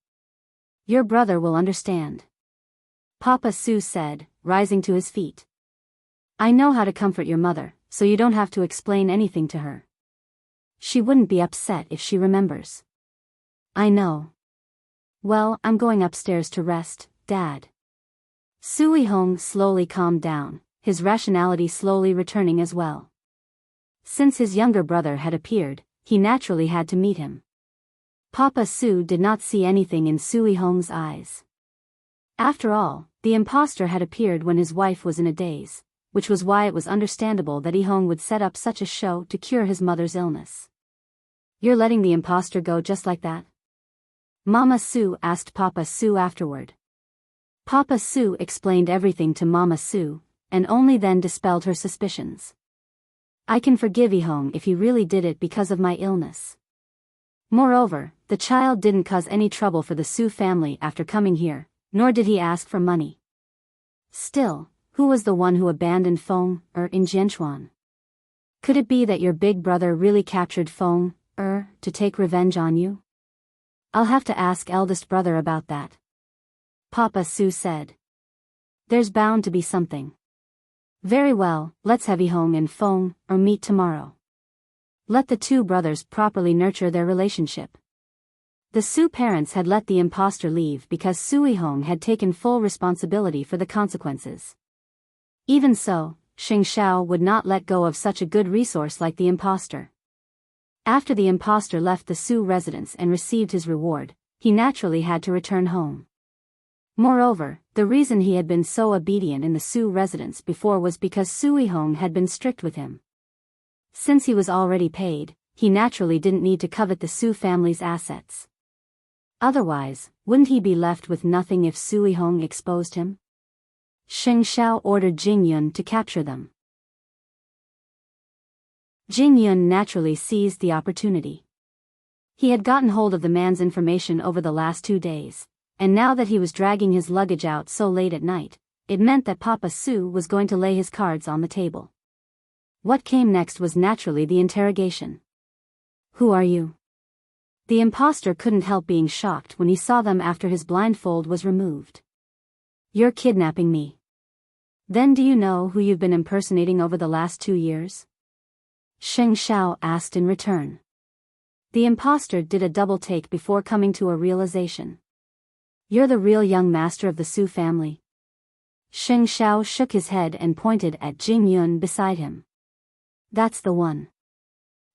Your brother will understand. Papa Sue said, rising to his feet. I know how to comfort your mother, so you don't have to explain anything to her. She wouldn't be upset if she remembers. I know. Well, I'm going upstairs to rest, Dad. Sui-hong slowly calmed down, his rationality slowly returning as well. Since his younger brother had appeared, he naturally had to meet him. Papa Sue did not see anything in Sui-hong's eyes. After all, the impostor had appeared when his wife was in a daze, which was why it was understandable that I-hong would set up such a show to cure his mother's illness. You're letting the imposter go just like that? Mama Sue asked Papa Sue afterward. Papa Sue explained everything to Mama Sue, and only then dispelled her suspicions. I can forgive Ihong if he really did it because of my illness. Moreover, the child didn't cause any trouble for the Sue family after coming here, nor did he ask for money. Still, who was the one who abandoned Feng, in Jianchuan? Could it be that your big brother really captured Feng, to take revenge on you? I'll have to ask eldest brother about that. Papa Sue said. There's bound to be something. Very well, let's have Ihong and Feng, meet tomorrow. Let the two brothers properly nurture their relationship. The Sue parents had let the imposter leave because Sue Ihong had taken full responsibility for the consequences. Even so, Xing Xiao would not let go of such a good resource like the imposter. After the imposter left the Sue residence and received his reward, he naturally had to return home. Moreover, the reason he had been so obedient in the Sue residence before was because Sue Ihong had been strict with him. Since he was already paid, he naturally didn't need to covet the Sue family's assets. Otherwise, wouldn't he be left with nothing if Sue Ihong exposed him? Xing Xiao ordered Jing Yun to capture them. Jing Yun naturally seized the opportunity. He had gotten hold of the man's information over the last 2 days, and now that he was dragging his luggage out so late at night, it meant that Papa Sue was going to lay his cards on the table. What came next was naturally the interrogation. Who are you? The imposter couldn't help being shocked when he saw them after his blindfold was removed. You're kidnapping me. Then do you know who you've been impersonating over the last 2 years? Xing Xiao asked in return. The imposter did a double take before coming to a realization. You're the real young master of the Sue family. Xing Xiao shook his head and pointed at Jing Yun beside him. That's the one.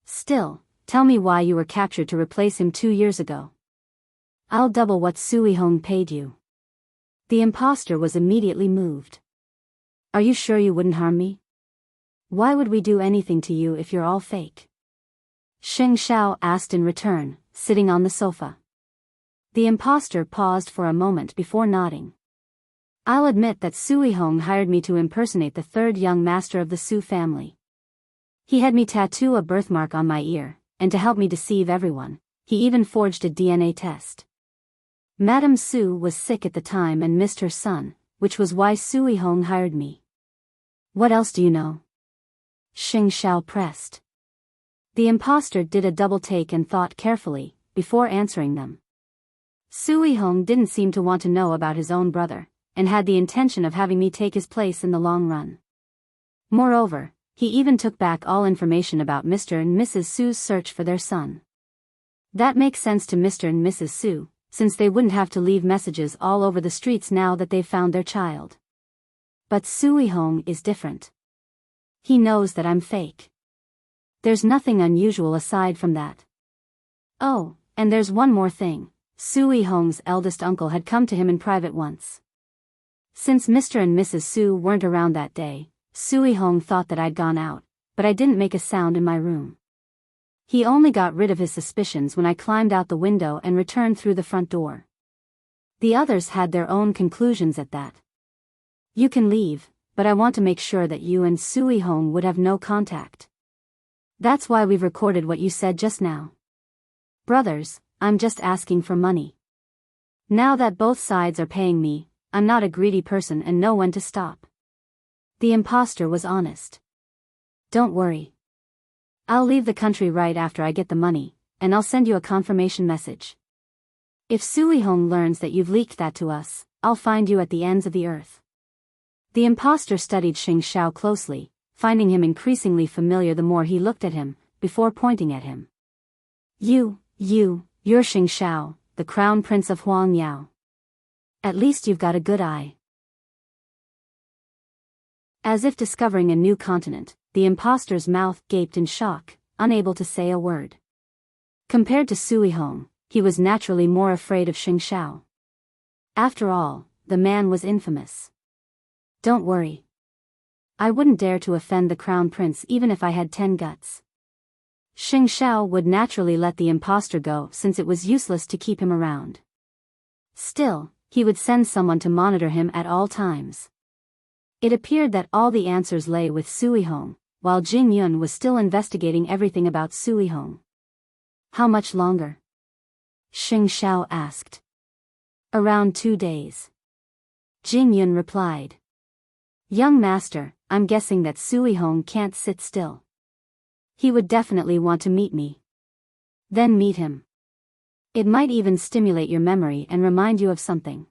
Still, tell me why you were captured to replace him 2 years ago. I'll double what Sue Ihong paid you. The imposter was immediately moved. Are you sure you wouldn't harm me? Why would we do anything to you if you're all fake? Xing Xiao asked in return, sitting on the sofa. The imposter paused for a moment before nodding. I'll admit that Sue Ihong hired me to impersonate the third young master of the Sue family. He had me tattoo a birthmark on my ear, and to help me deceive everyone, he even forged a DNA test. Madame Sue was sick at the time and missed her son, which was why Sue Ihong hired me. What else do you know? Xing Xiao pressed. The imposter did a double take and thought carefully, before answering them. Sue Ihong didn't seem to want to know about his own brother, and had the intention of having me take his place in the long run. Moreover, he even took back all information about Mr. and Mrs. Sue's search for their son. That makes sense to Mr. and Mrs. Sue, since they wouldn't have to leave messages all over the streets now that they've found their child. But Sue Ihong is different. He knows that I'm fake. There's nothing unusual aside from that. Oh, and there's one more thing. Sue Ihong's eldest uncle had come to him in private once. Since Mr. and Mrs. Sue weren't around that day, Sue Ihong thought that I'd gone out, but I didn't make a sound in my room. He only got rid of his suspicions when I climbed out the window and returned through the front door. The others had their own conclusions at that. You can leave, but I want to make sure that you and Sue Ihong would have no contact. That's why we've recorded what you said just now. Brothers, I'm just asking for money. Now that both sides are paying me, I'm not a greedy person and know when to stop. The imposter was honest. Don't worry. I'll leave the country right after I get the money, and I'll send you a confirmation message. If Sue Ihong learns that you've leaked that to us, I'll find you at the ends of the earth. The imposter studied Xing Xiao closely, finding him increasingly familiar the more he looked at him, before pointing at him. You're Xing Xiao, the crown prince of Huang Yao. At least you've got a good eye. As if discovering a new continent, the imposter's mouth gaped in shock, unable to say a word. Compared to Sue Ihong, he was naturally more afraid of Xing Xiao. After all, the man was infamous. Don't worry. I wouldn't dare to offend the crown prince even if I had 10 guts. Xing Xiao would naturally let the impostor go since it was useless to keep him around. Still, he would send someone to monitor him at all times. It appeared that all the answers lay with Sui Hong, while Jing Yun was still investigating everything about Sui Hong. How much longer? Xing Xiao asked. Around 2 days. Jing Yun replied. Young master, I'm guessing that Sui Hong can't sit still. He would definitely want to meet me. Then meet him. It might even stimulate your memory and remind you of something.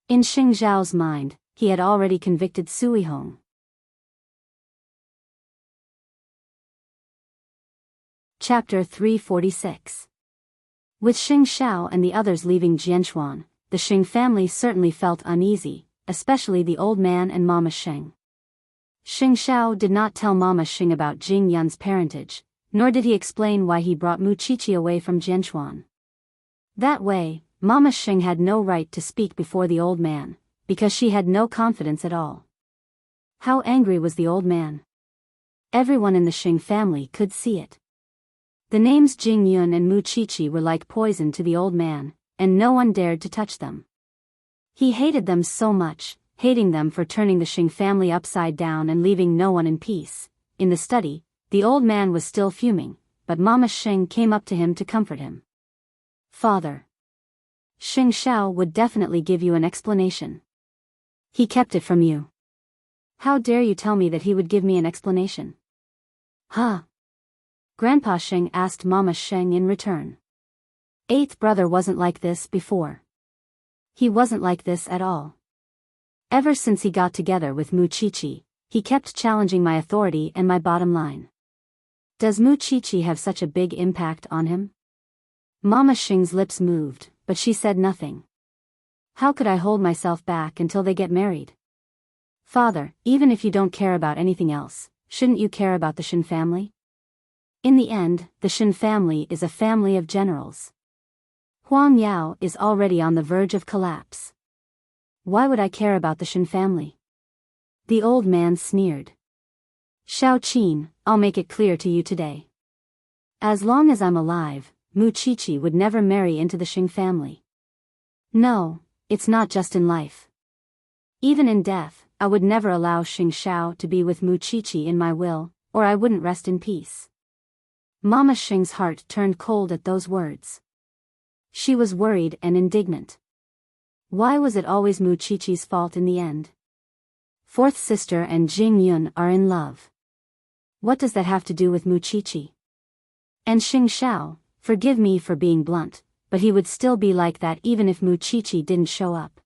In Xing Xiao's mind, he had already convicted Sui Hong. Chapter 346. With Xing Xiao and the others leaving Jianchuan, the Xing family certainly felt uneasy, especially the old man and Mama Xing. Xing Xiao did not tell Mama Xing about Jing Yun's parentage, nor did he explain why he brought Muqiqi away from Jianchuan. That way, Mama Xing had no right to speak before the old man, because she had no confidence at all. How angry was the old man? Everyone in the Xing family could see it. The names Jing Yun and Muqiqi were like poison to the old man, and no one dared to touch them. He hated them so much, hating them for turning the Xing family upside down and leaving no one in peace. In the study, the old man was still fuming, but Mama Xing came up to him to comfort him. Father. Xing Xiao would definitely give you an explanation. He kept it from you. How dare you tell me that he would give me an explanation? Huh? Grandpa Xing asked Mama Xing in return. Eighth brother wasn't like this before. He wasn't like this at all. Ever since he got together with Muqiqi, he kept challenging my authority and my bottom line. Does Muqiqi have such a big impact on him? Mama Xing's lips moved, but she said nothing. How could I hold myself back until they get married? Father, even if you don't care about anything else, shouldn't you care about the Shin family? In the end, the Shin family is a family of generals. Huang Yao is already on the verge of collapse. Why would I care about the Shin family? The old man sneered. Xiao Qin, I'll make it clear to you today. As long as I'm alive, Muqiqi would never marry into the Xing family. No, it's not just in life. Even in death, I would never allow Xing Xiao to be with Muqiqi in my will, or I wouldn't rest in peace. Mama Xing's heart turned cold at those words. She was worried and indignant. Why was it always Muqiqi's fault in the end? Fourth sister and Jing Yun are in love. What does that have to do with Muqiqi? And Xing Xiao, forgive me for being blunt, but he would still be like that even if Muqiqi didn't show up.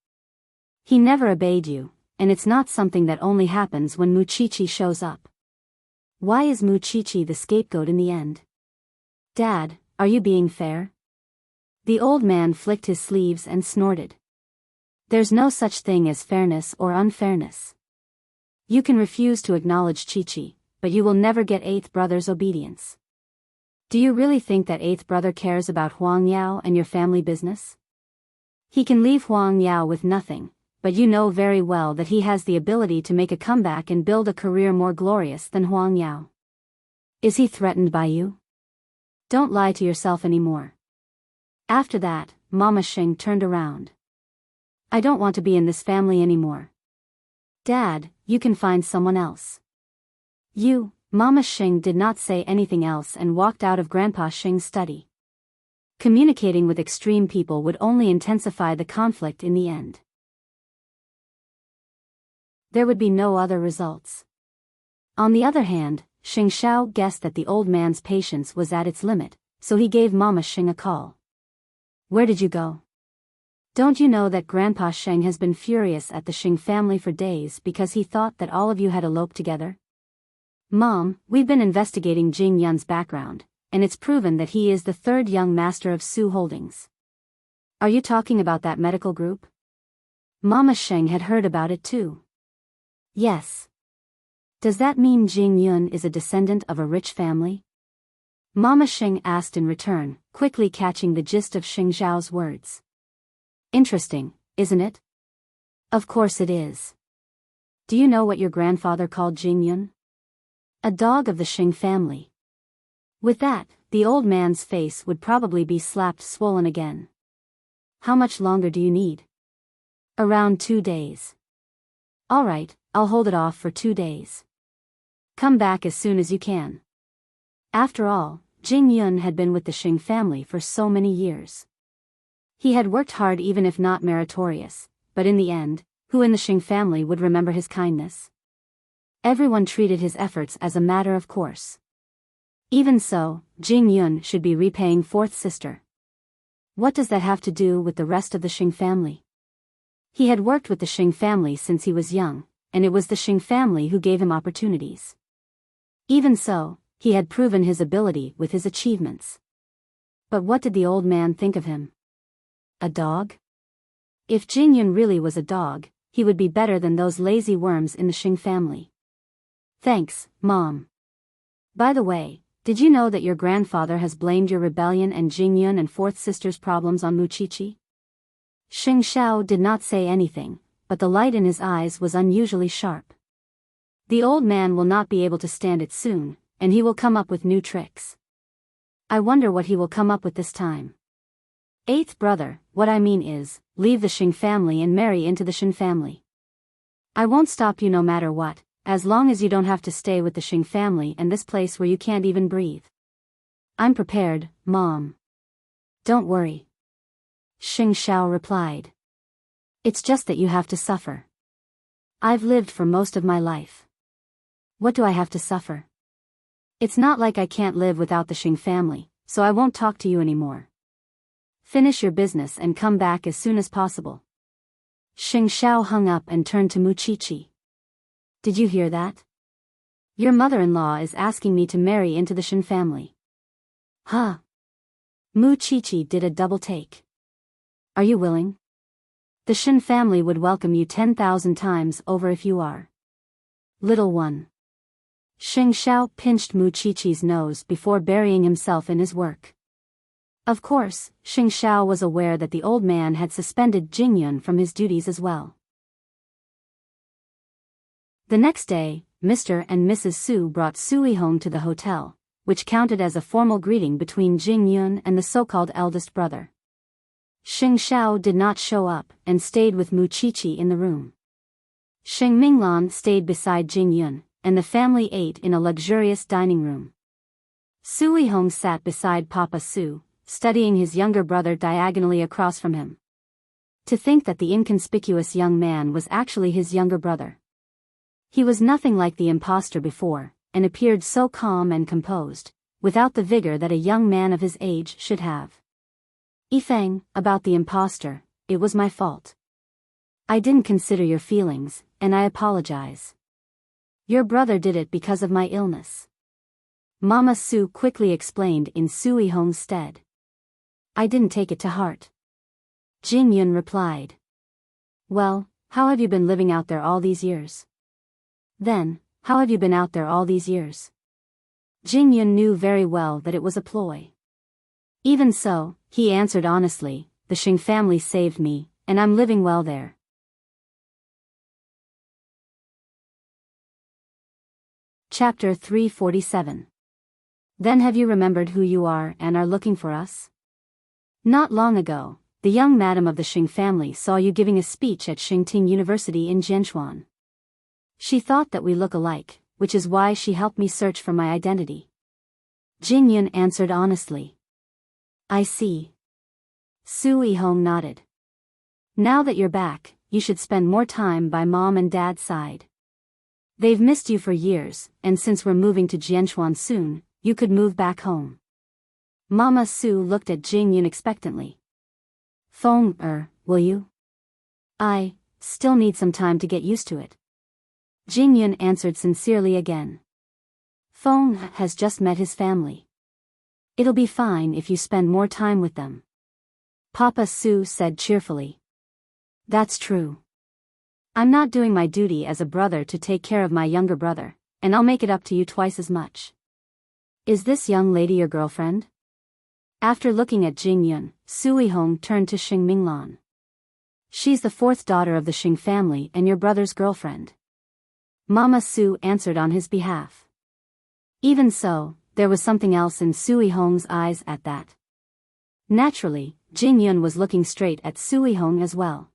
He never obeyed you, and it's not something that only happens when Muqiqi shows up. Why is Muqiqi the scapegoat in the end? Dad, are you being fair? The old man flicked his sleeves and snorted. There's no such thing as fairness or unfairness. You can refuse to acknowledge Qiqi, but you will never get eighth brother's obedience. Do you really think that eighth brother cares about Huang Yao and your family business? He can leave Huang Yao with nothing, but you know very well that he has the ability to make a comeback and build a career more glorious than Huang Yao. Is he threatened by you? Don't lie to yourself anymore. After that, Mama Xing turned around. I don't want to be in this family anymore. Dad, you can find someone else. Mama Xing did not say anything else and walked out of Grandpa Xing's study. Communicating with extreme people would only intensify the conflict in the end. There would be no other results. On the other hand, Xing Xiao guessed that the old man's patience was at its limit, so he gave Mama Xing a call. Where did you go? Don't you know that Grandpa Xing has been furious at the Xing family for days because he thought that all of you had eloped together? Mom, we've been investigating Jing Yun's background, and it's proven that he is the third young master of Su Holdings. Are you talking about that medical group? Mama Xing had heard about it too. Yes. Does that mean Jing Yun is a descendant of a rich family? Mama Xing asked in return, quickly catching the gist of Xing Zhao's words. Interesting, isn't it? Of course it is. Do you know what your grandfather called Jing Yun? A dog of the Xing family. With that, the old man's face would probably be slapped swollen again. How much longer do you need? Around 2 days. All right, I'll hold it off for 2 days. Come back as soon as you can. After all, Jing Yun had been with the Xing family for so many years. He had worked hard even if not meritorious, but in the end, who in the Xing family would remember his kindness? Everyone treated his efforts as a matter of course. Even so, Jing Yun should be repaying fourth sister. What does that have to do with the rest of the Xing family? He had worked with the Xing family since he was young, and it was the Xing family who gave him opportunities. Even so, he had proven his ability with his achievements. But what did the old man think of him? A dog? If Jing Yun really was a dog, he would be better than those lazy worms in the Xing family. Thanks, Mom. By the way, did you know that your grandfather has blamed your rebellion and Jing Yun and fourth sister's problems on Muqiqi? Xing Xiao did not say anything, but the light in his eyes was unusually sharp. The old man will not be able to stand it soon, and he will come up with new tricks. I wonder what he will come up with this time. Eighth brother, what I mean is, leave the Xing family and marry into the Xing family. I won't stop you no matter what, as long as you don't have to stay with the Xing family and this place where you can't even breathe. I'm prepared, Mom. Don't worry. Xing Xiao replied. It's just that you have to suffer. I've lived for most of my life. What do I have to suffer? It's not like I can't live without the Xing family, so I won't talk to you anymore. Finish your business and come back as soon as possible. Xing Xiao hung up and turned to Muqiqi. Did you hear that? Your mother-in-law is asking me to marry into the Xing family. Huh? Muqiqi did a double take. Are you willing? The Xing family would welcome you 10,000 times over if you are. Little one. Xing Xiao pinched Muqiqi's nose before burying himself in his work. Of course, Xing Xiao was aware that the old man had suspended Jing Yun from his duties as well. The next day, Mr. and Mrs. Su brought Sui home to the hotel, which counted as a formal greeting between Jing Yun and the so-called eldest brother. Xing Xiao did not show up and stayed with Muqiqi in the room. Xing Minglan stayed beside Jing Yun, and the family ate in a luxurious dining room. Sui Hong sat beside Papa Su, studying his younger brother diagonally across from him. To think that the inconspicuous young man was actually his younger brother. He was nothing like the impostor before, and appeared so calm and composed, without the vigor that a young man of his age should have. Yifeng, about the impostor, it was my fault. I didn't consider your feelings, and I apologize. Your brother did it because of my illness. Mama Su quickly explained in Sui Hong's stead. I didn't take it to heart. Jing Yun replied. Well, how have you been living out there all these years? Then, how have you been out there all these years? Jing Yun knew very well that it was a ploy. Even so, he answered honestly, the Xing family saved me, and I'm living well there. Chapter 347. Then have you remembered who you are and are looking for us? Not long ago, the young madam of the Xing family saw you giving a speech at Xingting University in Jianchuan. She thought that we look alike, which is why she helped me search for my identity. Jing Yun answered honestly. I see. Sui Hong nodded. Now that you're back, you should spend more time by Mom and Dad's side. They've missed you for years, and since we're moving to Jianchuan soon, you could move back home. Mama Su looked at Jing Yun expectantly. Feng, will you? I still need some time to get used to it. Jing Yun answered sincerely again. Feng has just met his family. It'll be fine if you spend more time with them. Papa Su said cheerfully. That's true. I'm not doing my duty as a brother to take care of my younger brother, and I'll make it up to you twice as much. Is this young lady your girlfriend? After looking at Jing Yun, Sui Hong turned to Xing Minglan. She's the fourth daughter of the Xing family and your brother's girlfriend. Mama Su answered on his behalf. Even so, there was something else in Sui Hong's eyes at that. Naturally, Jing Yun was looking straight at Sui Hong as well.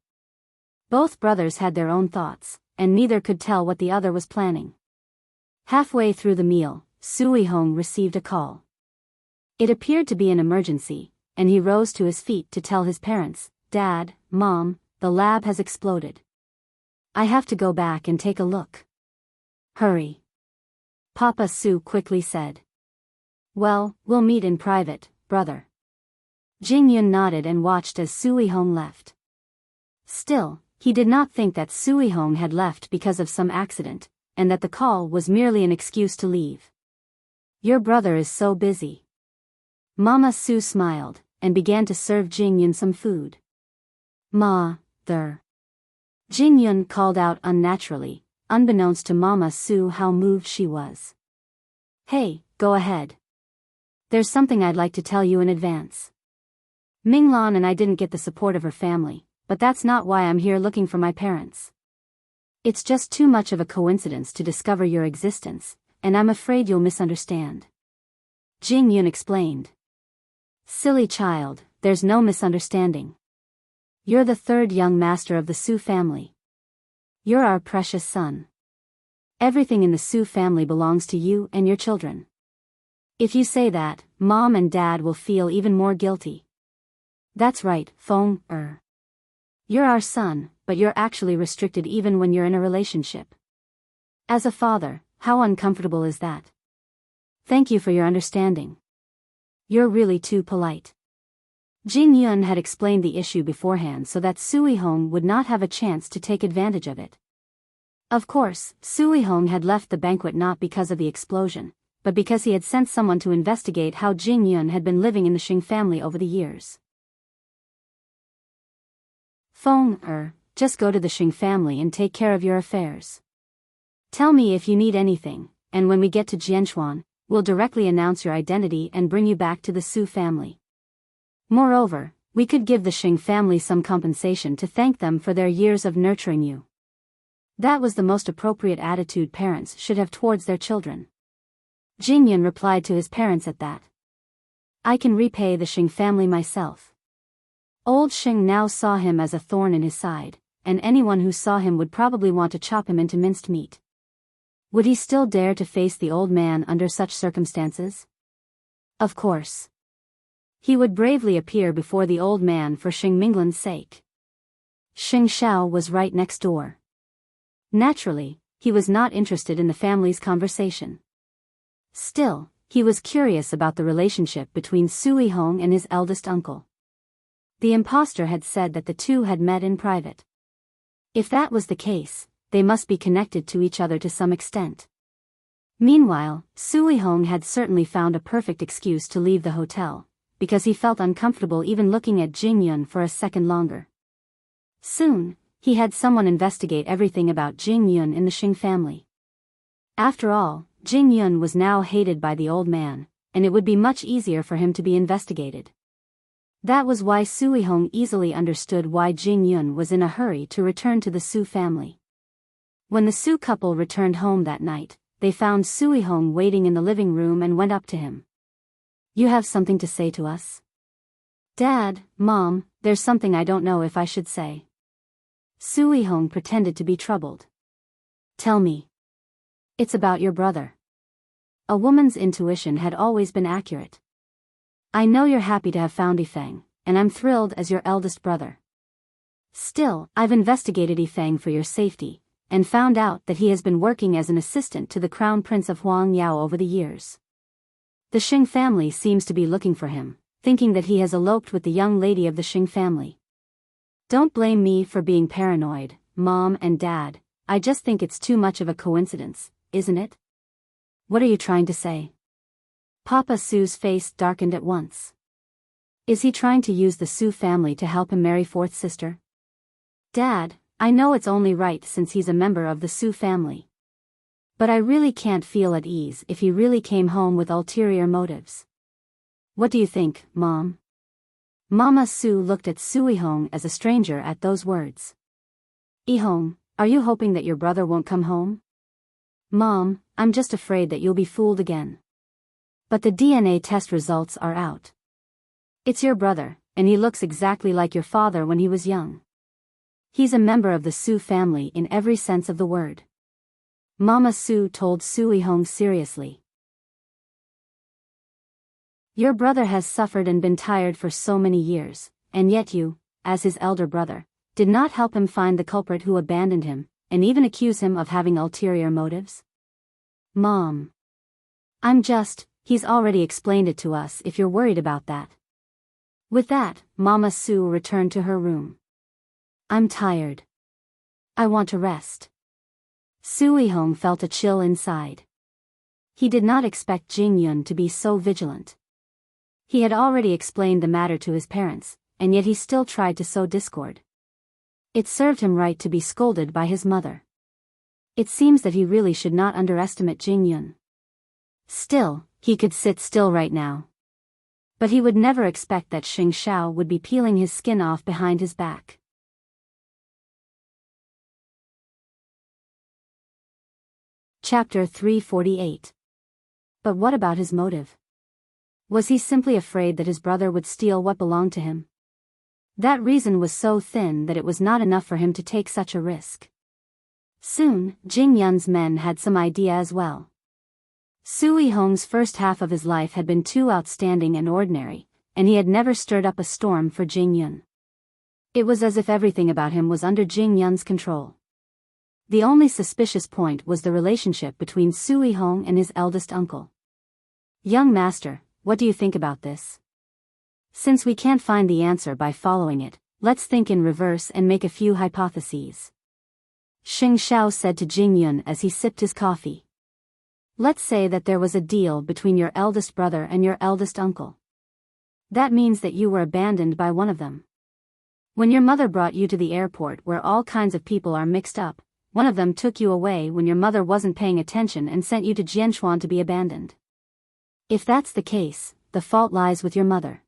Both brothers had their own thoughts, and neither could tell what the other was planning. Halfway through the meal, Sui Hong received a call. It appeared to be an emergency, and he rose to his feet to tell his parents, "Dad, Mom, the lab has exploded. I have to go back and take a look." "Hurry," Papa Su quickly said. "Well, we'll meet in private, brother." Jing Yun nodded and watched as Sui Hong left. Still, he did not think that Sui Hong had left because of some accident, and that the call was merely an excuse to leave. "Your brother is so busy." Mama Su smiled, and began to serve Jing Yun some food. "Ma, there." Jing Yun called out unnaturally, unbeknownst to Mama Su how moved she was. "Hey, go ahead. There's something I'd like to tell you in advance. Minglan and I didn't get the support of her family, but that's not why I'm here looking for my parents. It's just too much of a coincidence to discover your existence, and I'm afraid you'll misunderstand." Jing Yun explained. "Silly child, there's no misunderstanding. You're the third young master of the Su family. You're our precious son. Everything in the Su family belongs to you and your children. If you say that, Mom and Dad will feel even more guilty." "That's right, Fong, You're our son, but you're actually restricted even when you're in a relationship. As a father, how uncomfortable is that? Thank you for your understanding. You're really too polite." Jing Yun had explained the issue beforehand so that Sui Hong would not have a chance to take advantage of it. Of course, Sui Hong had left the banquet not because of the explosion, but because he had sent someone to investigate how Jing Yun had been living in the Xing family over the years. "Fong, just go to the Xing family and take care of your affairs. Tell me if you need anything, and when we get to Jianchuan, we'll directly announce your identity and bring you back to the Su family. Moreover, we could give the Xing family some compensation to thank them for their years of nurturing you." That was the most appropriate attitude parents should have towards their children. Jing Yun replied to his parents at that. "I can repay the Xing family myself." Old Xing now saw him as a thorn in his side, and anyone who saw him would probably want to chop him into minced meat. Would he still dare to face the old man under such circumstances? Of course. He would bravely appear before the old man for Xing Minglan's sake. Xing Xiao was right next door. Naturally, he was not interested in the family's conversation. Still, he was curious about the relationship between Sui Hong and his eldest uncle. The impostor had said that the two had met in private. If that was the case, they must be connected to each other to some extent. Meanwhile, Sui Hong had certainly found a perfect excuse to leave the hotel, because he felt uncomfortable even looking at Jing Yun for a second longer. Soon, he had someone investigate everything about Jing Yun in the Xing family. After all, Jing Yun was now hated by the old man, and it would be much easier for him to be investigated. That was why Sui Hong easily understood why Jing Yun was in a hurry to return to the Su family. When the Su couple returned home that night, they found Sui Hong waiting in the living room and went up to him. "You have something to say to us?" "Dad, Mom, there's something I don't know if I should say." Sui Hong pretended to be troubled. "Tell me." "It's about your brother." A woman's intuition had always been accurate. "I know you're happy to have found Yifeng, and I'm thrilled as your eldest brother. Still, I've investigated Yifeng for your safety, and found out that he has been working as an assistant to the Crown Prince of Huang Yao over the years. The Xing family seems to be looking for him, thinking that he has eloped with the young lady of the Xing family. Don't blame me for being paranoid, Mom and Dad, I just think it's too much of a coincidence, isn't it? What are you trying to say?" Papa Su's face darkened at once. Is he trying to use the Su family to help him marry fourth sister? "Dad, I know it's only right since he's a member of the Su family. But I really can't feel at ease if he really came home with ulterior motives. What do you think, Mom?" Mama Su looked at Sui Hong as a stranger at those words. "Hong, are you hoping that your brother won't come home?" "Mom, I'm just afraid that you'll be fooled again." But the DNA test results are out. It's your brother, and he looks exactly like your father when he was young. He's a member of the Su family in every sense of the word. Mama Su told Sui Hong seriously. Your brother has suffered and been tired for so many years, and yet you, as his elder brother, did not help him find the culprit who abandoned him, and even accuse him of having ulterior motives? Mom. He's already explained it to us if you're worried about that. With that, Mama Su returned to her room. I'm tired. I want to rest. Sui Hong felt a chill inside. He did not expect Jing Yun to be so vigilant. He had already explained the matter to his parents, and yet he still tried to sow discord. It served him right to be scolded by his mother. It seems that he really should not underestimate Jing Yun. Still, he could sit still right now. But he would never expect that Xing Xiao would be peeling his skin off behind his back. Chapter 348. But what about his motive? Was he simply afraid that his brother would steal what belonged to him? That reason was so thin that it was not enough for him to take such a risk. Soon, Jing Yun's men had some idea as well. Sui Hong's first half of his life had been too outstanding and ordinary, and he had never stirred up a storm for Jing Yun. It was as if everything about him was under Jing Yun's control. The only suspicious point was the relationship between Sui Hong and his eldest uncle. Young master, what do you think about this? Since we can't find the answer by following it, let's think in reverse and make a few hypotheses. Xing Xiao said to Jing Yun as he sipped his coffee. Let's say that there was a deal between your eldest brother and your eldest uncle. That means that you were abandoned by one of them. When your mother brought you to the airport where all kinds of people are mixed up, one of them took you away when your mother wasn't paying attention and sent you to Jianchuan to be abandoned. If that's the case, the fault lies with your mother.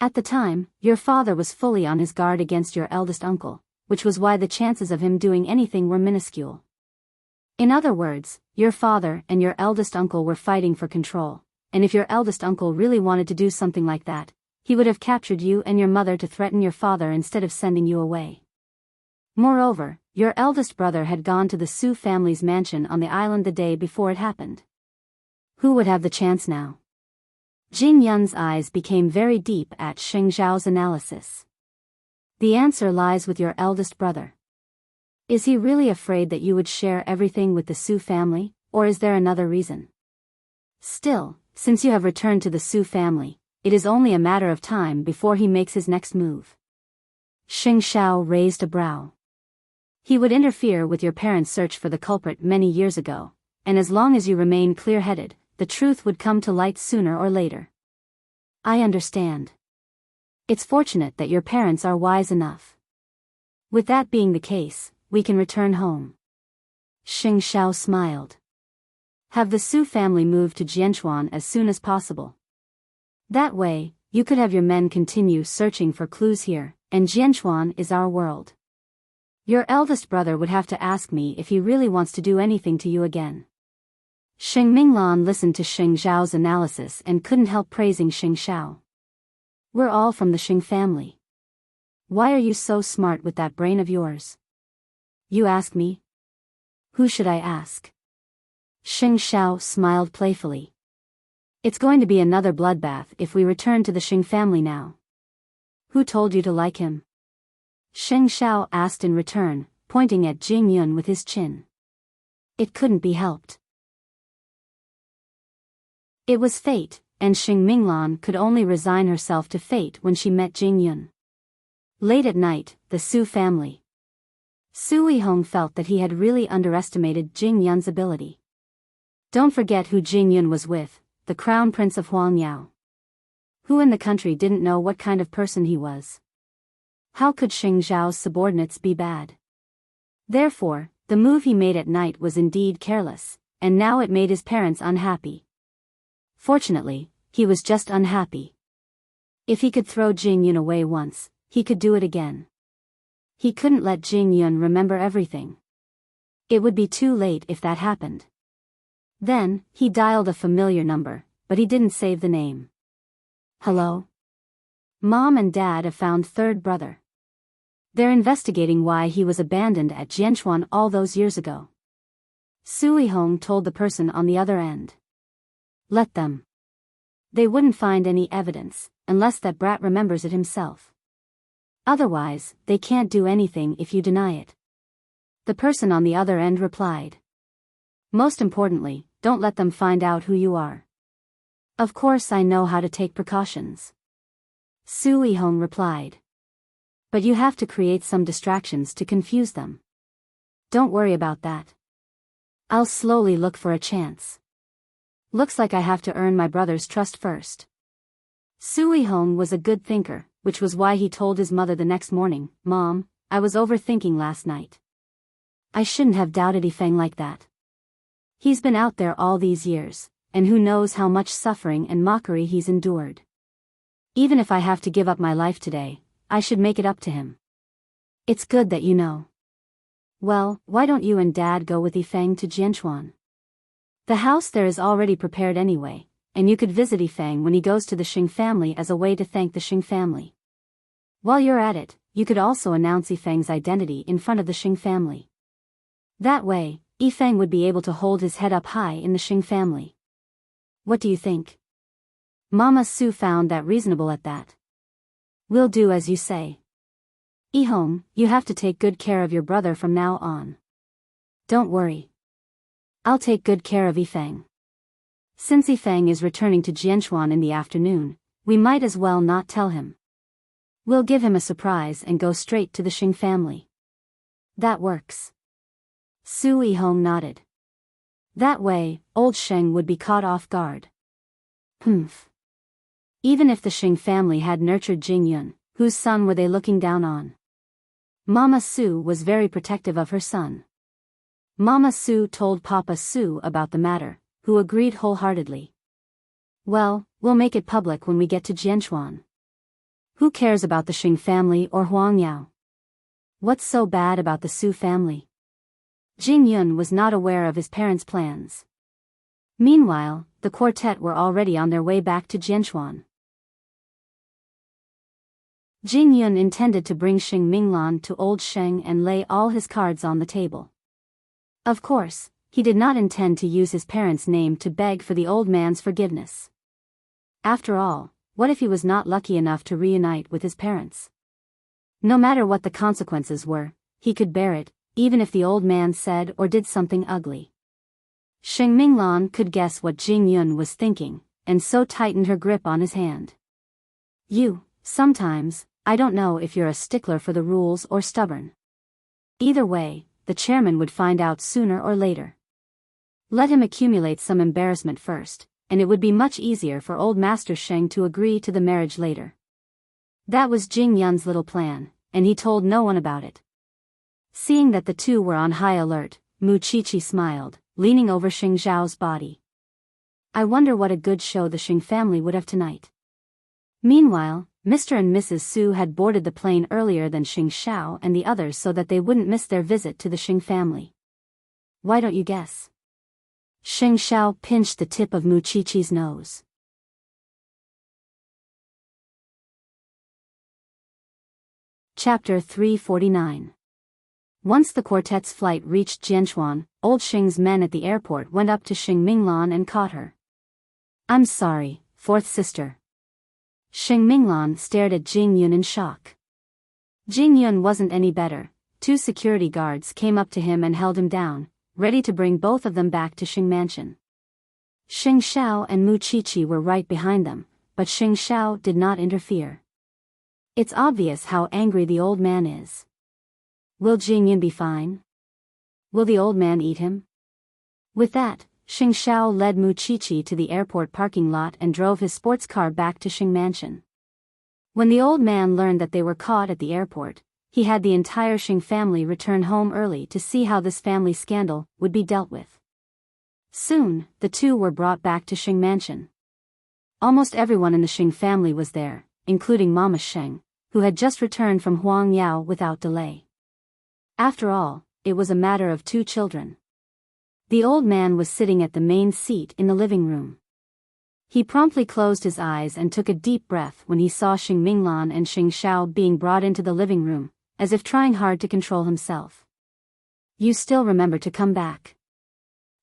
At the time, your father was fully on his guard against your eldest uncle, which was why the chances of him doing anything were minuscule. In other words, your father and your eldest uncle were fighting for control, and if your eldest uncle really wanted to do something like that, he would have captured you and your mother to threaten your father instead of sending you away. Moreover, your eldest brother had gone to the Su family's mansion on the island the day before it happened. Who would have the chance now? Jing Yun's eyes became very deep at Xing Xiao's analysis. The answer lies with your eldest brother. Is he really afraid that you would share everything with the Su family, or is there another reason? Still, since you have returned to the Su family, it is only a matter of time before he makes his next move. Xing Xiao raised a brow. He would interfere with your parents' search for the culprit many years ago, and as long as you remain clear-headed, the truth would come to light sooner or later. I understand. It's fortunate that your parents are wise enough. With that being the case, we can return home. Xing Xiao smiled. Have the Su family move to Jianchuan as soon as possible. That way, you could have your men continue searching for clues here, and Jianchuan is our world. Your eldest brother would have to ask me if he really wants to do anything to you again. Sheng Minglan listened to Xing Xiao's analysis and couldn't help praising Xing Xiao. We're all from the Xing family. Why are you so smart with that brain of yours? You ask me? Who should I ask? Xing Xiao smiled playfully. It's going to be another bloodbath if we return to the Xing family now. Who told you to like him? Xing Xiao asked in return, pointing at Jing Yun with his chin. It couldn't be helped. It was fate, and Xing Minglan could only resign herself to fate when she met Jing Yun. Late at night, the Su family. Sui Hong felt that he had really underestimated Jing Yun's ability. Don't forget who Jing Yun was with, the Crown Prince of Huangyao. Who in the country didn't know what kind of person he was? How could Xing Zhao's subordinates be bad? Therefore, the move he made at night was indeed careless, and now it made his parents unhappy. Fortunately, he was just unhappy. If he could throw Jing Yun away once, he could do it again. He couldn't let Jing Yun remember everything. It would be too late if that happened. Then, he dialed a familiar number, but but he didn't save the name. Hello? Mom and Dad have found third brother. They're investigating why he was abandoned at Jianchuan all those years ago. Sui Hong told the person on the other end. Let them. They wouldn't find any evidence, unless that brat remembers it himself. Otherwise, they can't do anything if you deny it. The person on the other end replied. Most importantly, don't let them find out who you are. Of course I know how to take precautions. Sui Hong replied. But you have to create some distractions to confuse them. Don't worry about that. I'll slowly look for a chance. Looks like I have to earn my brother's trust first. Sui Hong was a good thinker, which was why he told his mother the next morning, Mom, I was overthinking last night. I shouldn't have doubted Yifeng like that. He's been out there all these years, and who knows how much suffering and mockery he's endured. Even if I have to give up my life today, I should make it up to him. It's good that you know. Well, why don't you and Dad go with Yifeng to Jianchuan? The house there is already prepared anyway, and you could visit Yifeng when he goes to the Xing family as a way to thank the Xing family. While you're at it, you could also announce Yifeng's identity in front of the Xing family. That way, Yifeng would be able to hold his head up high in the Xing family. What do you think? Mama Su found that reasonable at that. We'll do as you say. Yihong, you have to take good care of your brother from now on. Don't worry. I'll take good care of Yifeng. Since Yifeng is returning to Jianchuan in the afternoon, we might as well not tell him. We'll give him a surprise and go straight to the Xing family. That works. Sui Hong nodded. That way, old Sheng would be caught off guard. Humph. Even if the Xing family had nurtured Jing Yun, whose son were they looking down on? Mama Su was very protective of her son. Mama Su told Papa Su about the matter, who agreed wholeheartedly. Well, we'll make it public when we get to Jianchuan. Who cares about the Xing family or Huang Yao? What's so bad about the Su family? Jing Yun was not aware of his parents' plans. Meanwhile, the quartet were already on their way back to Jianchuan. Jing Yun intended to bring Xing Minglan to old Sheng and lay all his cards on the table. Of course, he did not intend to use his parents' name to beg for the old man's forgiveness. After all, what if he was not lucky enough to reunite with his parents? No matter what the consequences were, he could bear it, even if the old man said or did something ugly. Xing Minglan could guess what Jing Yun was thinking, and so tightened her grip on his hand. Sometimes, I don't know if you're a stickler for the rules or stubborn. Either way, the chairman would find out sooner or later. Let him accumulate some embarrassment first, and it would be much easier for old Master Sheng to agree to the marriage later. That was Jing Yun's little plan, and he told no one about it. Seeing that the two were on high alert, Mu Qiqi smiled, leaning over Xing Zhao's body. I wonder what a good show the Xing family would have tonight. Meanwhile, Mr. and Mrs. Su had boarded the plane earlier than Xing Xiao and the others so that they wouldn't miss their visit to the Xing family. Why don't you guess? Xing Xiao pinched the tip of Mu Qiqi's nose. Chapter 349. Once the quartet's flight reached Jianchuan, old Xing's men at the airport went up to Xing Minglan and caught her. I'm sorry, fourth sister. Xing Minglan stared at Jing Yun in shock. Jing Yun wasn't any better. 2 security guards came up to him and held him down, ready to bring both of them back to Xing Mansion. Xing Xiao and Mu Qiqi were right behind them, but Xing Xiao did not interfere. It's obvious how angry the old man is. Will Jing Yun be fine? Will the old man eat him? With that, Xing Xiao led Mu Qiqi to the airport parking lot and drove his sports car back to Xing Mansion. When the old man learned that they were caught at the airport, he had the entire Xing family return home early to see how this family scandal would be dealt with. Soon, the two were brought back to Xing Mansion. Almost everyone in the Xing family was there, including Mama Sheng, who had just returned from Huang Yao without delay. After all, it was a matter of 2 children. The old man was sitting at the main seat in the living room. He promptly closed his eyes and took a deep breath when he saw Xing Minglan and Xing Xiao being brought into the living room, as if trying hard to control himself. "You still remember to come back,"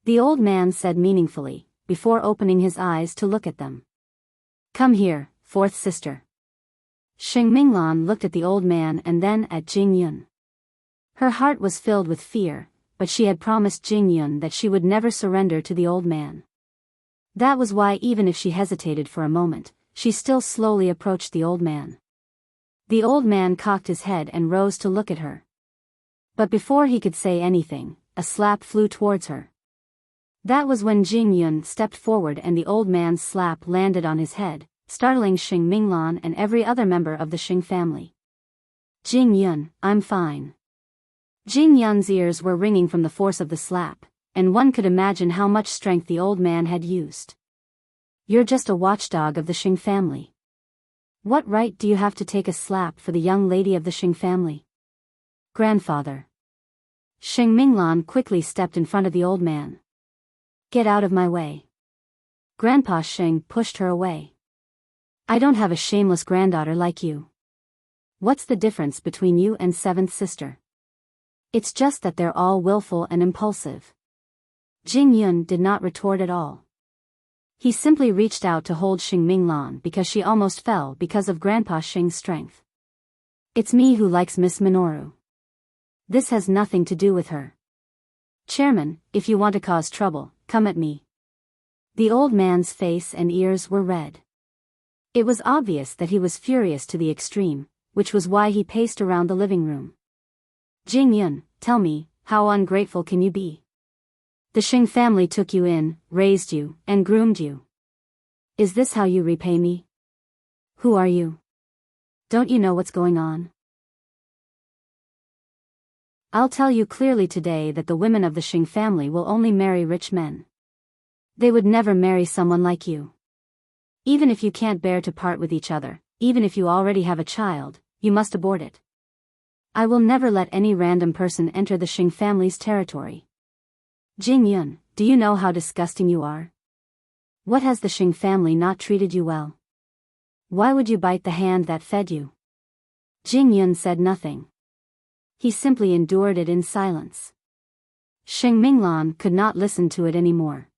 the old man said meaningfully, before opening his eyes to look at them. "Come here, fourth sister." Xing Minglan looked at the old man and then at Jing Yun. Her heart was filled with fear, but she had promised Jing Yun that she would never surrender to the old man. That was why, even if she hesitated for a moment, she still slowly approached the old man. The old man cocked his head and rose to look at her. But before he could say anything, a slap flew towards her. That was when Jing Yun stepped forward and the old man's slap landed on his head, startling Xing Minglan and every other member of the Xing family. "Jing Yun, I'm fine." Jing Yun's ears were ringing from the force of the slap, and one could imagine how much strength the old man had used. "You're just a watchdog of the Xing family. What right do you have to take a slap for the young lady of the Xing family?" "Grandfather." Xing Minglan quickly stepped in front of the old man. "Get out of my way." Grandpa Xing pushed her away. "I don't have a shameless granddaughter like you. What's the difference between you and seventh sister? It's just that they're all willful and impulsive." Jing Yun did not retort at all. He simply reached out to hold Xing Minglan because she almost fell because of Grandpa Xing's strength. "It's me who likes Miss Minoru. This has nothing to do with her. Chairman, if you want to cause trouble, come at me." The old man's face and ears were red. It was obvious that he was furious to the extreme, which was why he paced around the living room. "Jing Yun, tell me, how ungrateful can you be? The Xing family took you in, raised you, and groomed you. Is this how you repay me? Who are you? Don't you know what's going on? I'll tell you clearly today that the women of the Xing family will only marry rich men. They would never marry someone like you. Even if you can't bear to part with each other, even if you already have a child, you must abort it. I will never let any random person enter the Xing family's territory. Jing Yun, do you know how disgusting you are? What has the Xing family not treated you well? Why would you bite the hand that fed you?" Jing Yun said nothing. He simply endured it in silence. Xing Minglan could not listen to it anymore.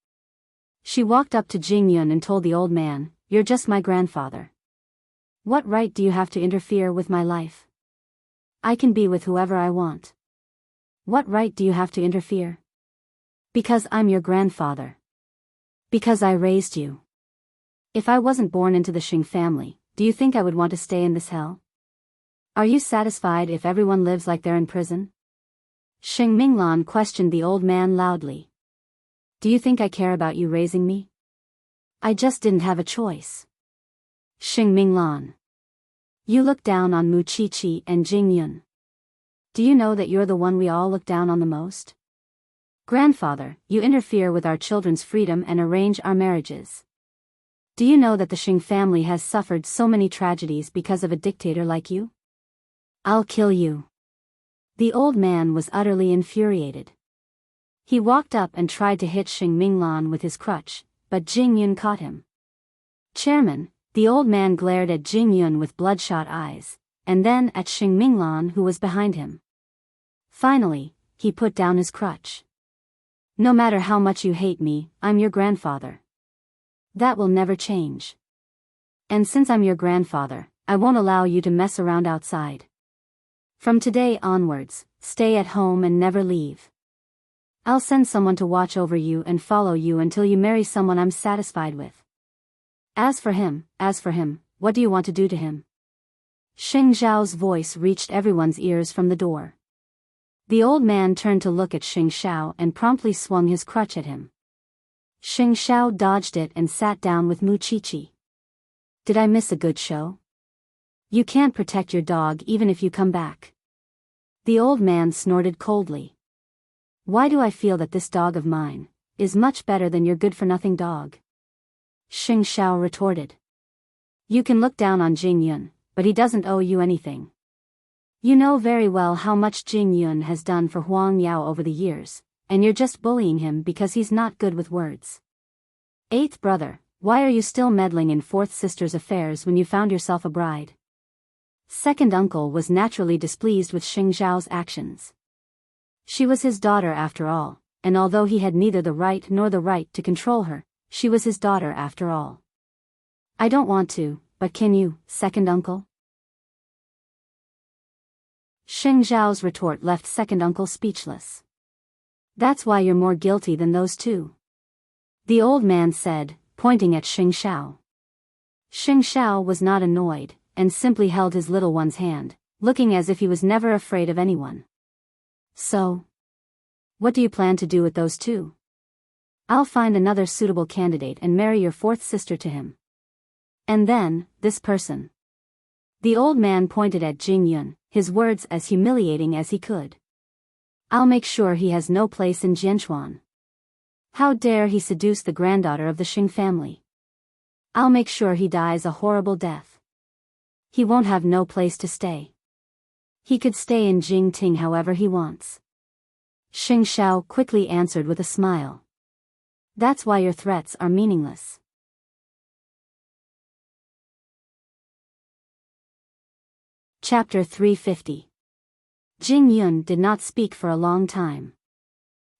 She walked up to Jing Yun and told the old man, "You're just my grandfather. What right do you have to interfere with my life? I can be with whoever I want. What right do you have to interfere? Because I'm your grandfather. Because I raised you. If I wasn't born into the Xing family, do you think I would want to stay in this hell? Are you satisfied if everyone lives like they're in prison?" Xing Minglan questioned the old man loudly. "Do you think I care about you raising me? I just didn't have a choice." Xing Minglan. You look down on Mu Chi and Jing Yun. Do you know that you're the one we all look down on the most? Grandfather, you interfere with our children's freedom and arrange our marriages. Do you know that the Xing family has suffered so many tragedies because of a dictator like you? I'll kill you." The old man was utterly infuriated. He walked up and tried to hit Xing Minglan with his crutch, but Jing Yun caught him. "Chairman," the old man glared at Jing Yun with bloodshot eyes, and then at Xing Minglan who was behind him. Finally, he put down his crutch. "No matter how much you hate me, I'm your grandfather. That will never change. And since I'm your grandfather, I won't allow you to mess around outside. From today onwards, stay at home and never leave. I'll send someone to watch over you and follow you until you marry someone I'm satisfied with. As for him, what do you want to do to him?" Xing Zhao's voice reached everyone's ears from the door. The old man turned to look at Xing Xiao and promptly swung his crutch at him. Xing Xiao dodged it and sat down with Mu Chi. "Did I miss a good show? You can't protect your dog even if you come back." The old man snorted coldly. "Why do I feel that this dog of mine is much better than your good-for-nothing dog?" Xing Xiao retorted. "You can look down on Jing Yun, but he doesn't owe you anything. You know very well how much Jing Yun has done for Huang Yao over the years, and you're just bullying him because he's not good with words. Eighth brother, Why are you still meddling in fourth sister's affairs when you found yourself a bride? Second uncle was naturally displeased with Xing Zhao's actions. She was his daughter after all, and although he had neither the right nor the right to control her, she was his daughter after all. I don't want to, but can you, second uncle? Xing Zhao's retort left second uncle speechless. That's why you're more guilty than those two, the old man said, pointing at Xing Xiao. Xing Xiao was not annoyed, and simply held his little one's hand, looking as if he was never afraid of anyone. So, what do you plan to do with those two? I'll find another suitable candidate and marry your fourth sister to him. And then, this person. The old man pointed at Jing Yun, his words as humiliating as he could. I'll make sure he has no place in Jianchuan. How dare he seduce the granddaughter of the Xing family? I'll make sure he dies a horrible death. He won't have no place to stay. He could stay in Jingting however he wants. Xing Xiao quickly answered with a smile. That's why your threats are meaningless. Chapter 350. Jing Yun did not speak for a long time.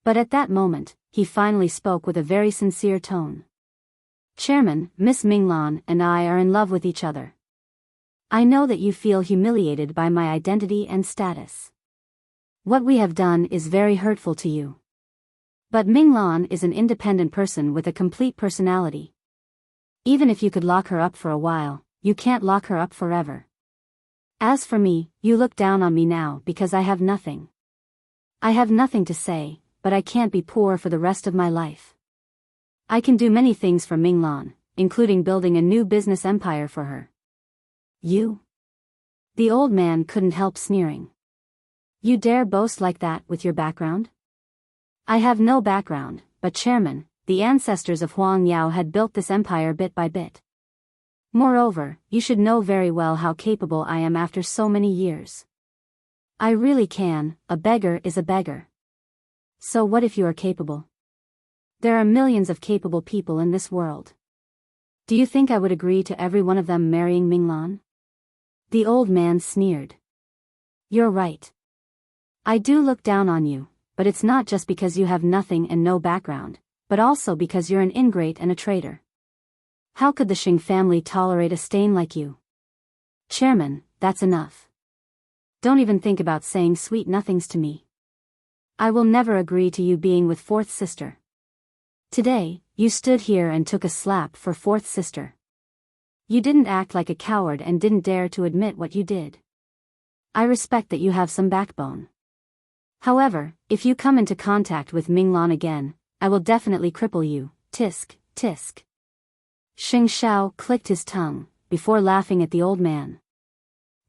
But at that moment, he finally spoke with a very sincere tone. Chairman, Miss Minglan and I are in love with each other. I know that you feel humiliated by my identity and status. What we have done is very hurtful to you. But Minglan is an independent person with a complete personality. Even if you could lock her up for a while, you can't lock her up forever. As for me, you look down on me now because I have nothing. I have nothing to say, but I can't be poor for the rest of my life. I can do many things for Minglan, including building a new business empire for her. You? The old man couldn't help sneering. You dare boast like that with your background? I have no background, but chairman, the ancestors of Huang Yao had built this empire bit by bit. Moreover, you should know very well how capable I am after so many years. I really can, a beggar is a beggar. So what if you are capable? There are millions of capable people in this world. Do you think I would agree to every one of them marrying Minglan? The old man sneered. You're right. I do look down on you, but it's not just because you have nothing and no background, but also because you're an ingrate and a traitor. How could the Xing family tolerate a stain like you? Chairman, that's enough. Don't even think about saying sweet nothings to me. I will never agree to you being with fourth sister. Today, you stood here and took a slap for fourth sister. You didn't act like a coward and didn't dare to admit what you did. I respect that you have some backbone. However, if you come into contact with Minglan again, I will definitely cripple you, tisk, tisk. Xing Xiao clicked his tongue, before laughing at the old man.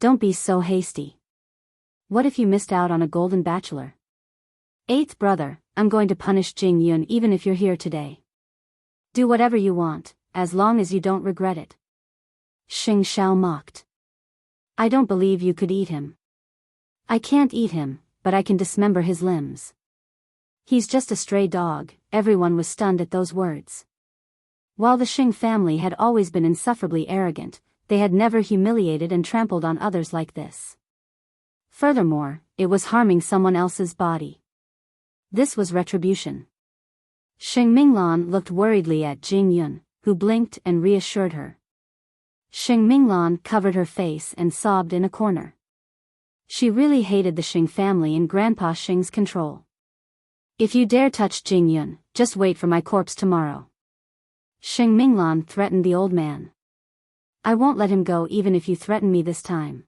Don't be so hasty. What if you missed out on a golden bachelor? Eighth brother, I'm going to punish Jing Yun even if you're here today. Do whatever you want, as long as you don't regret it. Xing Xiao mocked. I don't believe you could eat him. I can't eat him, but I can dismember his limbs. He's just a stray dog. Everyone was stunned at those words. While the Xing family had always been insufferably arrogant, they had never humiliated and trampled on others like this. Furthermore, it was harming someone else's body. This was retribution. Xing Minglan looked worriedly at Jing Yun, who blinked and reassured her. Xing Minglan covered her face and sobbed in a corner. She really hated the Xing family in Grandpa Xing's control. If you dare touch Jing Yun, just wait for my corpse tomorrow. Xing Minglan threatened the old man. I won't let him go even if you threaten me this time.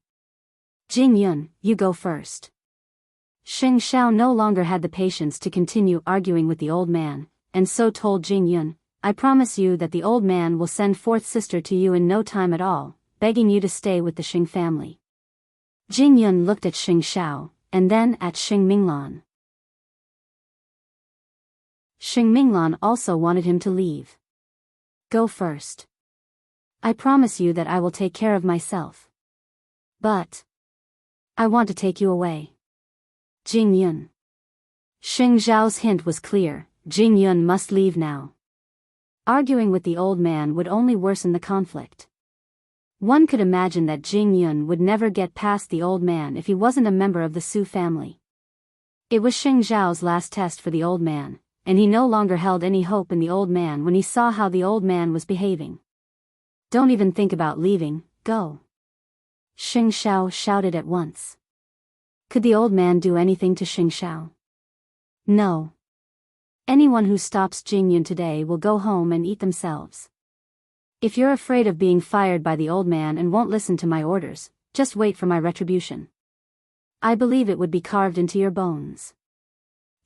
Jing Yun, you go first. Xing Xiao no longer had the patience to continue arguing with the old man, and so told Jing Yun, I promise you that the old man will send fourth sister to you in no time at all, begging you to stay with the Xing family. Jing Yun looked at Xing Xiao, and then at Xing Minglan. Xing Minglan also wanted him to leave. Go first. I promise you that I will take care of myself. But I want to take you away. Jing Yun. Xing Zhao's hint was clear, Jing Yun must leave now. Arguing with the old man would only worsen the conflict. One could imagine that Jing Yun would never get past the old man if he wasn't a member of the Su family. It was Xing Zhao's last test for the old man, and he no longer held any hope in the old man when he saw how the old man was behaving. "Don't even think about leaving, go," Xing Zhao shouted at once. Could the old man do anything to Xing Zhao? No. Anyone who stops Jing Yun today will go home and eat themselves. If you're afraid of being fired by the old man and won't listen to my orders, just wait for my retribution. I believe it would be carved into your bones.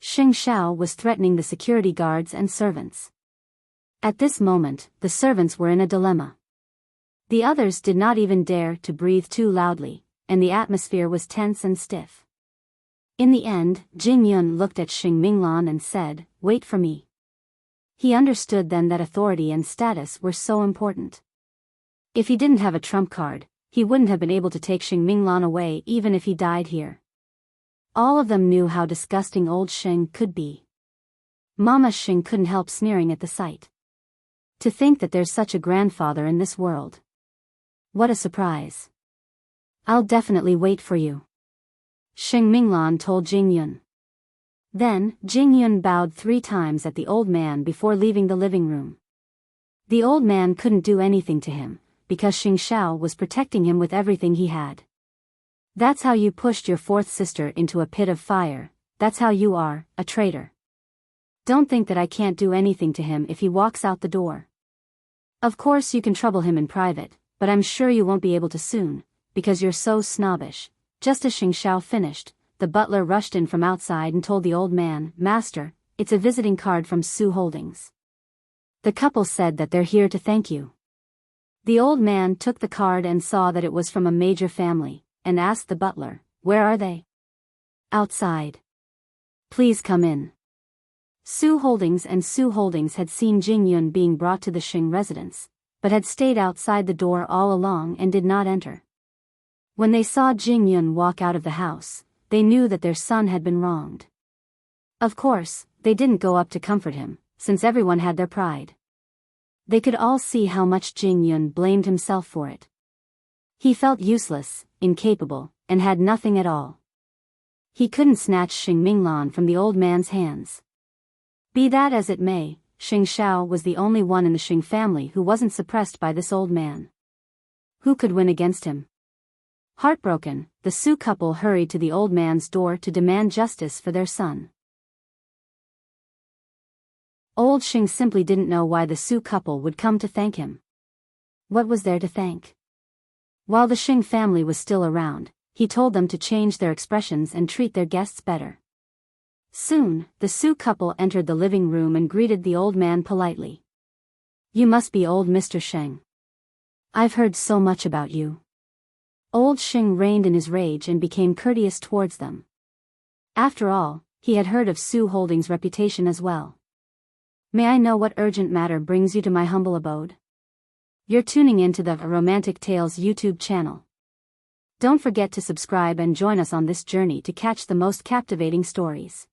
Xing Zhao was threatening the security guards and servants. At this moment, the servants were in a dilemma. The others did not even dare to breathe too loudly, and the atmosphere was tense and stiff. In the end, Jing Yun looked at Xing Minglan and said, "Wait for me." He understood then that authority and status were so important. If he didn't have a trump card, he wouldn't have been able to take Xing Minglan away even if he died here. All of them knew how disgusting old Xing could be. Mama Xing couldn't help sneering at the sight. To think that there's such a grandfather in this world. What a surprise. "I'll definitely wait for you," Xing Minglan told Jing Yun. Then, Jing Yun bowed 3 times at the old man before leaving the living room. The old man couldn't do anything to him, because Xing Zhao was protecting him with everything he had. That's how you pushed your 4th sister into a pit of fire, that's how you are, a traitor. Don't think that I can't do anything to him if he walks out the door. Of course you can trouble him in private, but I'm sure you won't be able to soon, because you're so snobbish. Just as Xing Zhao finished, the butler rushed in from outside and told the old man, "Master, it's a visiting card from Su Holdings. The couple said that they're here to thank you." The old man took the card and saw that it was from a major family, and asked the butler, "Where are they?" "Outside. Please come in." Su Holdings and Su Holdings had seen Jing Yun being brought to the Xing residence, but had stayed outside the door all along and did not enter. When they saw Jing Yun walk out of the house, they knew that their son had been wronged. Of course, they didn't go up to comfort him, since everyone had their pride. They could all see how much Jing Yun blamed himself for it. He felt useless, incapable, and had nothing at all. He couldn't snatch Xing Minglan from the old man's hands. Be that as it may, Xing Zhao was the only one in the Xing family who wasn't suppressed by this old man. Who could win against him? Heartbroken, the Su couple hurried to the old man's door to demand justice for their son. Old Xing simply didn't know why the Su couple would come to thank him. What was there to thank? While the Xing family was still around, he told them to change their expressions and treat their guests better. Soon, the Su couple entered the living room and greeted the old man politely. "You must be old Mr. Sheng. I've heard so much about you." Old Xing reined in his rage and became courteous towards them. After all, he had heard of Su Holdings' reputation as well. "May I know what urgent matter brings you to my humble abode?" You're tuning into the Romantic Tales YouTube channel. Don't forget to subscribe and join us on this journey to catch the most captivating stories.